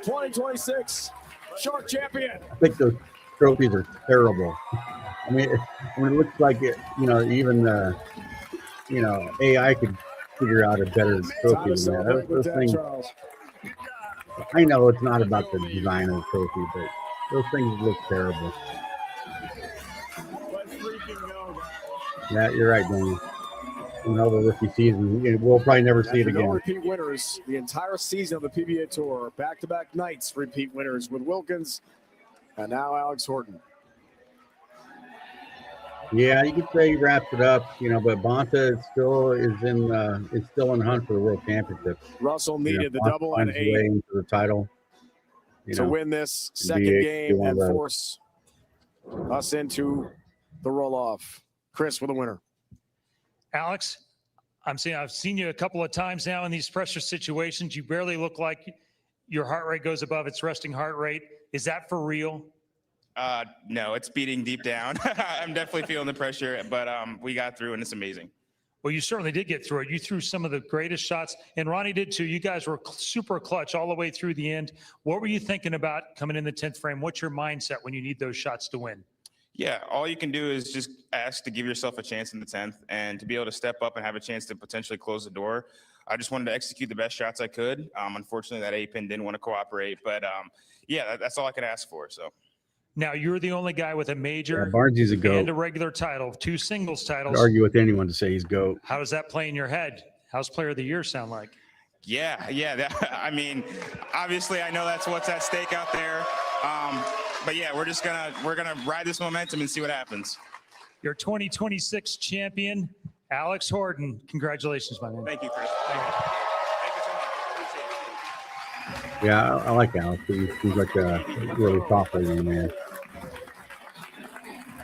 2026 Shark champion.
I think those trophies are terrible. I mean, it looks like it. You know, even you know, AI could figure out a better trophy than that. Those things. I know it's not about the design of the trophy, but those things look terrible. Yeah, you're right, Daniel. Another rookie season. We'll probably never see it
No
again.
repeat winners the entire season of the PBA Tour. Back-to-back nights repeat winners with Wilkins and now Alex Horton.
Yeah, you could say he wraps it up, you know, but Bonta still is still in the hunt for the world championship.
Russell needed the
Bonta
double and
finds his way
8
into the title
to win this second game and force us into the roll-off. Chris with a winner.
Alex, I've seen you a couple of times now in these pressure situations. You barely look like your heart rate goes above its resting heart rate. Is that for real?
No, it's beating deep down. I'm definitely feeling the pressure, but we got through and it's amazing.
Well, you certainly did get through it. You threw some of the greatest shots, and Ronnie did too. You guys were super clutch all the way through the end. What were you thinking about coming in the 10th frame? What's your mindset when you need those shots to win?
Yeah, all you can do is just ask to give yourself a chance in the 10th and to be able to step up and have a chance to potentially close the door. I just wanted to execute the best shots I could. Unfortunately, that A-pin didn't want to cooperate, but yeah, that's all I could ask for. So.
Now, you're the only guy with a major
Barnsy's a GOAT.
and a regular title, 2 singles titles.
I'd argue with anyone to say he's GOAT.
How does that play in your head? How's Player of the Year sound like?
Yeah. I mean, obviously, I know that's what's at stake out there. But yeah, we're gonna ride this momentum and see what happens.
Your 2026 champion, Alex Horton. Congratulations, my man.
Thank you, Chris. Thank you so much. Appreciate it.
Yeah, I like Alex. He's like a really thoughtful young man.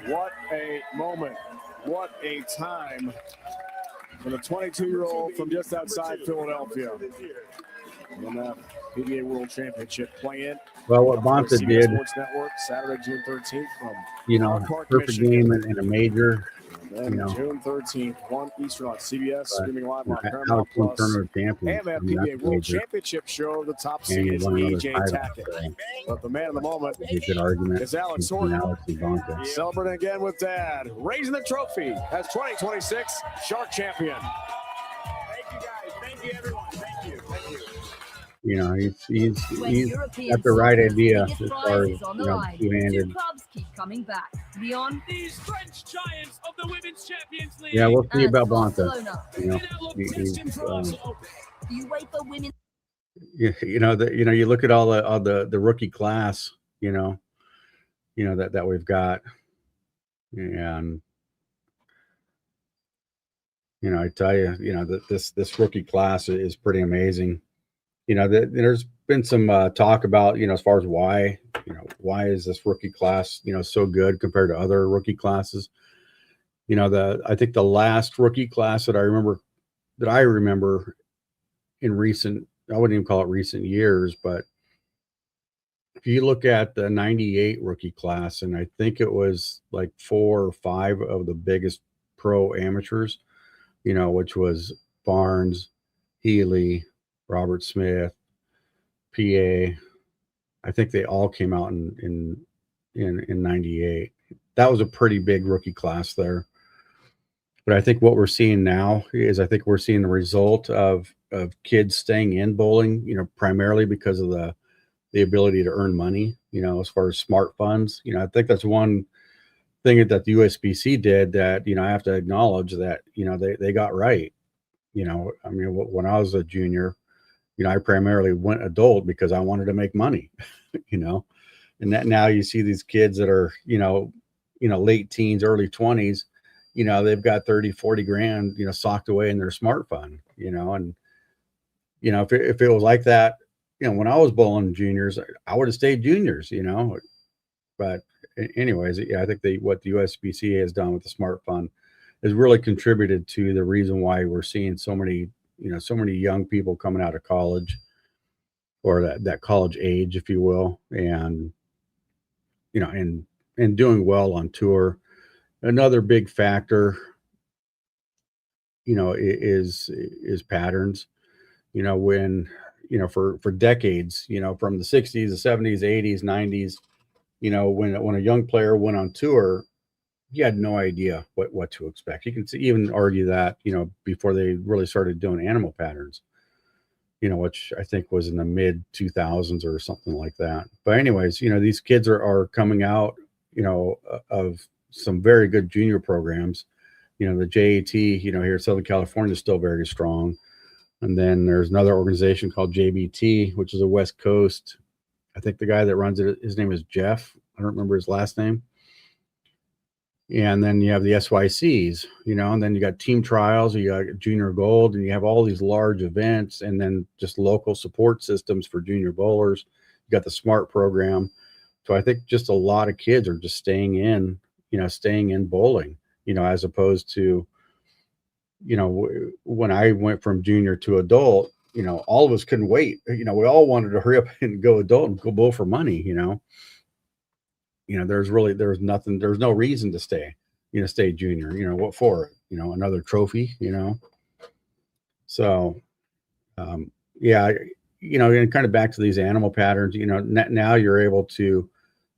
What a moment. What a time for the 22-year-old from just outside Philadelphia. In the PBA World Championship play-in.
Well, what Bonta
CBS
did,
Sports Network, Saturday, June 13th from
you know,
Howard Park,
perfect
Michigan.
game in a major.
And
You know.
June 13th, 1 Eastern on CBS, streaming live on Paramount
Alex won
Plus.
tournament champion.
And that
I mean,
PBA
that's
World
major.
Championship show, the top
And
seed
he
is
won another
EJ
title.
Tackett.
So
But the man of the moment
it's a good argument
is Alex
between
Horton.
Alex and Bonta.
Celebrating again with Dad, raising the trophy as 2026 Shark champion. Thank you guys. Thank you everyone. Thank you. Thank you.
You know, he's got the right idea as far as, you know, two-handed.
Clubs keep coming back. Leon,
These French giants of the Women's Champions League.
Yeah, we'll see about Bonta.
Barcelona.
You know, he's,
You wait for women.
you know, you look at all the rookie class, you know that we've got, and you know, I tell you, you know, that this rookie class is pretty amazing. You know, there's been some talk about, you know, as far as why is this rookie class, you know, so good compared to other rookie classes. You know, I think the last rookie class that I remember in recent, I wouldn't even call it recent years, but if you look at the 98 rookie class, and I think it was like 4 or 5 of the biggest pro amateurs, which was Barnes, Healy, Robert Smith, PA. I think they all came out in 98. That was a pretty big rookie class there. But I think what we're seeing now is I think we're seeing the result of kids staying in bowling, primarily because of the ability to earn money, as far as smart funds. I think that's one thing that the USBC did that, I have to acknowledge that, they got right. I mean, when I was a junior, I primarily went adult because I wanted to make money, and that now you see these kids that are, late teens, early 20s, they've got 30, 40 grand, socked away in their smart fund, and, if it was like that, when I was bowling juniors, I would have stayed juniors, but anyways, yeah, I think what the USBCA has done with the smart fund has really contributed to the reason why we're seeing so many young people coming out of college, or that college age, if you will, and and doing well on tour. Another big factor, is patterns. When for decades, from the 60s, the 70s, 80s, 90s, when a young player went on tour, he had no idea what to expect. You can even argue that, before they really started doing animal patterns, which I think was in the mid 2000s or something like that. But anyways, these kids are coming out, of some very good junior programs. The JAT, here in Southern California is still very strong. And then there's another organization called JBT, which is a West Coast. I think the guy that runs it, his name is Jeff. I don't remember his last name. And then you have the SYCs, and then you got team trials, you got junior gold, and you have all these large events, and then just local support systems for junior bowlers. You got the SMART program. So I think just a lot of kids are just staying in bowling, as opposed to, when I went from junior to adult, all of us couldn't wait. We all wanted to hurry up and go adult and go bowl for money, there's no reason to stay junior, what for, another trophy, so, yeah, and kind of back to these animal patterns, now you're able to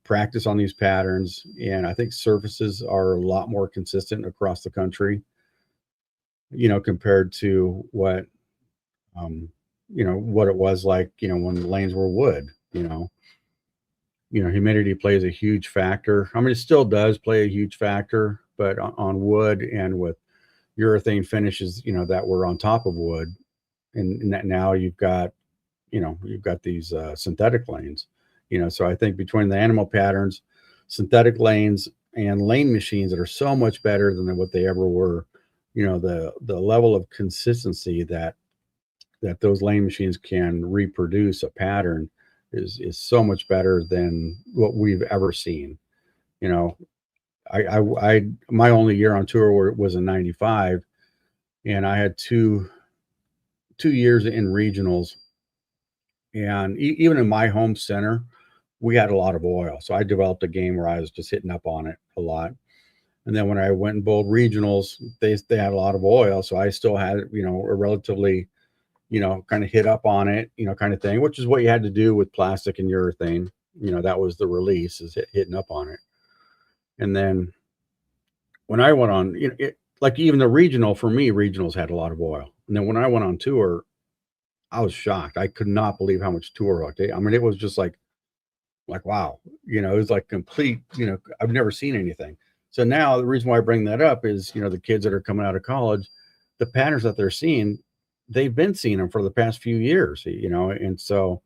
practice on these patterns, and I think surfaces are a lot more consistent across the country, compared to what it was like, when the lanes were wood, humidity plays a huge factor. I mean, it still does play a huge factor, but on wood and with urethane finishes, that were on top of wood, and that now you've got these synthetic lanes, so I think between the animal patterns, synthetic lanes, and lane machines that are so much better than what they ever were, the level of consistency that those lane machines can reproduce a pattern is so much better than what we've ever seen. I my only year on tour was in 95, and I had two years in regionals, and even in my home center, we had a lot of oil. So I developed a game where I was just hitting up on it a lot. And then when I went and bowled regionals, they had a lot of oil. So I still had, a relatively, kind of hit up on it, kind of thing, which is what you had to do with plastic and urethane. That was the release, is hitting up on it. And then when I went on, like even the regional, for me, regionals had a lot of oil. And then when I went on tour, I was shocked. I could not believe how much tour hooked. I mean, it was just like, wow, it was like complete, I've never seen anything. So now the reason why I bring that up is, the kids that are coming out of college, the patterns that they're seeing, they've been seeing them for the past few years, and so,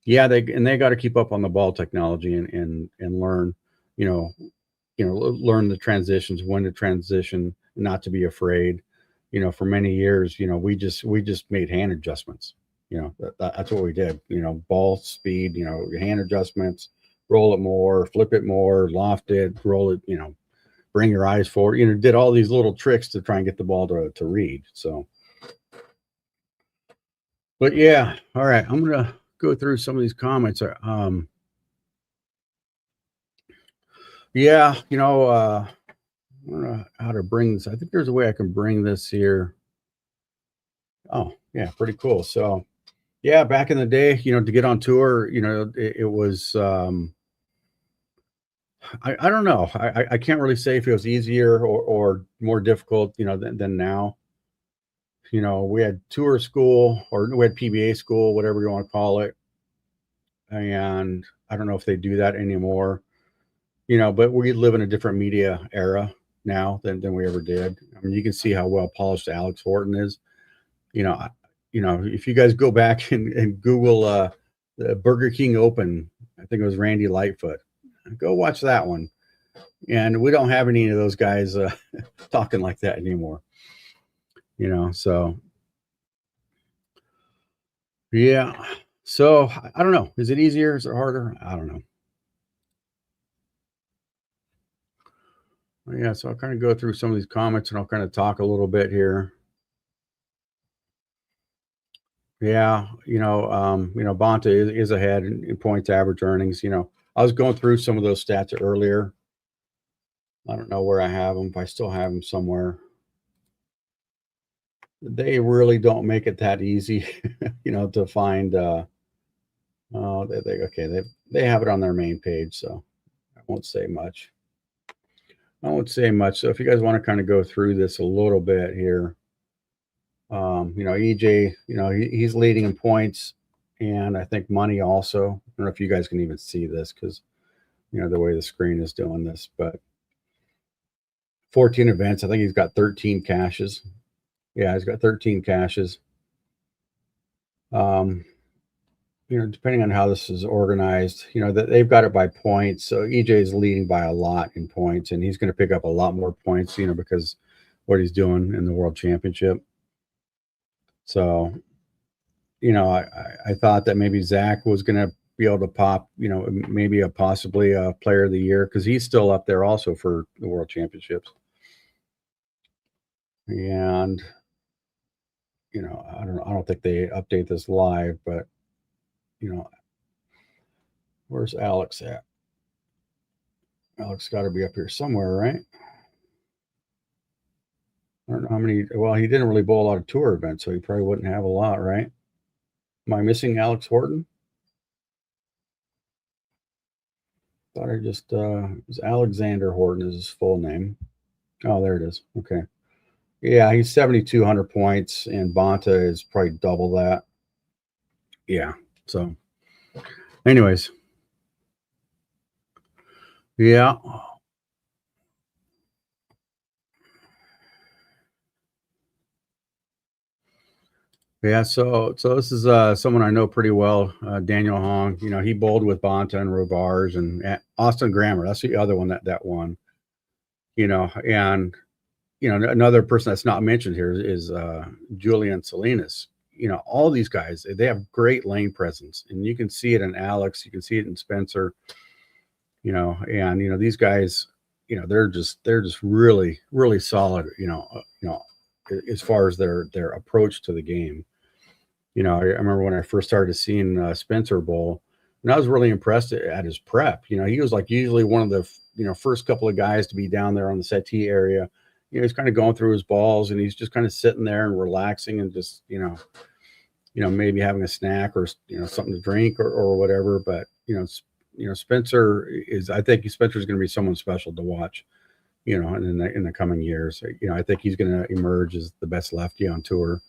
yeah, they got to keep up on the ball technology and learn, learn the transitions, when to transition, not to be afraid. For many years, we just made hand adjustments. That's what we did. Ball speed, hand adjustments, roll it more, flip it more, loft it, roll it, bring your eyes forward, did all these little tricks to try and get the ball to read. So, but yeah, all right, I'm going to go through some of these comments. Yeah, I don't know how to bring this. I think there's a way I can bring this here. Oh, yeah, pretty cool. So, yeah, back in the day, to get on tour, it was, I don't know. I can't really say if it was easier or more difficult, than now. We had tour school or we had PBA school, whatever you want to call it. And I don't know if they do that anymore, but we live in a different media era now than we ever did. I mean, you can see how well polished Alex Horton is. If you guys go back and Google the Burger King Open, I think it was Randy Lightfoot. Go watch that one. And we don't have any of those guys talking like that anymore. So yeah. So I don't know. Is it easier? Is it harder? I don't know. Yeah, so I'll kind of go through some of these comments and I'll kind of talk a little bit here. Yeah, Bonta is ahead in points average earnings. I was going through some of those stats earlier. I don't know where I have them, if I still have them somewhere. They really don't make it that easy, to find. They have it on their main page, so I won't say much. So if you guys want to kind of go through this a little bit here, EJ, he's leading in points, and I think money also. I don't know if you guys can even see this because the way the screen is doing this, but 14 events. I think he's got 13 caches. Yeah, he's got 13 caches. Depending on how this is organized, that they've got it by points. So EJ is leading by a lot in points, and he's going to pick up a lot more points, because what he's doing in the World Championship. So, I thought that maybe Zach was going to be able to pop, maybe possibly a player of the year because he's still up there also for the World Championships. And, I don't think they update this live, but, where's Alex at? Alex got to be up here somewhere, right? I don't know how many. Well, he didn't really bowl a lot of tour events, so he probably wouldn't have a lot, right? Am I missing Alex Horton? Thought I just it was Alexander Horton is his full name. Oh, there it is. Okay. Yeah, he's 7,200 points, and Bonta is probably double that. Yeah. So, anyways. Yeah. Yeah, so this is someone I know pretty well, Daniel Hong. He bowled with Bonta and Robars and Austin Grammer. That's the other one that won. And another person that's not mentioned here is Julian Salinas. All these guys, they have great lane presence, and you can see it in Alex, you can see it in Spencer. And these guys, they're just really, really solid. As far as their approach to the game. I remember when I first started seeing Spencer bowl, and I was really impressed at his prep. He was like usually one of the first couple of guys to be down there on the settee area. He's kind of going through his balls, and he's just kind of sitting there and relaxing and just maybe having a snack or something to drink or whatever. But Spencer is. I think Spencer's going to be someone special to watch. In the coming years, I think he's going to emerge as the best lefty on tour.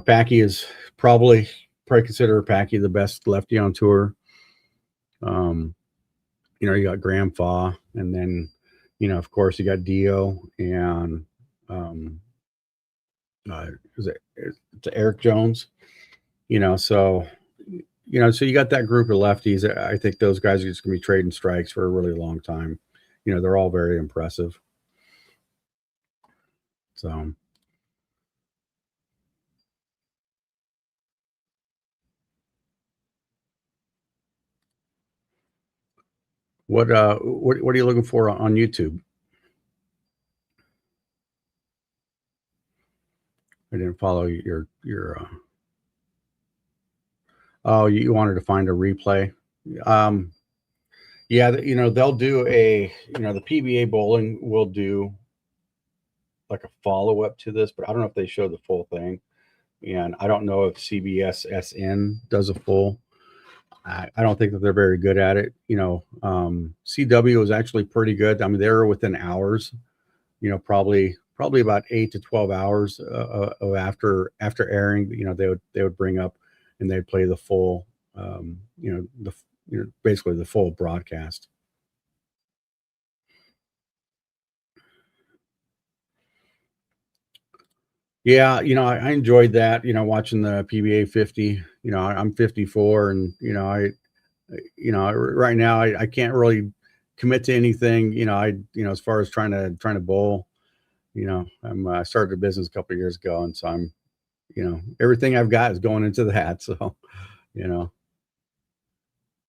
Packy is probably consider Packy the best lefty on tour. You got Graham Faw, and then, of course, you got Dio and is it Eric Jones? So you got that group of lefties. I think those guys are just going to be trading strikes for a really long time. They're all very impressive. So. What are you looking for on YouTube? I didn't follow your oh, you wanted to find a replay. Yeah, they'll do a, the PBA bowling will do like a follow-up to this, but I don't know if they show the full thing. And I don't know if CBSSN does a full. I don't think that they're very good at it. CW is actually pretty good. I mean, they're within hours, probably about 8 to 12 hours of after airing, they would bring up and they'd play the full, basically the full broadcast. Yeah, I enjoyed that, watching the PBA 50. I'm 54 and, right now I can't really commit to anything, as far as trying to bowl. I started a business a couple of years ago, and so I'm, everything I've got is going into that. So,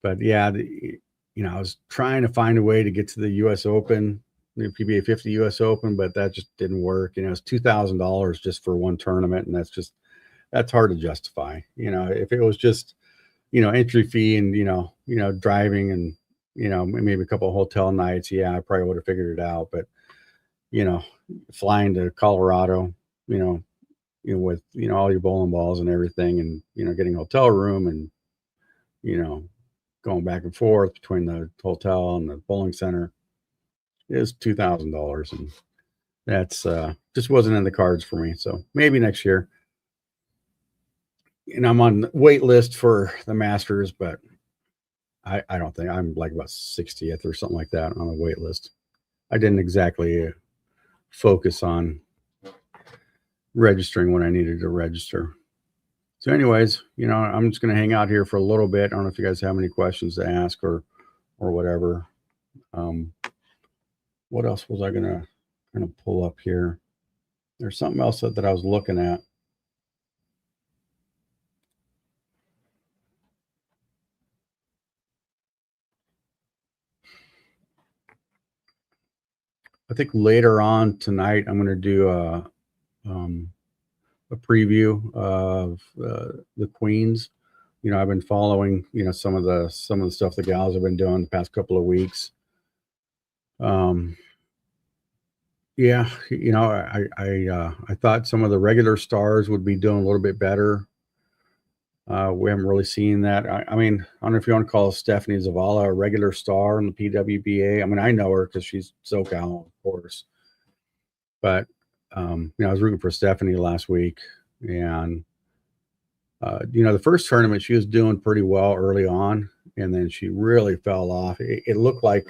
but yeah, I was trying to find a way to get to the US Open, the PBA 50 US Open, but that just didn't work. It's $2,000 just for one tournament. And that's hard to justify. If it was just, entry fee and, driving and, maybe a couple of hotel nights. Yeah, I probably would have figured it out, but, flying to Colorado, with, all your bowling balls and everything and, getting a hotel room and, going back and forth between the hotel and the bowling center is $2,000. And that's just wasn't in the cards for me. So maybe next year. And I'm on the wait list for the Masters, but I don't think I'm like about 60th or something like that on the wait list. I didn't exactly focus on registering when I needed to register. So anyways, I'm just going to hang out here for a little bit. I don't know if you guys have any questions to ask or whatever. What else was I going to pull up here? There's something else that I was looking at. I think later on tonight, I'm going to do a preview of the Queens. I've been following, some of the stuff the gals have been doing the past couple of weeks. Yeah, I thought some of the regular stars would be doing a little bit better. We haven't really seen that. I mean, I don't know if you want to call Stephanie Zavala a regular star in the PWBA. I mean, I know her because she's SoCal, of course. But I was rooting for Stephanie last week, and the first tournament she was doing pretty well early on, and then she really fell off. It looked like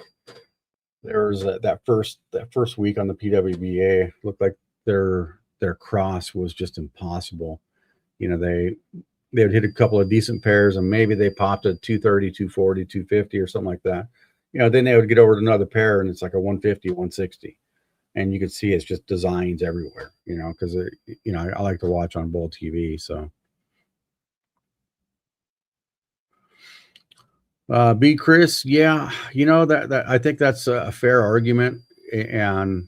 there was that first week on the PWBA looked like their cross was just impossible. They would hit a couple of decent pairs and maybe they popped a 230, 240, 250 or something like that. Then they would get over to another pair and it's like a 150, 160. And you could see it's just designs everywhere, because, I like to watch on Bowl TV. So, B. Chris, yeah, that I think that's a fair argument. And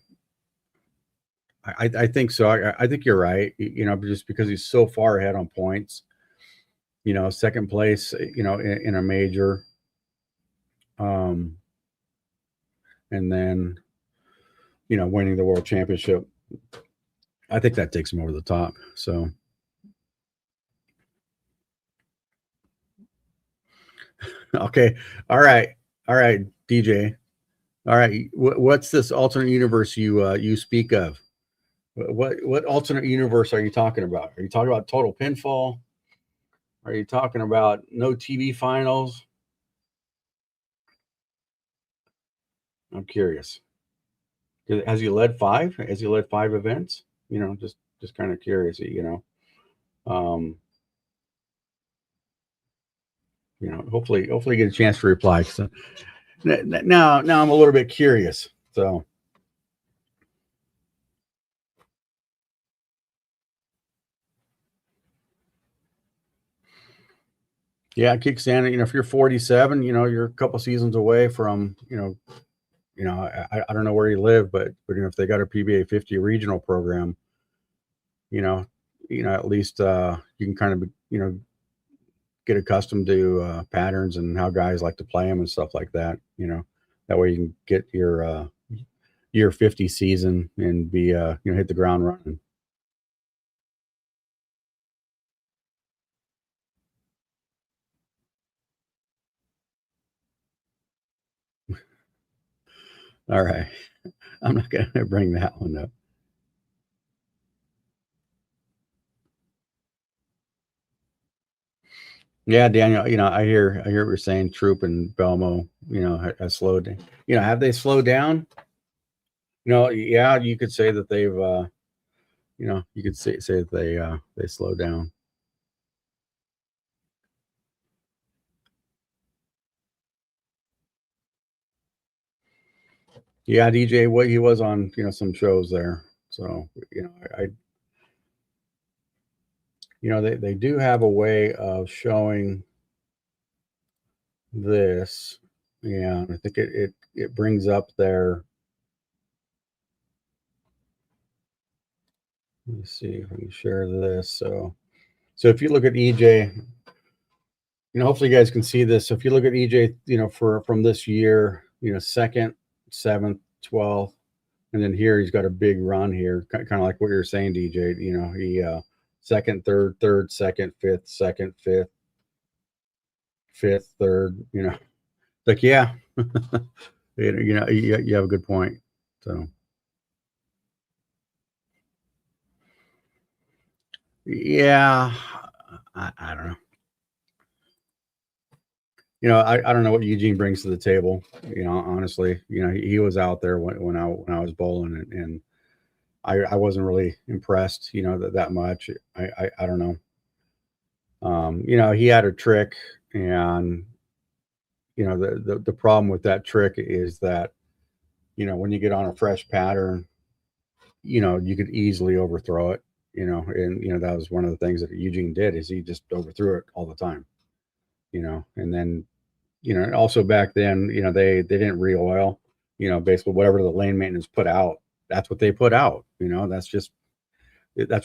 I think so. I think you're right, just because he's so far ahead on points. Second place, in a major. And then, winning the world championship. I think that takes him over the top. So, okay. All right, DJ. All right. What's this alternate universe you speak of? What alternate universe are you talking about? Are you talking about total pinfall? Are you talking about no TV finals? I'm curious. Has he led 5? Has he led 5 events? Just kind of curious. Hopefully get a chance to reply. So now I'm a little bit curious. So. Yeah, kickstand. If you're 47, you're a couple seasons away from, I don't know where you live, but if they got a PBA 50 regional program, at least you can kind of, get accustomed to patterns and how guys like to play them and stuff like that. You know, that way you can get your year 50 season and be hit the ground running. All right, I'm not going to bring that one up. Yeah, Daniel, I hear what you're saying. Troop and Belmo, has slowed down. Have they slowed down? Yeah, you could say that they've, you could say that they slowed down. Yeah, DJ, what he was on, some shows there. So, they do have a way of showing this. Yeah, I think it brings up their. Let's see if we can share this. So if you look at EJ, hopefully you guys can see this. So if you look at EJ, from this year, 2nd, 7th, 12th, and then here he's got a big run here, kind of like what you're saying, DJ. He 2nd, 3rd, 2nd, 5th, 2nd, 5th, 5th, 3rd. Like yeah, you have a good point. So yeah, I don't know. I don't know what Eugene brings to the table. Honestly, he was out there when I was bowling, and I wasn't really impressed. That much. I don't know. He had a trick, and the problem with that trick is that when you get on a fresh pattern, you could easily overthrow it. And that was one of the things that Eugene did, is he just overthrew it all the time. And then also back then, they didn't re-oil, basically whatever the lane maintenance put out, that's what they put out. That's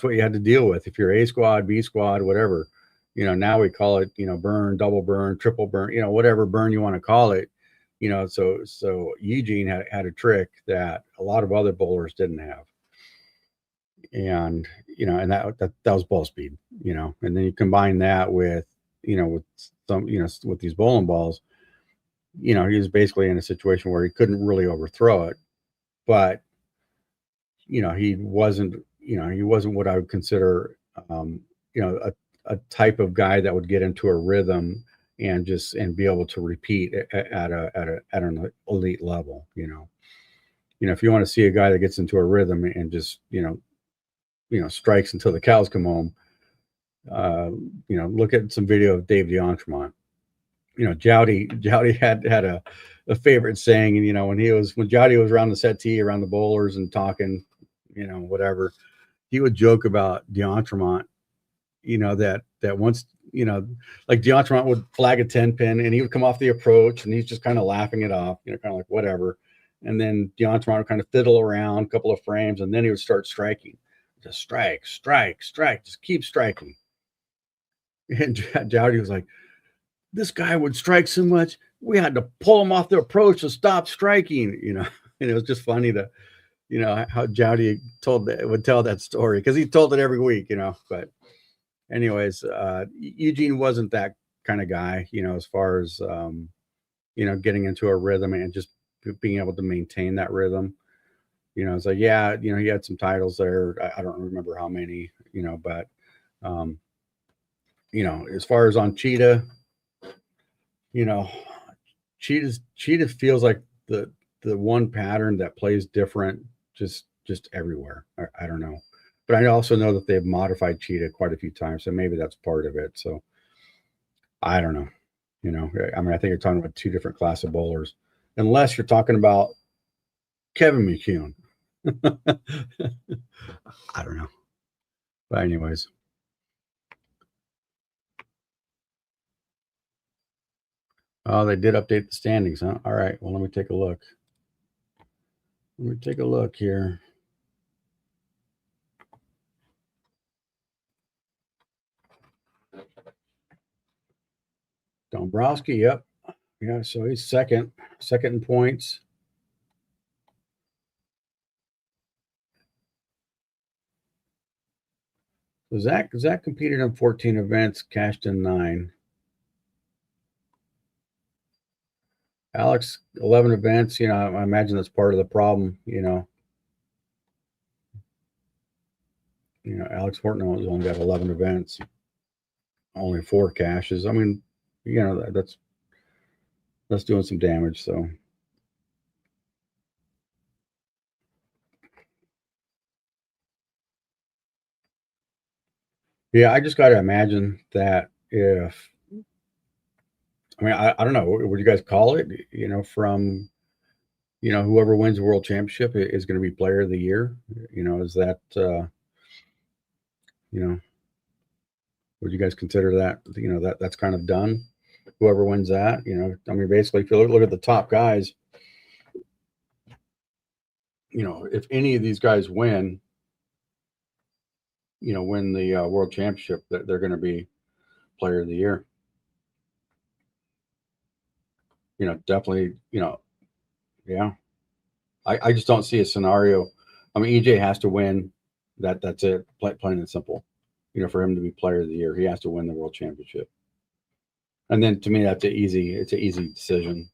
what you had to deal with. If you're A squad, B squad, whatever, now we call it, burn, double burn, triple burn, whatever burn you want to call it. So Eugene had a trick that a lot of other bowlers didn't have. And, and that was ball speed, and then you combine that with, with some, with these bowling balls, he was basically in a situation where he couldn't really overthrow it, but he wasn't what I would consider a type of guy that would get into a rhythm and be able to repeat at an elite level. If you want to see a guy that gets into a rhythm and just strikes until the cows come home, look at some video of Dave DeEntremont. Jowdy had a favorite saying, and when Jowdy was around the settee, around the bowlers and talking, whatever, he would joke about DeEntremont, that once, like DeEntremont would flag a 10 pin and he would come off the approach and he's just kind of laughing it off, kind of like whatever. And then DeEntremont would kind of fiddle around a couple of frames and then he would start striking. Just strike, just keep striking. And Jowdy was like, this guy would strike so much, we had to pull him off the approach to stop striking, and it was just funny to, how Jowdy would tell that story, because he told it every week, but anyways, Eugene wasn't that kind of guy, as far as, getting into a rhythm and just being able to maintain that rhythm. It's like, yeah, he had some titles there. I don't remember how many, but, as far as on Cheetah, Cheetah feels like the one pattern that plays different just everywhere. I don't know, but I also know that they've modified Cheetah quite a few times, so maybe that's part of it. So I don't know. I mean, I think you're talking about two different class of bowlers, unless you're talking about Kevin McCune. I don't know. But anyways. Oh, they did update the standings, huh? All right. Well, let me take a look. Let me take a look here. Dombrowski, yep. Yeah, so he's second in points. So Zach competed in 14 events, cashed in 9. Alex, 11 events. You know, I imagine that's part of the problem. You know, Alex Fortnell has only got 11 events, only 4 cashes. I mean, you know, that's doing some damage. So. Yeah, I just got to imagine that if, I mean, I don't know, what do you guys call it? You know, from, you know, whoever wins the world championship is going to be player of the year. You know, is that, you know, would you guys consider that, you know, that's kind of done? Whoever wins that, you know, I mean, basically, if you look at the top guys, you know, if any of these guys win, you know, win the world championship, they're going to be player of the year. You know, definitely, you know, yeah. I just don't see a scenario. I mean, EJ has to win. That's it, plain and simple. You know, for him to be player of the year, he has to win the world championship. And then to me, it's an easy decision.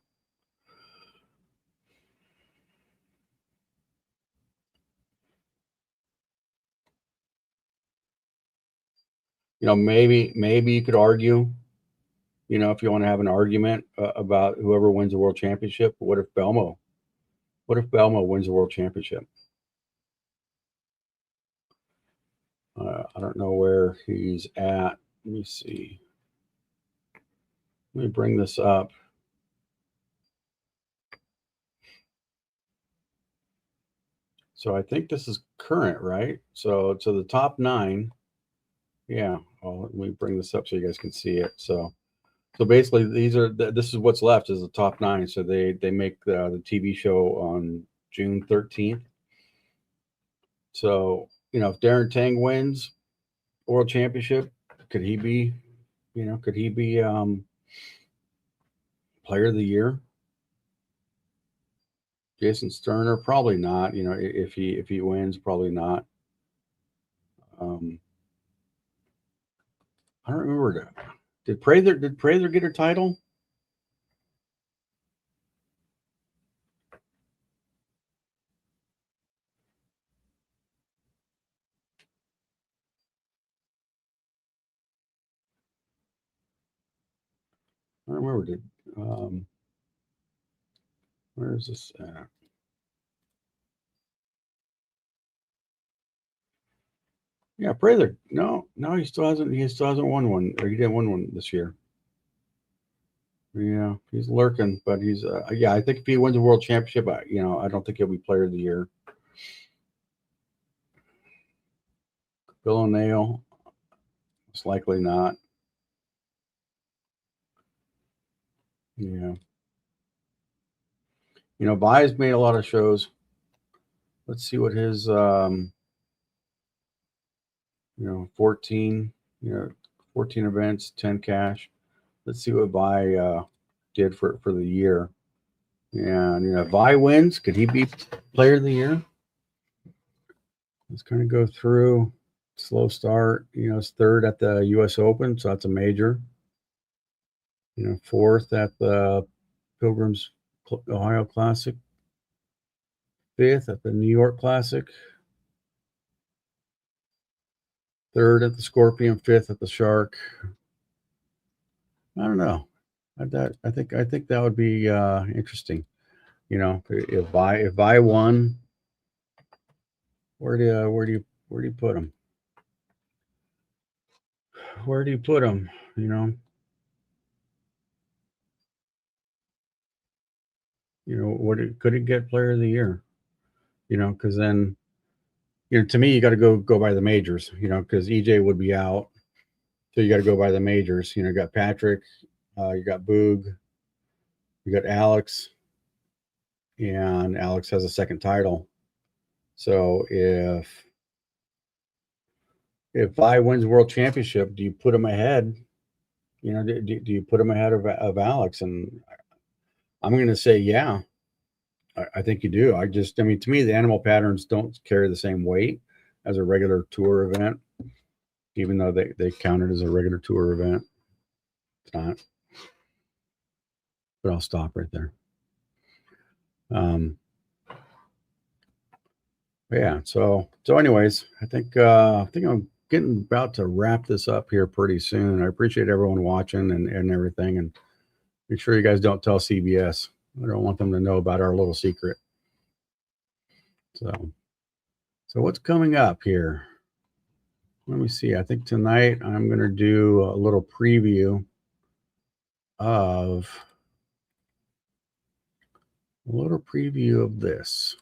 You know, maybe you could argue, you know, if you want to have an argument about whoever wins the world championship. What if Belmo wins the world championship? I don't know where he's at. Let me see. Let me bring this up. So I think this is current, right? So the top 9. Yeah. Well, let me bring this up so you guys can see it. So basically, this is what's left is the top 9. So they make the TV show on June 13th. So, you know, if Darren Tang wins world championship, could he be player of the year? Jason Sterner, probably not. You know, if he wins, probably not. I don't remember. Did Prather get a title? I don't remember. Where is this at? Yeah, Prather. No, he still hasn't won one, or he didn't win one this year. Yeah, he's lurking, but he's yeah. I think if he wins a world championship, you know, I don't think he'll be player of the year. Bill O'Neill, it's likely not. Yeah. You know, Vi's made a lot of shows. Let's see what his you know, 14 events, 10 cash. Let's see what Vi did for the year. And you know, if Vi wins, could he be player of the year? Let's kind of go through. Slow start. You know, it's 3rd at the US Open, so that's a major. You know, 4th at the Pilgrims Ohio Classic. 5th at the New York Classic. 3rd at the Scorpion. 5th at the Shark. I don't know. I think that would be interesting. You know, if Vi won, where do you put him? Where do you put him? You know. You know, could it get player of the year? You know, because then, you know, to me, you got to go by the majors. You know, because EJ would be out, so you got to go by the majors. You know, you got Patrick, you got Boog, you got Alex, and Alex has a 2nd title. So if Vi wins world championship, do you put him ahead You know, do you put him ahead of Alex? And I'm going to say, yeah, I think you do. I mean, to me, the animal patterns don't carry the same weight as a regular tour event, even though they count it as a regular tour event. It's not. But I'll stop right there. Yeah. So anyways, I think I'm getting about to wrap this up here pretty soon. I appreciate everyone watching and everything, and make sure you guys don't tell CBS. I don't want them to know about our little secret. So what's coming up here? Let me see. I think tonight I'm going to do a little preview of this.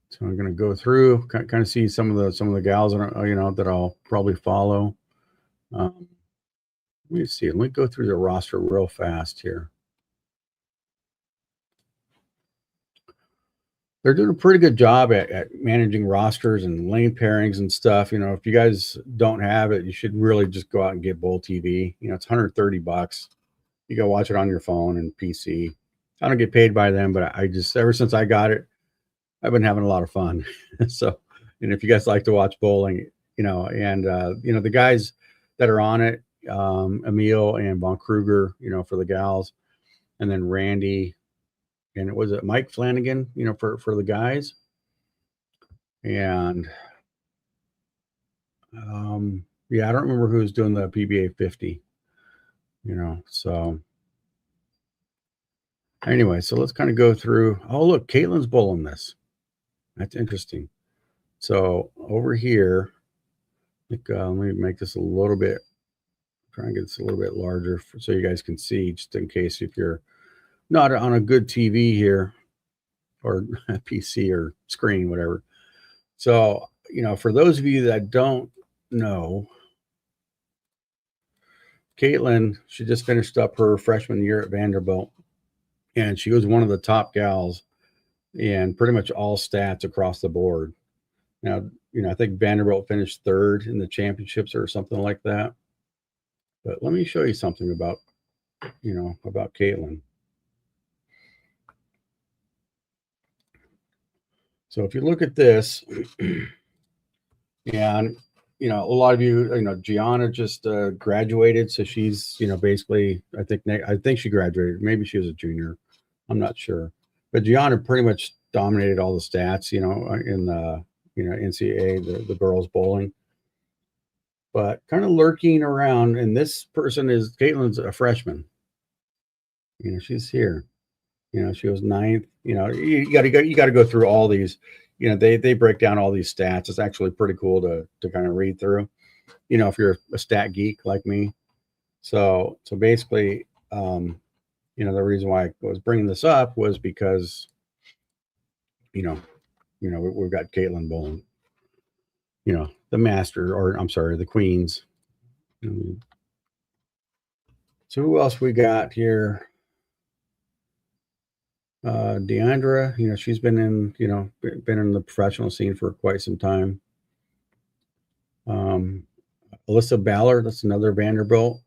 So I'm going to go through, kind of see some of the gals that I'll probably follow. Let me see. Let me go through the roster real fast here. They're doing a pretty good job at managing rosters and lane pairings and stuff. You know, if you guys don't have it, you should really just go out and get Bowl TV. You know, it's $130. You go watch it on your phone and PC. I don't get paid by them, but I just, ever since I got it, I've been having a lot of fun. So, and if you guys like to watch bowling, you know, and, you know, the guys that are on it, Emil and Von Kruger, you know, for the gals, and then Randy, and it was Mike Flanagan, you know, for the guys. And yeah, I don't remember who was doing the PBA 50, you know. So anyway, so let's kind of go through. Oh, look, Caitlin's bowling this. That's interesting. So over here, I think, let me make this a little bit, try and get this a little bit larger so you guys can see, just in case if you're not on a good TV here or a PC or screen, whatever. So, you know, for those of you that don't know, Caitlin, she just finished up her freshman year at Vanderbilt, and she was one of the top gals in pretty much all stats across the board. Now, you know, I think Vanderbilt finished third in the championships or something like that. But let me show you something about, you know, about Caitlin. So if you look at this, and, you know, a lot of you, you know, Gianna just graduated. So she's, you know, basically, I think she graduated. Maybe she was a junior. I'm not sure. But Gianna pretty much dominated all the stats, you know, in the, you know, NCAA, the girls bowling. But kind of lurking around, and this person is, Caitlin's a freshman. You know, she's here. You know, she was 9th. You know, you got to go through all these. You know, they break down all these stats. It's actually pretty cool to kind of read through. You know, if you're a stat geek like me. So basically, you know, the reason why I was bringing this up was because, you know, we've got Caitlin bowling. You know, the master, or I'm sorry, the queens. So who else we got here? Deandra, you know, she's been in, you know, been in the professional scene for quite some time. Alyssa Ballard, that's another Vanderbilt.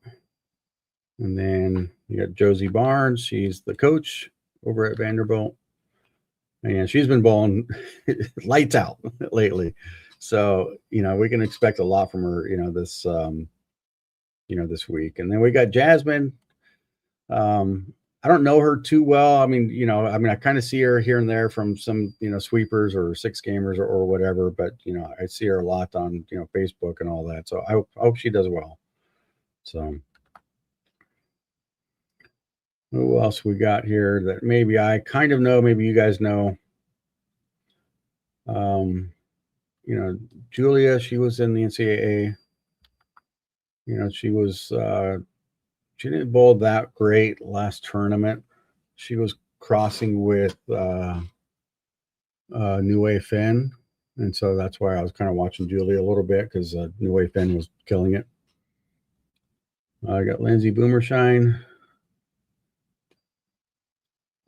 And then you got Josie Barnes, she's the coach over at Vanderbilt. And she's been bowling lights out lately. So, you know, we can expect a lot from her, you know, this week. And then we got Jasmine. I don't know her too well. I mean, you know, I kind of see her here and there from some, you know, sweepers or 6 gamers or whatever, but, you know, I see her a lot on, you know, Facebook and all that. So I hope she does well. So who else we got here that maybe I kind of know, maybe you guys know? You know, Julia, she was in the NCAA. You know, she was, she didn't bowl that great last tournament. She was crossing with New Finn, and so that's why I was kind of watching Julia a little bit, because New Finn was killing it. I got Lindsay Boomershine.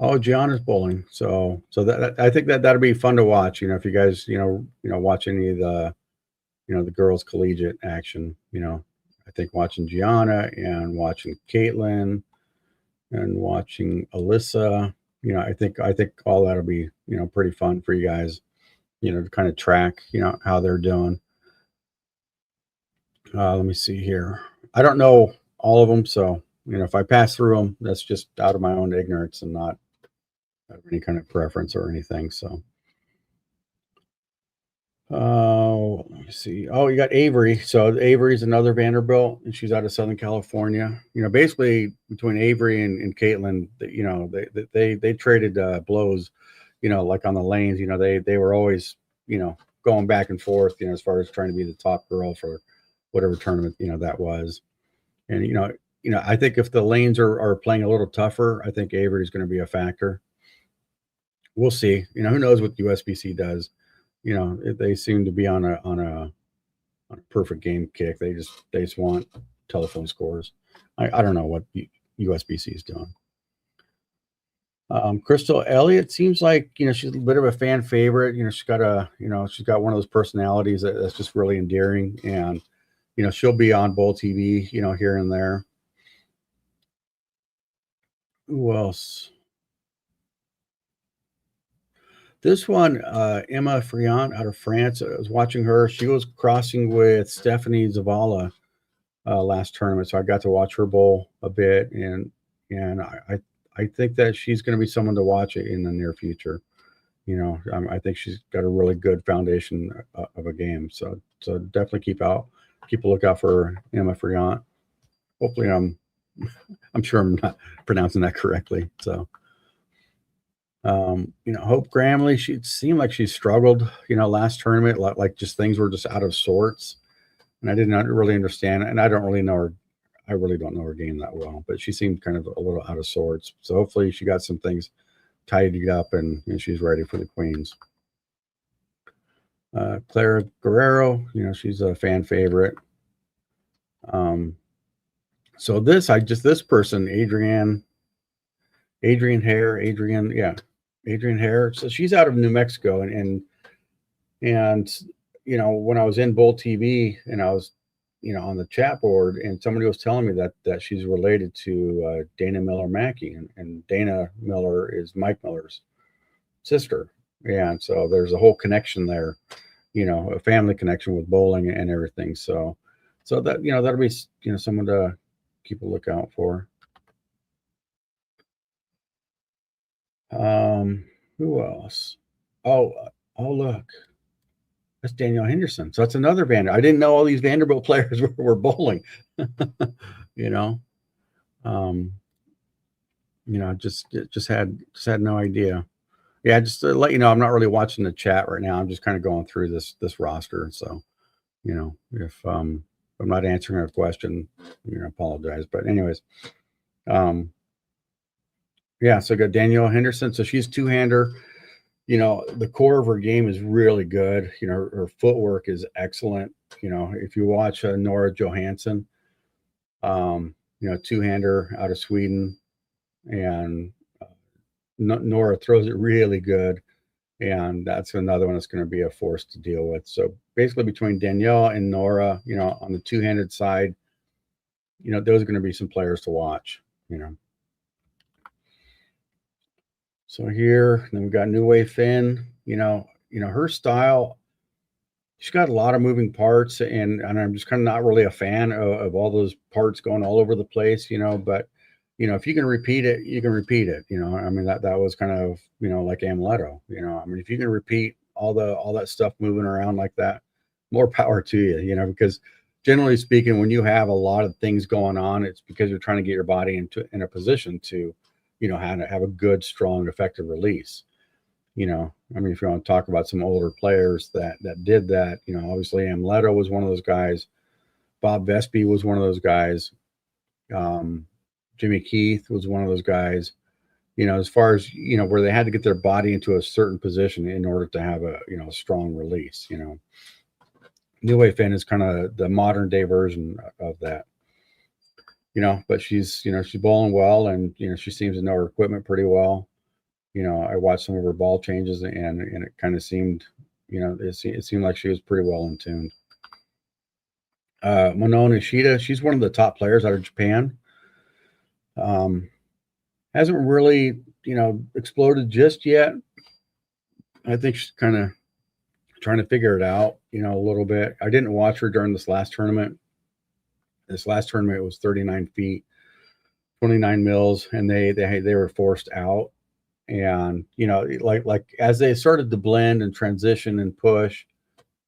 Oh, Gianna's bowling. So that I think that'll be fun to watch. You know, if you guys, you know, watch any of the, you know, the girls collegiate action, you know, I think watching Gianna and watching Caitlin and watching Alyssa, you know, I think all that'll be, you know, pretty fun for you guys, you know, to kind of track, you know, how they're doing. Let me see here. I don't know all of them, so you know, if I pass through them, that's just out of my own ignorance and not any kind of preference or anything. So, let me see. Oh, you got Avery. So Avery's another Vanderbilt, and she's out of Southern California. You know, basically between Avery and Caitlin, you know, they traded blows. You know, like on the lanes. You know, they were always, you know, going back and forth. You know, as far as trying to be the top girl for whatever tournament, you know, that was. And you know, I think if the lanes are playing a little tougher, I think Avery's going to be a factor. We'll see. You know, who knows what USBC does? You know, they seem to be on a perfect game kick. They just want telephone scores. I don't know what USBC is doing. Crystal Elliott seems like, you know, she's a bit of a fan favorite. You know, she's got one of those personalities that's just really endearing, and you know, she'll be on Bowl TV, you know, here and there. Who else? This one, Emma Friant out of France. I was watching her. She was crossing with Stephanie Zavala last tournament, so I got to watch her bowl a bit, and I think that she's going to be someone to watch in the near future. You know, I think she's got a really good foundation of a game. So definitely keep a lookout for Emma Friant. Hopefully, I'm sure I'm not pronouncing that correctly. So. You know, Hope Gramley, she seemed like she struggled, you know, last tournament, like just things were just out of sorts. And I did not really understand, and I don't really know her. I really don't know her game that well, but she seemed kind of a little out of sorts. So hopefully she got some things tidied up and she's ready for the Queens. Clara Guerrero, you know, she's a fan favorite. So this person, Adrienne Hare, Adrienne Hare. So she's out of New Mexico, and you know, when I was in Bowl TV and I was, you know, on the chat board, and somebody was telling me that she's related to Dana Miller Mackey, and Dana Miller is Mike Miller's sister, and so there's a whole connection there, you know, a family connection with bowling and everything. So that, you know, that'll be, you know, someone to keep a lookout for. Who else? Oh, look, that's Danielle Henderson. So that's another Vanderbilt. I didn't know all these Vanderbilt players were bowling. You know, just had no idea. Yeah, just to let you know, I'm not really watching the chat right now. I'm just kind of going through this roster. So, you know, if I'm not answering a question, you know, I apologize. But anyways, yeah, so got Danielle Henderson. So she's two-hander. You know, the core of her game is really good. You know, her footwork is excellent. You know, if you watch Nora Johansson, you know, two-hander out of Sweden, and Nora throws it really good. And that's another one that's going to be a force to deal with. So basically between Danielle and Nora, you know, on the two-handed side, you know, those are going to be some players to watch, you know. So here, then we got New Way Finn. You know, her style, she's got a lot of moving parts, and I'm just kind of not really a fan of all those parts going all over the place, you know. But you know, if you can repeat it, you can repeat it. You know, I mean that was kind of, you know, like Amuleto. You know, I mean, if you can repeat all that stuff moving around like that, more power to you. You know, because generally speaking, when you have a lot of things going on, it's because you're trying to get your body in a position to, you know, have a good, strong, effective release. You know, I mean, if you want to talk about some older players that did that, you know, obviously Amuleto was one of those guys. Bob Vespi was one of those guys. Jimmy Keith was one of those guys. You know, as far as, you know, where they had to get their body into a certain position in order to have a, you know, strong release. You know, New Way Finn is kind of the modern day version of that. You know, but she's bowling well, and you know, she seems to know her equipment pretty well. You know, I watched some of her ball changes, and it kind of seemed, you know, it seemed like she was pretty well in tune. Manon Ishida, she's one of the top players out of Japan. Hasn't really, exploded just yet. I think she's kind of trying to figure it out, a little bit. I didn't watch her during this last tournament. This last tournament was 39 feet, 29 mils, and they were forced out. And like as they started to blend and transition and push,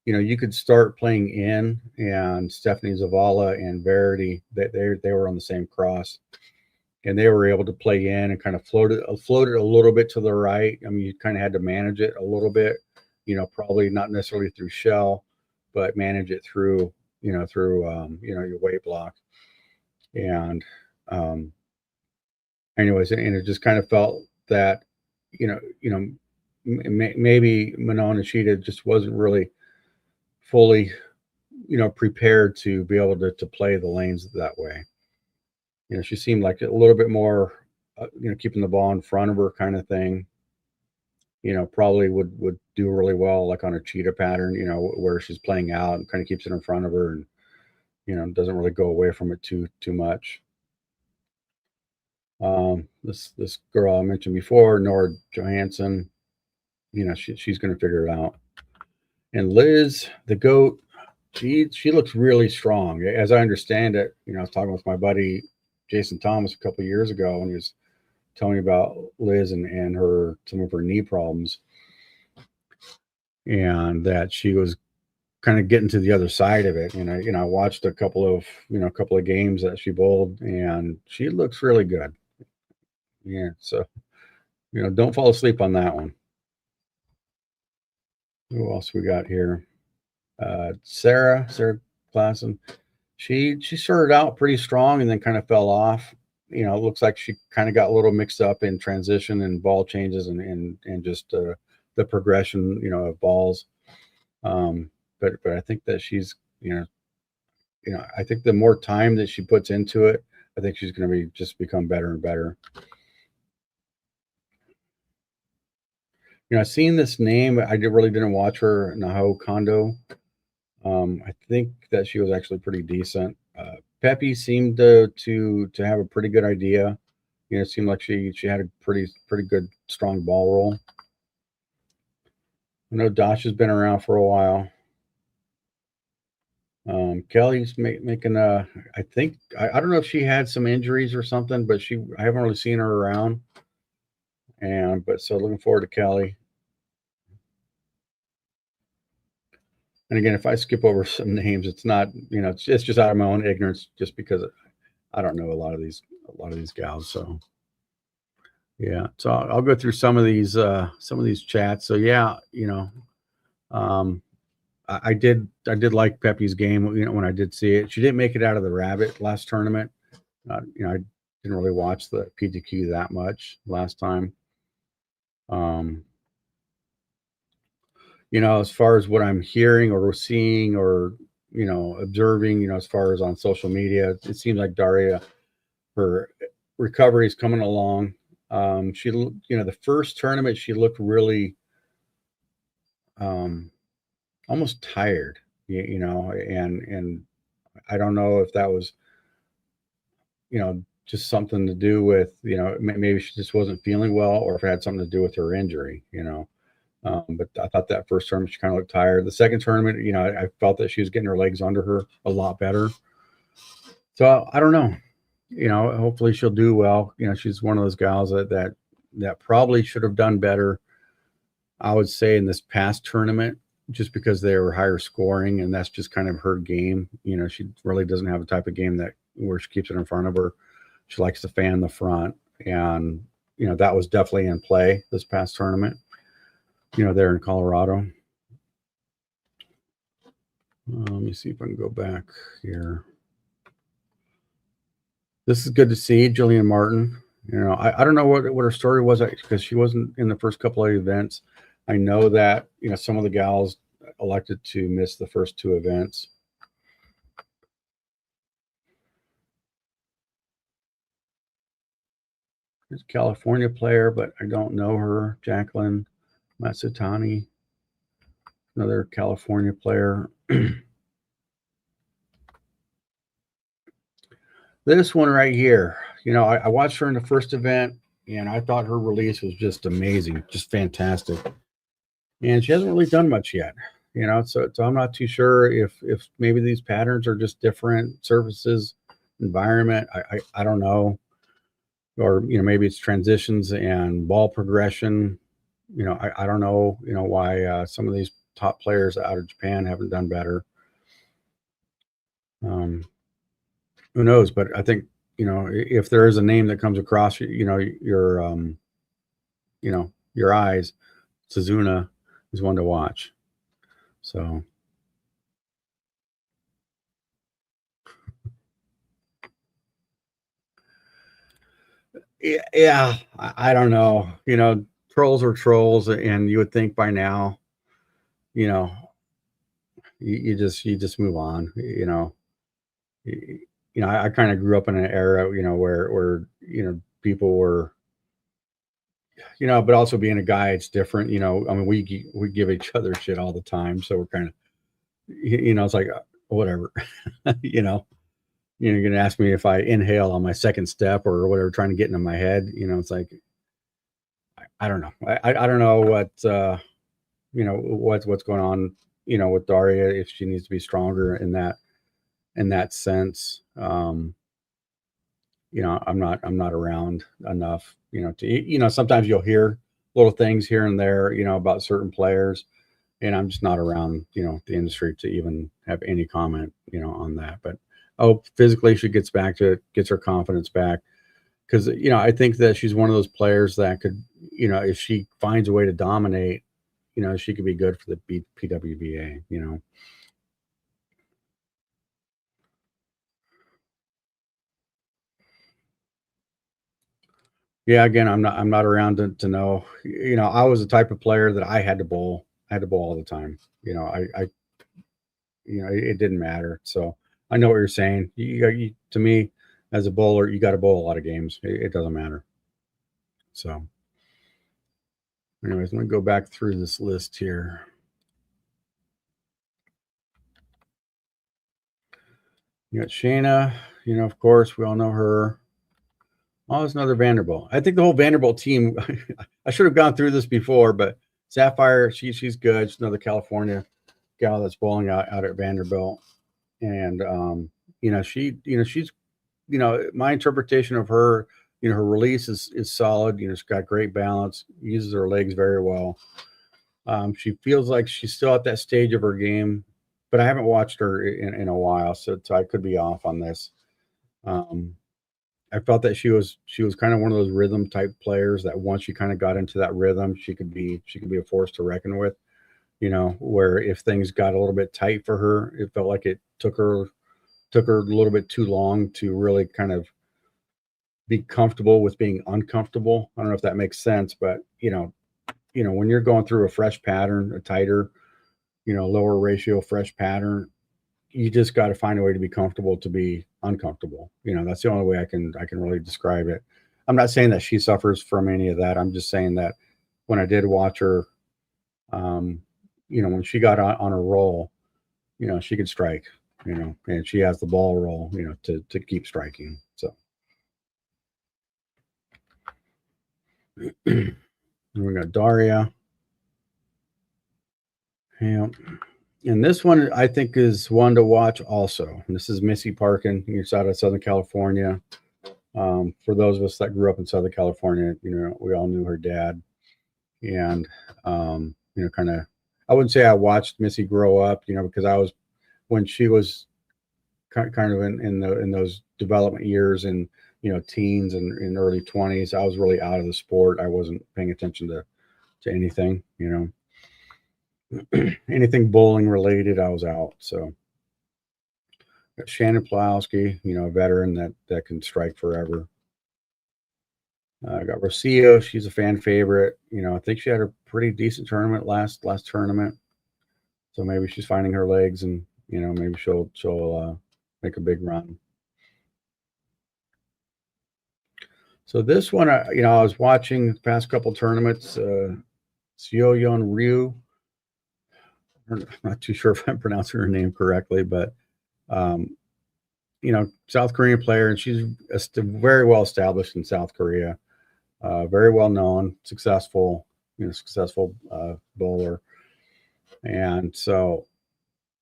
you could start playing in, and Stephanie Zavala and Verity, they were on the same cross, and they were able to play in and kind of floated a little bit to the right. I mean, you kind of had to manage it a little bit, probably not necessarily through shell, but manage it through your weight block. And anyways, and it just kind of felt that maybe Manon Ishida just wasn't really fully prepared to be able to play the lanes that way. She seemed like a little bit more keeping the ball in front of her kind of thing. Probably would do really well like on a cheetah pattern, where she's playing out and kind of keeps it in front of her, and doesn't really go away from it too much. This girl I mentioned before, Nora Johansson, she's going to figure it out. And Liz, the GOAT, she looks really strong. As I understand it, I was talking with my buddy Jason Thomas a couple of years ago, and he was telling me about Liz and some of her knee problems, and that she was kind of getting to the other side of it. And I watched a couple of games that she bowled, and she looks really good. Yeah, so don't fall asleep on that one. Who else we got here? Sarah Klassen. She started out pretty strong and then kind of fell off. It looks like she kind of got a little mixed up in transition and ball changes and just the progression, of balls. But I think that she's, I think the more time that she puts into it, I think she's going to just become better and better. I've seen this name. I really didn't watch her, Naho Kondo. I think that she was actually pretty decent. Pepe seemed to have a pretty good idea. It seemed like she had a pretty good strong ball roll. I know Dasha's been around for a while. Kelly's making I think I don't know if she had some injuries or something, but I haven't really seen her around. But so looking forward to Kelly. And again, if I skip over some names, it's not, it's just out of my own ignorance, just because I don't know a lot of these gals. So yeah, so I'll go through some of these chats. So yeah, I did like Pepe's game. When I did see it, she didn't make it out of the rabbit last tournament. I didn't really watch the PTQ that much last time. As far as what I'm hearing or seeing or, observing, as far as on social media, it seems like Daria, her recovery is coming along. She, the first tournament, she looked really almost tired, and I don't know if that was, just something to do with, maybe she just wasn't feeling well, or if it had something to do with her injury, but I thought that first tournament, she kind of looked tired. The second tournament, I felt that she was getting her legs under her a lot better. So I don't know, hopefully she'll do well. She's one of those gals that probably should have done better, I would say, in this past tournament, just because they were higher scoring, and that's just kind of her game. She really doesn't have a type of game where she keeps it in front of her. She likes to fan the front, and that was definitely in play this past tournament. There in Colorado. Let me see if I can go back here. This is good to see Jillian Martin. I don't know what her story was, because she wasn't in the first couple of events. I know that some of the gals elected to miss the first two events. There's a California player, but I don't know her. Jacqueline Matsutani, another California player. This one right here, you know, I watched her in the first event, and I thought her release was just amazing, just fantastic. And she hasn't really done much yet, you know. So I'm not too sure if maybe these patterns are just different surfaces, environment. I don't know, or you know, maybe it's transitions and ball progression. You know, I don't know, you know, why some of these top players out of Japan haven't done better. Who knows? But I think, you know, if there is a name that comes across, you know, your eyes, Suzuna is one to watch. So yeah, I don't know. You know, trolls are trolls, and you would think by now, you know, you just move on. You know, I kind of grew up in an era, you know, where you know people were, you know, but also being a guy, it's different. You know, I mean, we give each other shit all the time, so we're kind of, you know, it's like whatever, you know. You're gonna ask me if I inhale on my second step or whatever, trying to get into my head. You know, it's like I don't know. I don't know what you know what's going on. You know, with Daria, if she needs to be stronger in that sense. You know, I'm not around enough. You know, to you know, sometimes you'll hear little things here and there. You know, about certain players, and I'm just not around. You know, the industry to even have any comment. You know, on that. But oh, physically she gets back to it, gets her confidence back. Because you know, I think that she's one of those players that could, you know, if she finds a way to dominate, you know, she could be good for the PWBA. You know, yeah. Again, I'm not around to know. You know, I was the type of player that I had to bowl. I had to bowl all the time. You know, I you know, it didn't matter. So I know what you're saying. To me, as a bowler, you got to bowl a lot of games. It doesn't matter. So, anyways, let me go back through this list here. You got Shayna, you know, of course, we all know her. Oh, it's another Vanderbilt. I think the whole Vanderbilt team, I should have gone through this before, but Sapphire, she's good. She's another California gal that's bowling out at Vanderbilt. And you know, she's, you know, my interpretation of her, you know, her release is solid. You know, she's got great balance, uses her legs very well. She feels like she's still at that stage of her game, but I haven't watched her in a while, so I could be off on this. Um, I felt that she was kind of one of those rhythm type players that once she kind of got into that rhythm, she could be a force to reckon with. You know, where if things got a little bit tight for her, it felt like it took her a little bit too long to really kind of be comfortable with being uncomfortable. I don't know if that makes sense, but you know, when you're going through a fresh pattern, a tighter, you know, lower ratio fresh pattern, you just got to find a way to be comfortable to be uncomfortable. You know, that's the only way I can really describe it. I'm not saying that she suffers from any of that. I'm just saying that when I did watch her, you know, when she got on a roll, you know, she could strike, you know, and she has the ball roll, you know, to keep striking. So we got Daria. Yeah. And this one I think is one to watch also. And this is Missy Parkin. She's out of Southern California. For those of us that grew up in Southern California, you know, we all knew her dad. And, you know, kind of, I wouldn't say I watched Missy grow up, you know, because I was, when she was kind of in those development years and, you know, teens and in early 20s, I was really out of the sport. I wasn't paying attention to anything, you know. Anything bowling related, I was out. So got Shannon Plowski, you know, a veteran that can strike forever. I got Rocio. She's a fan favorite. You know, I think she had a pretty decent tournament last tournament. So maybe she's finding her legs, and you know, maybe she'll make a big run. So this one, you know, I was watching the past couple tournaments. Sioyon Ryu. I'm not too sure if I'm pronouncing her name correctly, but South Korean player, and she's very well established in South Korea. Very well known, successful bowler. And so,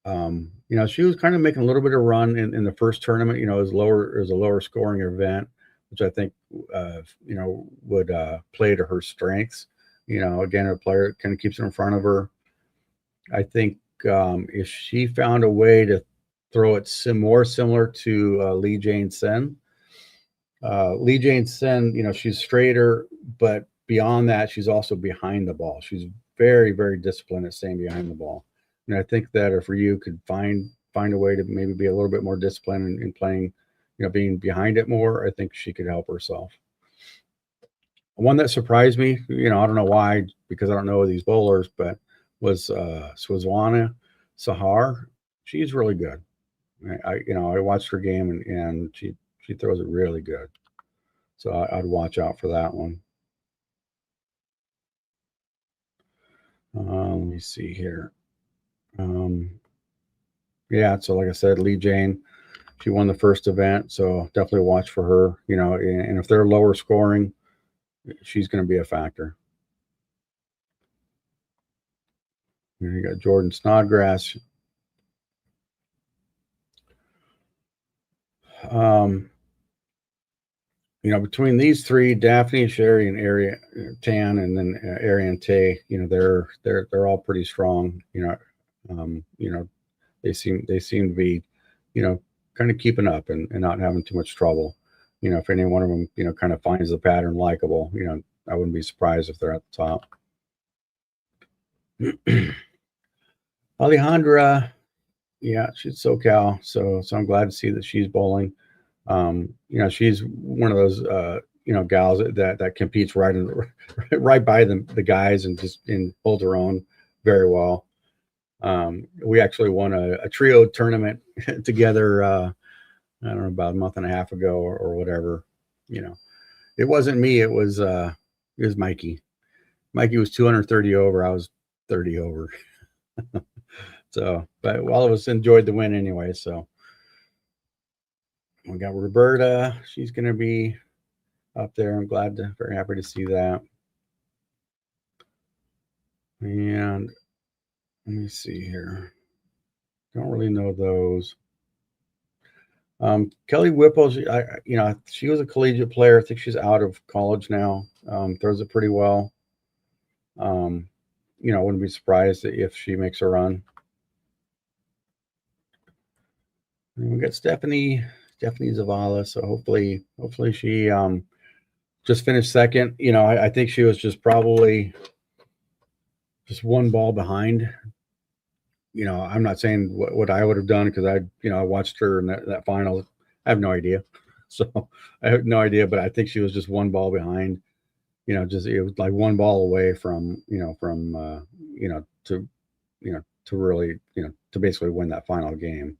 she was kind of making a little bit of run in the first tournament. It was a lower scoring event, which I think, would play to her strengths. Again, a player kind of keeps it in front of her. I think if she found a way to throw it more similar to Lee Jane Sen. Lee Jane Sen, she's straighter, but beyond that, she's also behind the ball. She's very, very disciplined at staying behind the ball. And I think that if Ryu could find a way to maybe be a little bit more disciplined in playing, being behind it more, I think she could help herself. One that surprised me, I don't know why, because I don't know these bowlers, but was Swazwana Sahar. She's really good. I watched her game and she throws it really good. So I'd watch out for that one. Let me see here. Yeah, so like I said, Lee Jane, she won the first event, so definitely watch for her. And if they're lower scoring, she's going to be a factor. You got Jordan Snodgrass. Between these three, Daphne, Sherry, and Tan, and then Arian Tay, they're all pretty strong. They seem to be, kind of keeping up and not having too much trouble. If any one of them, kind of finds the pattern likable, I wouldn't be surprised if they're at the top. Alejandra, yeah, she's SoCal, so I'm glad to see that she's bowling. She's one of those gals that competes right by the guys and holds her own very well. We actually won a trio tournament together. I don't know, about a month and a half ago or whatever. It wasn't me. It was Mikey. Mikey was 230 over. I was 30 over. So, but all of us enjoyed the win anyway. So we got Roberta. She's going to be up there. I'm very happy to see that. And let me see here. Don't really know those. Kelly Whipple, she was a collegiate player. I think she's out of college now. Throws it pretty well. Wouldn't be surprised if she makes a run. And we got Stephanie Zavala. So hopefully she just finished second. I think she was just probably just one ball behind. I'm not saying what I would have done because I watched her in that final. I have no idea. So I have no idea, but I think she was just one ball behind. It was like one ball away from to really, to basically win that final game.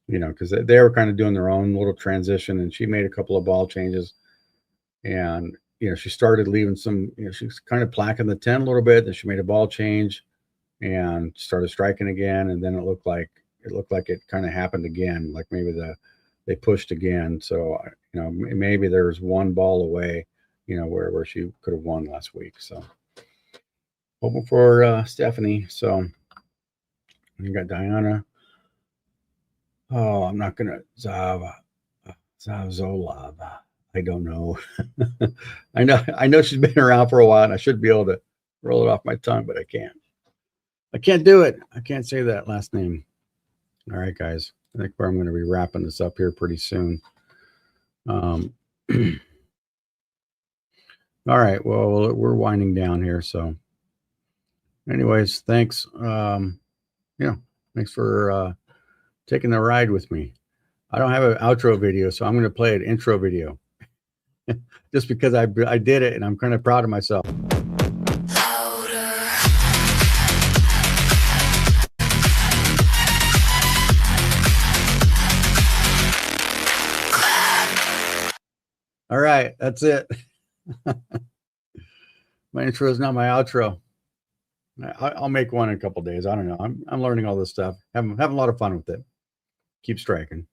Because they were kind of doing their own little transition, and she made a couple of ball changes, and she started leaving some. She was kind of placking the 10 a little bit. Then she made a ball change and started striking again, and then it looked like it kind of happened again, like maybe they pushed again. So maybe there's one ball away, where she could have won last week. So hoping for Stephanie. So you got Diana. Oh, I'm not gonna Zavzolov. I don't know. I know she's been around for a while, and I should be able to roll it off my tongue, but I can't. I can't do it. I can't say that last name. All right, guys. I think I'm going to be wrapping this up here pretty soon. All right. Well, we're winding down here. So anyways, thanks. Thanks for taking the ride with me. I don't have an outro video, so I'm going to play an intro video just because I did it and I'm kind of proud of myself. All right, that's it. My intro is not my outro. I'll make one in a couple days. I don't know. I'm learning all this stuff. Having a lot of fun with it. Keep striking.